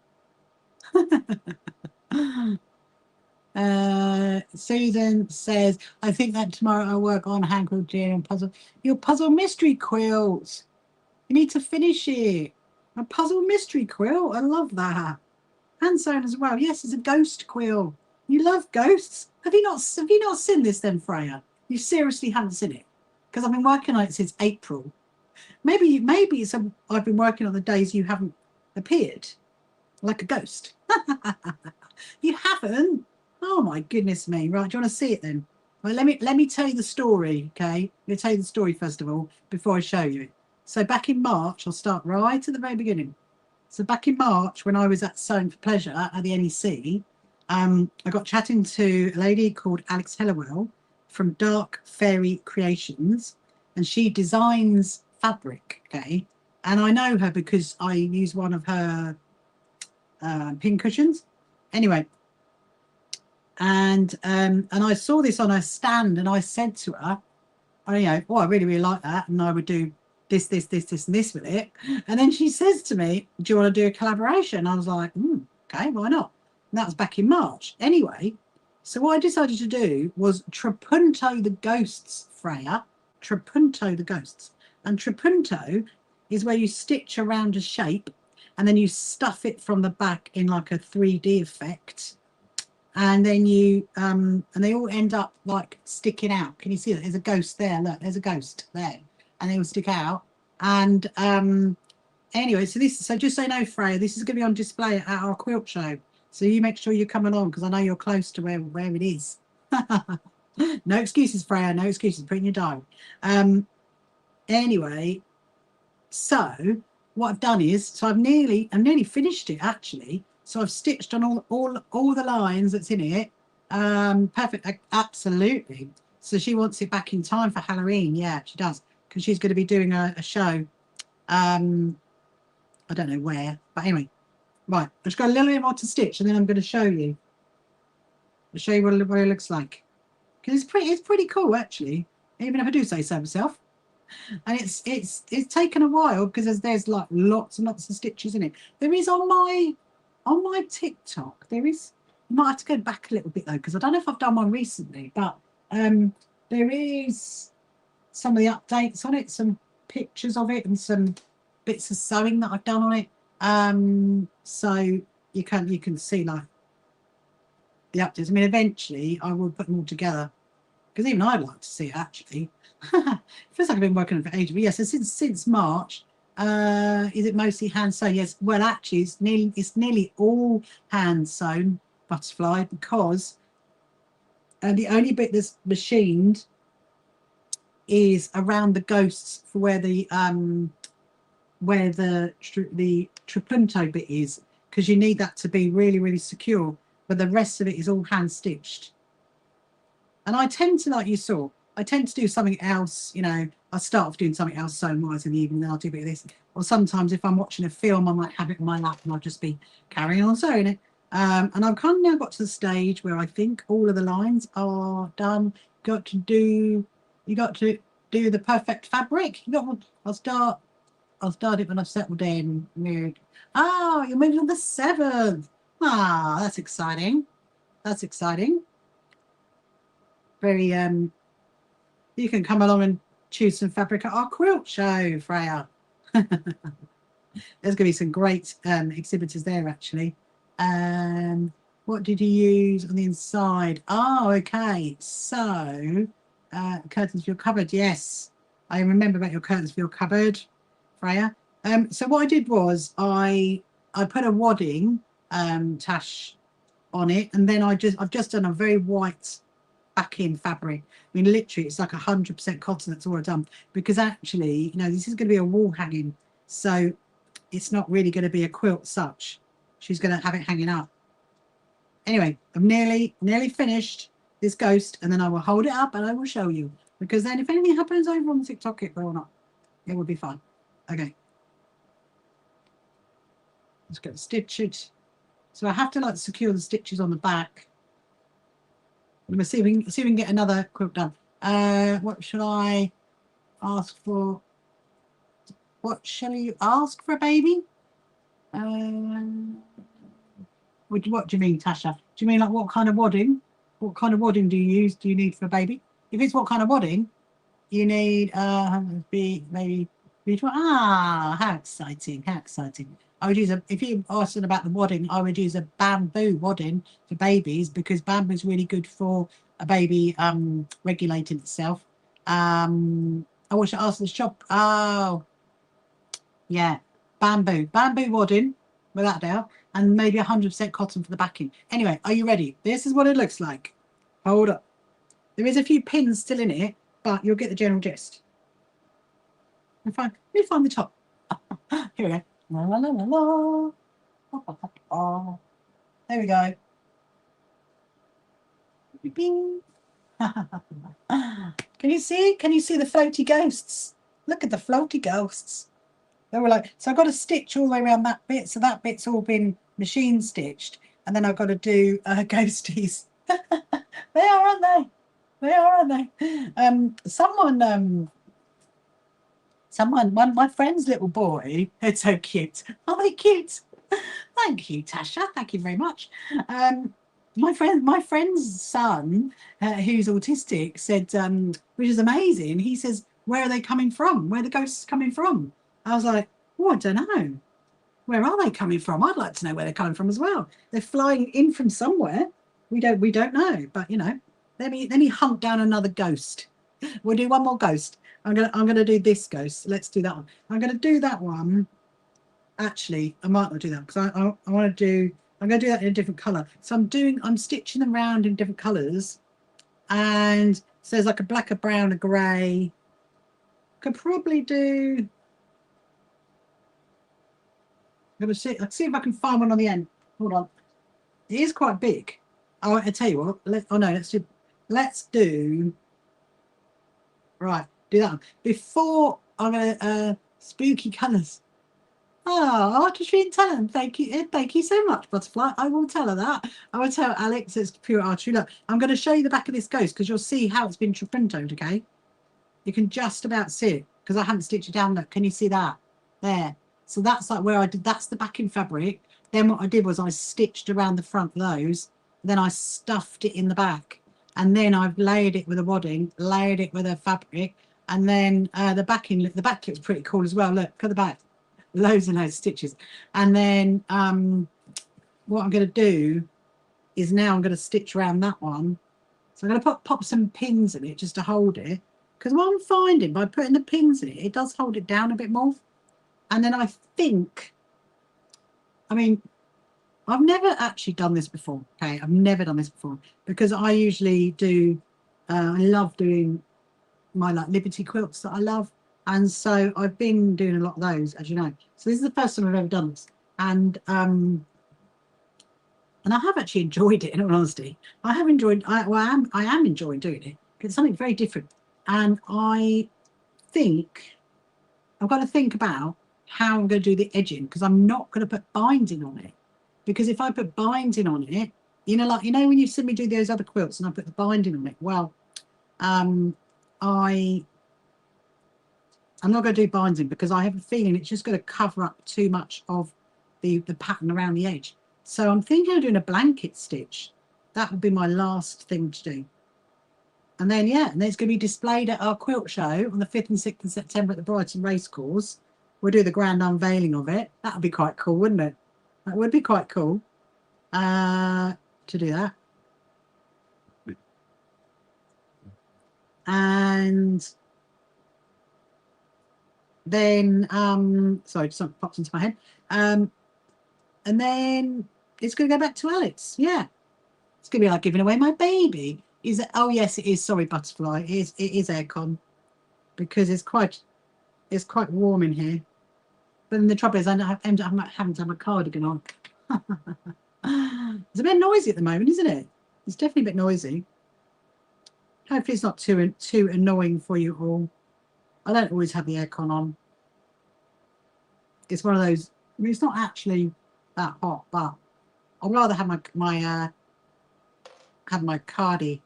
S1: Susan says, I think that tomorrow I'll work on hand quilting and puzzle. Your puzzle mystery quilt. You need to finish it. A puzzle mystery quilt. I love that. Hand sewn as well. Yes, it's a ghost quilt. You love ghosts. Have you not seen this then, Freya? You seriously haven't seen it? Because I've been working on it since April. Maybe it's I've been working on the days you haven't appeared, like a ghost. You haven't? Oh my goodness me! Right, do you want to see it then? Well, let me tell you the story. Okay, let me tell you the story first of all before I show you. So back in March, I'll start right at the very beginning. So back in March, when I was at Sewing for Pleasure at the NEC, I got chatting to a lady called Alex Hellawell from Dark Fairy Creations, and she designs fabric, okay? And I know her because I use one of her pin cushions. Anyway, and I saw this on her stand, and I said to her, oh, you know, oh, I really, really like that, and I would do this, and this with it. And then she says to me, do you want to do a collaboration? I was like, okay, why not? And that was back in March. Anyway, so what I decided to do was trapunto the ghosts, Freya. Trapunto the ghosts. And trapunto is where you stitch around a shape and then you stuff it from the back in like a 3D effect. And then you and they all end up like sticking out. Can you see that? There's a ghost there. Look, there's a ghost there, and they all stick out. And anyway, so just so you know, Freya, this is going to be on display at our quilt show. So you make sure you come along, because I know you're close to where it is. No excuses, Freya. No excuses. Put in your diary. Anyway, so what I've done is, so I'm nearly finished it actually. So I've stitched on all the lines that's in it. Perfect, absolutely. So she wants it back in time for Halloween. Yeah, she does, because she's going to be doing a show. I don't know where, but anyway, right. I've just got a little bit more to stitch, and then I'm going to show you. I'll show you what it looks like, because it's pretty cool actually, even if I do say so myself. And it's taken a while, because there's like lots and lots of stitches in it. There is on my TikTok, there is, you might have to go back a little bit though, because I don't know if I've done one recently, but there is some of the updates on it, some pictures of it, and some bits of sewing that I've done on it. So you can see like the updates. I mean, eventually I will put them all together, because even I'd like to see it actually. It feels like I've been working on it for ages. But yes, so since March. Is it mostly hand sewn? Yes. Well, actually, it's nearly all hand sewn butterfly, because the only bit that's machined is around the ghosts for where the trapunto bit is, because you need that to be really, really secure. But the rest of it is all hand stitched. And I tend to, like you saw, I tend to do something else, you know. I start off doing something else sewn-wise in the evening, then I'll do a bit of this. Or sometimes if I'm watching a film, I might have it on my lap and I'll just be carrying on sewing it. And I've kind of now got to the stage where I think all of the lines are done. You got to do the perfect fabric. I'll start it when I've settled in. Oh, you're moving on the 7th. Ah, that's exciting. That's exciting. Very you can come along and choose some fabric at our quilt show, Freya. There's going to be some great exhibitors there, actually. What did you use on the inside? Oh, okay. So, curtains for your cupboard. Yes, I remember about your curtains for your cupboard, Freya. So what I did was I put a wadding tash on it, and then I've just done a very white backing fabric. I mean, literally, it's like 100% cotton. That's all I've done, because actually, you know, this is going to be a wall hanging, so it's not really going to be a quilt such. She's going to have it hanging up. Anyway, I'm nearly finished this ghost, and then I will hold it up and I will show you, because then if anything happens over on TikTok, it will not. It will be fine. Okay. Let's go stitch it. So I have to like secure the stitches on the back. I'm gonna see if we can get another quilt done. What should I ask for? What shall you ask for, a baby? What do you mean, Tasha? Do you mean like what kind of wadding? What kind of wadding do you need for a baby? If it's what kind of wadding, you need maybe how exciting, how exciting. I would use if you asking about the wadding, I would use a bamboo wadding for babies, because bamboo is really good for a baby regulating itself. I wish I asked the shop. Oh, yeah, bamboo wadding, without doubt, and maybe 100% cotton for the backing. Anyway, are you ready? This is what it looks like. Hold up. There is a few pins still in it, but you'll get the general gist. Let me find the top. Here we go. La, la, la, la, la. There we go. Bing. Can you see? Can you see the floaty ghosts? Look at the floaty ghosts. They were like, so I've got to stitch all the way around that bit. So that bit's all been machine stitched. And then I've got to do ghosties. They are, aren't they? They are, aren't they? My friend's little boy, it's so cute. Are they cute? Thank you, Tasha. Thank you very much. My friend's son, who's autistic, said, which is amazing. He says, "Where are they coming from? Where are the ghosts coming from?" I was like, "Oh, I don't know. Where are they coming from? I'd like to know where they're coming from as well. They're flying in from somewhere. We don't know. But you know, let me hunt down another ghost. We'll do one more ghost. I'm gonna do this ghost. Let's do that one. I'm gonna do that one. Actually, I might not do that, because I want to do. I'm going to do that in a different color. So I'm stitching them around in different colors, and so there's like a black, a brown, a grey. Could probably do. I'm going to see. Let's see if I can find one on the end. Hold on. It is quite big. Oh, I tell you what. Let's do. Right, do that one. Before I'm going to spooky colours. Oh, artistry talent. Thank you so much, Butterfly. I will tell her that. I will tell Alex it's pure artistry. Look, I'm going to show you the back of this ghost, because you'll see how it's been printed, okay? You can just about see it, because I haven't stitched it down. Look, can you see that? There. So that's like where I did, that's the backing fabric. Then what I did was I stitched around the front of those, then I stuffed it in the back, and then I've layered it with a wadding, layered it with a fabric, and then the back looks pretty cool as well. Look at the back. Loads and loads of stitches. And then what I'm going to do is now I'm going to stitch around that one. So I'm going to pop some pins in it just to hold it, because what I'm finding by putting the pins in it, it does hold it down a bit more. And then I think, I mean, I've never actually done this before. Okay, I've never done this before, because I usually do I love doing my like Liberty quilts that I love. And so I've been doing a lot of those, as you know. So this is the first time I've ever done this. And I have actually enjoyed it, in all honesty. I have enjoyed, I am enjoying doing it, because it's something very different. And I think I've got to think about how I'm going to do the edging, because I'm not going to put binding on it. Because if I put binding on it, you know, like, you know, when you see me do those other quilts and I put the binding on it, well, I'm not going to do binding, because I have a feeling it's just going to cover up too much of the pattern around the edge. So I'm thinking of doing a blanket stitch. That would be my last thing to do. And then, yeah, and then it's going to be displayed at our quilt show on the 5th and 6th of September at the Brighton Racecourse. We'll do the grand unveiling of it. That would be quite cool, wouldn't it? That would be quite cool. to do that. And then, sorry, something popped into my head. And then it's going to go back to Alex. Yeah. It's going to be like giving away my baby. Is it? Oh, yes, it is. Sorry, Butterfly. It is aircon because it's quite warm in here. But then the trouble is I end up having to have a cardigan on. It's a bit noisy at the moment, isn't it? It's definitely a bit noisy. Hopefully it's not too annoying for you all. I don't always have the aircon on. It's one of those. I mean, it's not actually that hot, but I'd rather have my cardi.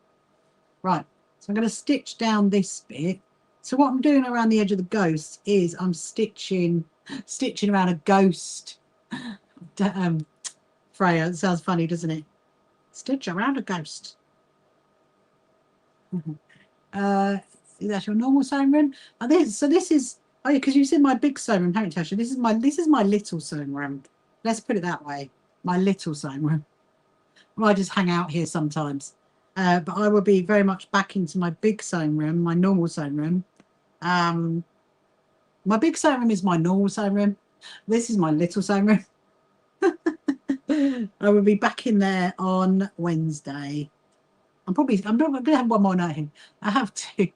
S1: Right. So I'm going to stitch down this bit. So what I'm doing around the edge of the ghost is I'm stitching around a ghost. Freya, it sounds funny, doesn't it? Stitch around a ghost. Is that your normal sewing room? So this is, oh yeah, because you said my big sewing room, haven't you, Tasha? This is my little sewing room. Let's put it that way. My little sewing room. Well, I just hang out here sometimes. But I will be very much back into my big sewing room, my normal sewing room. My big sewing room is my normal sewing room. This is my little sewing room. I will be back in there on Wednesday. I'm going to have one more night in. I have to.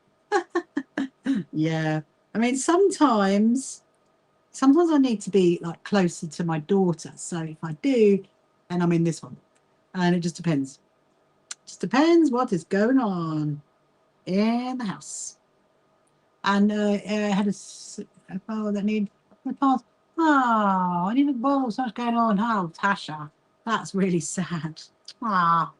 S1: Yeah. I mean, sometimes I need to be like closer to my daughter. So if I do, then I'm in this one. And it just depends. Just depends what is going on in the house. And I had a phone that need my pass. Oh, I need a ball. So much going on. Oh, Tasha, that's really sad. Ah,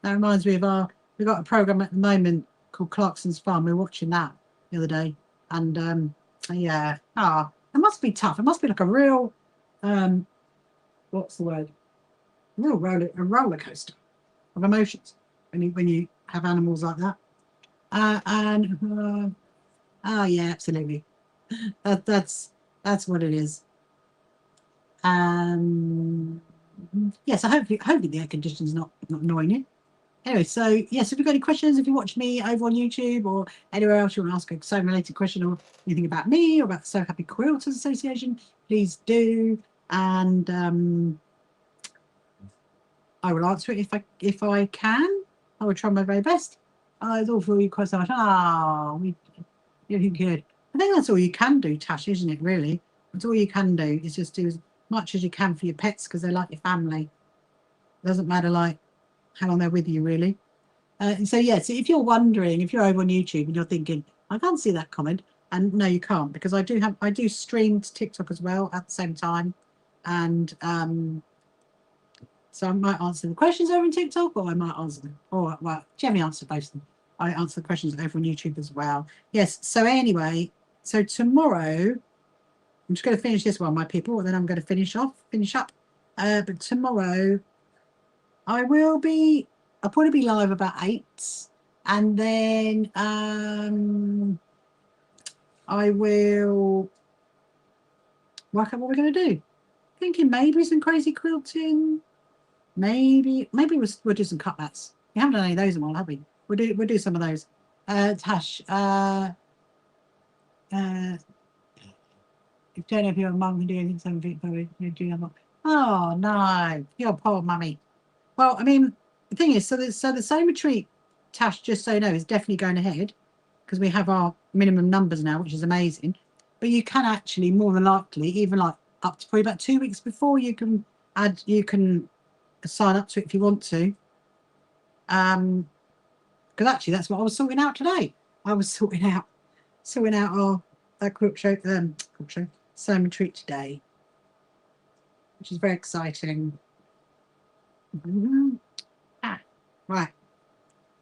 S1: that reminds me of we've got a program at the moment called Clarkson's Farm. We were watching that the other day, and yeah, it must be tough. It must be like a real, what's the word? A roller coaster of emotions when you have animals like that. Oh yeah, absolutely. That's what it is. Yeah, so hopefully the air conditioning's not annoying you. Anyway, so yes, if you've got any questions, if you watch me over on YouTube or anywhere else you want to ask a sewing related question or anything about me or about the So Happy Quilters Association, please do. And I will answer it if I can. I will try my very best. It's all for you quite so much. You're good. I think that's all you can do, Tash, isn't it, really? That's all you can do is just do as much as you can for your pets because they're like your family. It doesn't matter like how long they're with you, really. So yes, if you're wondering, if you're over on YouTube and you're thinking, I can't see that comment, and no, you can't, because I do stream to TikTok as well at the same time, and so I might answer the questions over on TikTok, or I might answer them, or well, Jamie answered both of them. I answer the questions over on YouTube as well. Yes. So anyway, so tomorrow, I'm just going to finish this one, my people, and then I'm going to finish up. But tomorrow, I'll probably be live about 8, and then I will work out what we're going to do. Thinking maybe some crazy quilting, maybe we'll do some cutbacks. We haven't done any of those in a while, have we? We'll do some of those. Tash, if don't know if your mum can do anything 7 feet forward, you do that. Oh no, your poor mummy. Well, I mean, the thing is, so the sewing retreat, Tash, just so you know, is definitely going ahead because we have our minimum numbers now, which is amazing. But you can actually, more than likely, even like up to probably about 2 weeks before, you can sign up to it if you want to. Because actually, that's what I was sorting out today. I was sorting out our quilt show sewing retreat today, which is very exciting. Right,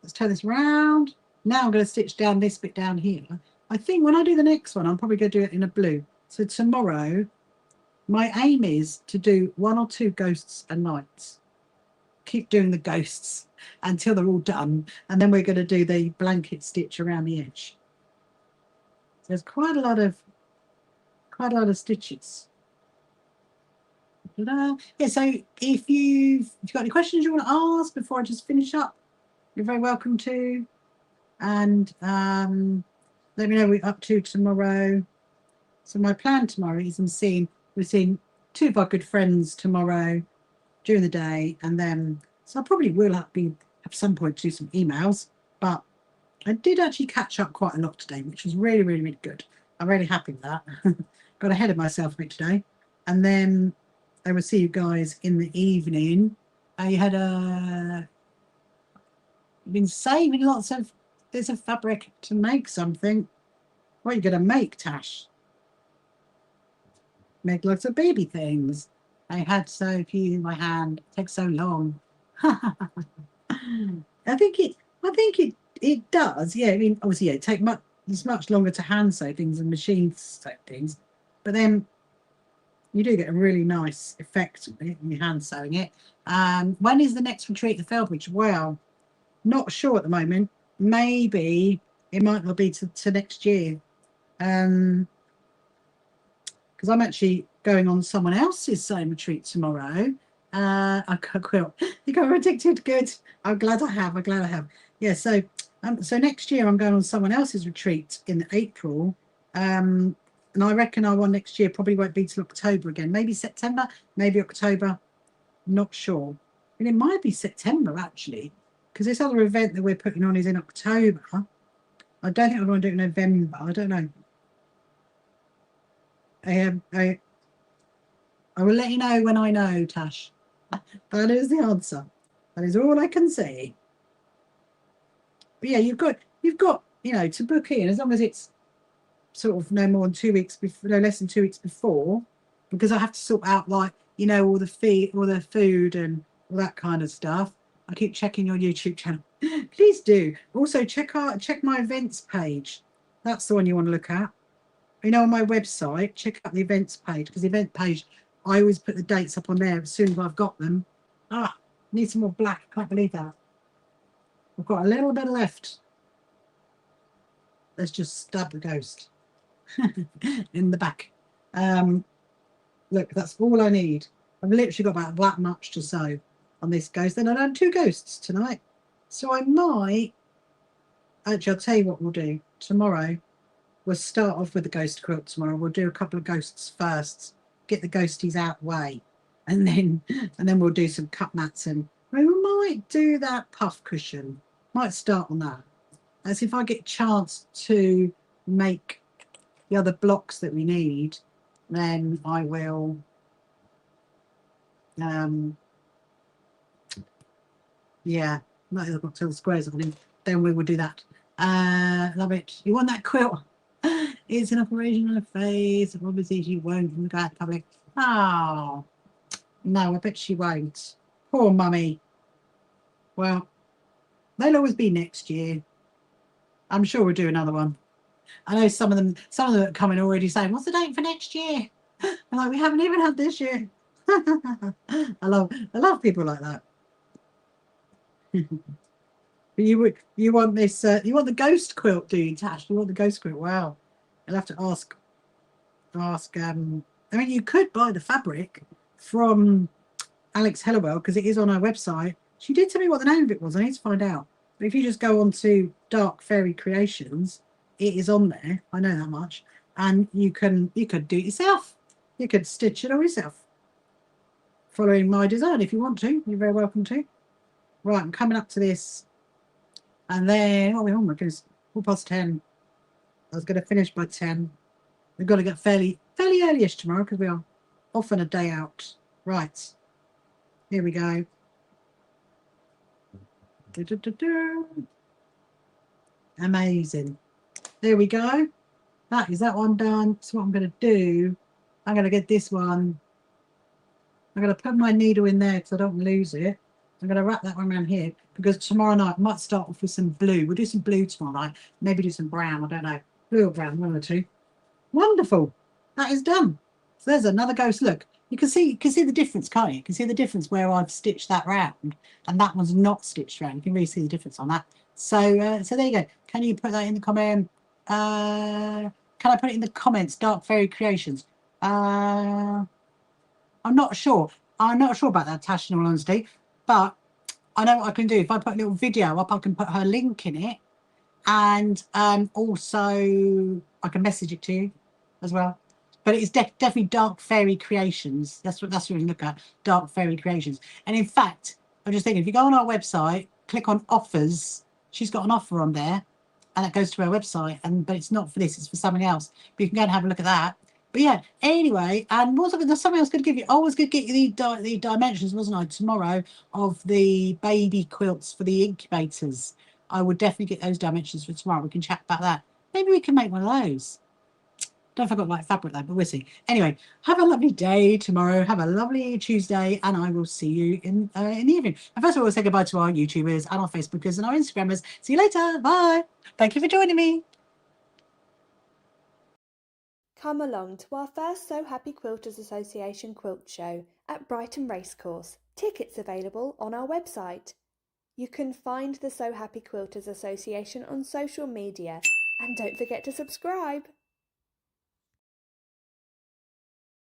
S1: let's turn this around. Now I'm going to stitch down this bit down here. I think when I do the next one, I'm probably going to do it in a blue. So tomorrow, my aim is to do 1 or 2 ghosts a night. Keep doing the ghosts until they're all done, and then we're going to do the blanket stitch around the edge. So there's quite a lot of stitches. Yeah, so if you've got any questions you want to ask before I just finish up, you're very welcome to. And let me know what we're up to tomorrow. So my plan tomorrow is we're seeing two of our good friends tomorrow during the day, and then so I probably will have some point to do some emails, but I did actually catch up quite a lot today, which was really, really, really good. I'm really happy with that. Got ahead of myself a bit today. And then I will see you guys in the evening. I had been saving lots of bits of fabric to make something. What are you going to make, Tash? Make lots of baby things. I had so few in my hand. It takes so long. I think it does. Yeah, I mean, obviously, yeah, it's much longer to hand sew things than machine sew things, but then you do get a really nice effect when you're hand sewing it. When is the next retreat at the Felbridge? Well, not sure at the moment. Maybe it might not be to next year. Because I'm actually going on someone else's sewing retreat tomorrow. I got quilt. You got addicted. Good. I'm glad I have. Yeah. So next year I'm going on someone else's retreat in April. And I reckon our one next year probably won't be till October again. Maybe September. Maybe October. Not sure. And it might be September actually, because this other event that we're putting on is in October. I don't think I want to do it in November. I don't know. I will let you know when I know, Tash. That is the answer. That is all I can say. But yeah, you've got to book in as long as it's sort of no more than 2 weeks before, no less than 2 weeks before, because I have to sort out all the food and all that kind of stuff. I keep checking your YouTube channel. Please do. Also check my events page. That's the one you want to look at. On my website, check out the events page, because the event page, I always put the dates up on there as soon as I've got them. Need some more black. I can't believe that. I've got a little bit left. Let's just stab the ghost in the back. Look, that's all I need. I've literally got about that much to sew on this ghost. Then I've done 2 ghosts tonight. So I might, actually, I'll tell you what we'll do. Tomorrow, we'll start off with the ghost quilt tomorrow. We'll do a couple of ghosts first, get the ghosties out the way, and then we'll do some cut mats, and we might do that puff cushion. Might start on that. As if I get a chance to make the other blocks that we need, then I will yeah, not the box, the squares of them. Then we will do that. Love it. You want that quilt? It's an operation on her face. Obviously she won't go out public. Oh no, I bet she won't. Poor mummy. Well, they'll always be next year. I'm sure we'll do another one. I know some of them are coming already saying, what's the date for next year? I'm like, we haven't even had this year. I love people like that. You want this? You want the ghost quilt, do you, Tash? You want the ghost quilt? Wow. I'll have to ask. I mean, you could buy the fabric from Alex Hellawell, because it is on our website. She did tell me what the name of it was. I need to find out. But if you just go on to Dark Fairy Creations, it is on there. I know that much. And you could do it yourself. You could stitch it all yourself, following my design. If you want to, you're very welcome to. Right, I'm coming up to this. And then, oh my goodness, 10:15. I was going to finish by 10. We've got to get fairly early-ish tomorrow, because we are off on a day out. Right, here we go. Amazing. There we go. That is that one done. So what I'm going to do, I'm going to get this one. I'm going to put my needle in there because I don't lose it. I'm going to wrap that one around here, because tomorrow night I might start off with some blue. We'll do some blue tomorrow night. Maybe do some brown. I don't know. Blue or brown, one or two. Wonderful. That is done. So there's another ghost. Look, you can see the difference, can't you? You can see the difference where I've stitched that round and that one's not stitched round. You can really see the difference on that. So so there you go. Can you put that in the comment? Can I put it in the comments? Dark Fairy Creations. I'm not sure. I'm not sure about that, Tash, in all honesty. But I know what I can do. If I put a little video up, I can put her link in it, and also I can message it to you as well. But it's definitely Dark Fairy Creations. That's what we look at. Dark Fairy Creations. And in fact, I'm just thinking, if you go on our website, click on offers, she's got an offer on there, and it goes to her website. But it's not for this; it's for something else. But you can go and have a look at that. But yeah, anyway, and there's something else going to give you. I was going to get you the dimensions, wasn't I, tomorrow, of the baby quilts for the incubators. I would definitely get those dimensions for tomorrow. We can chat about that. Maybe we can make one of those. Don't know if I've got like fabric though, but we'll see. Anyway, have a lovely day tomorrow. Have a lovely Tuesday, and I will see you in the evening. And first of all, we'll say goodbye to our YouTubers and our Facebookers and our Instagrammers. See you later. Bye. Thank you for joining me.
S2: Come along to our first So Happy Quilters Association quilt show at Brighton Racecourse. Tickets available on our website. You can find the So Happy Quilters Association on social media, and don't forget to subscribe.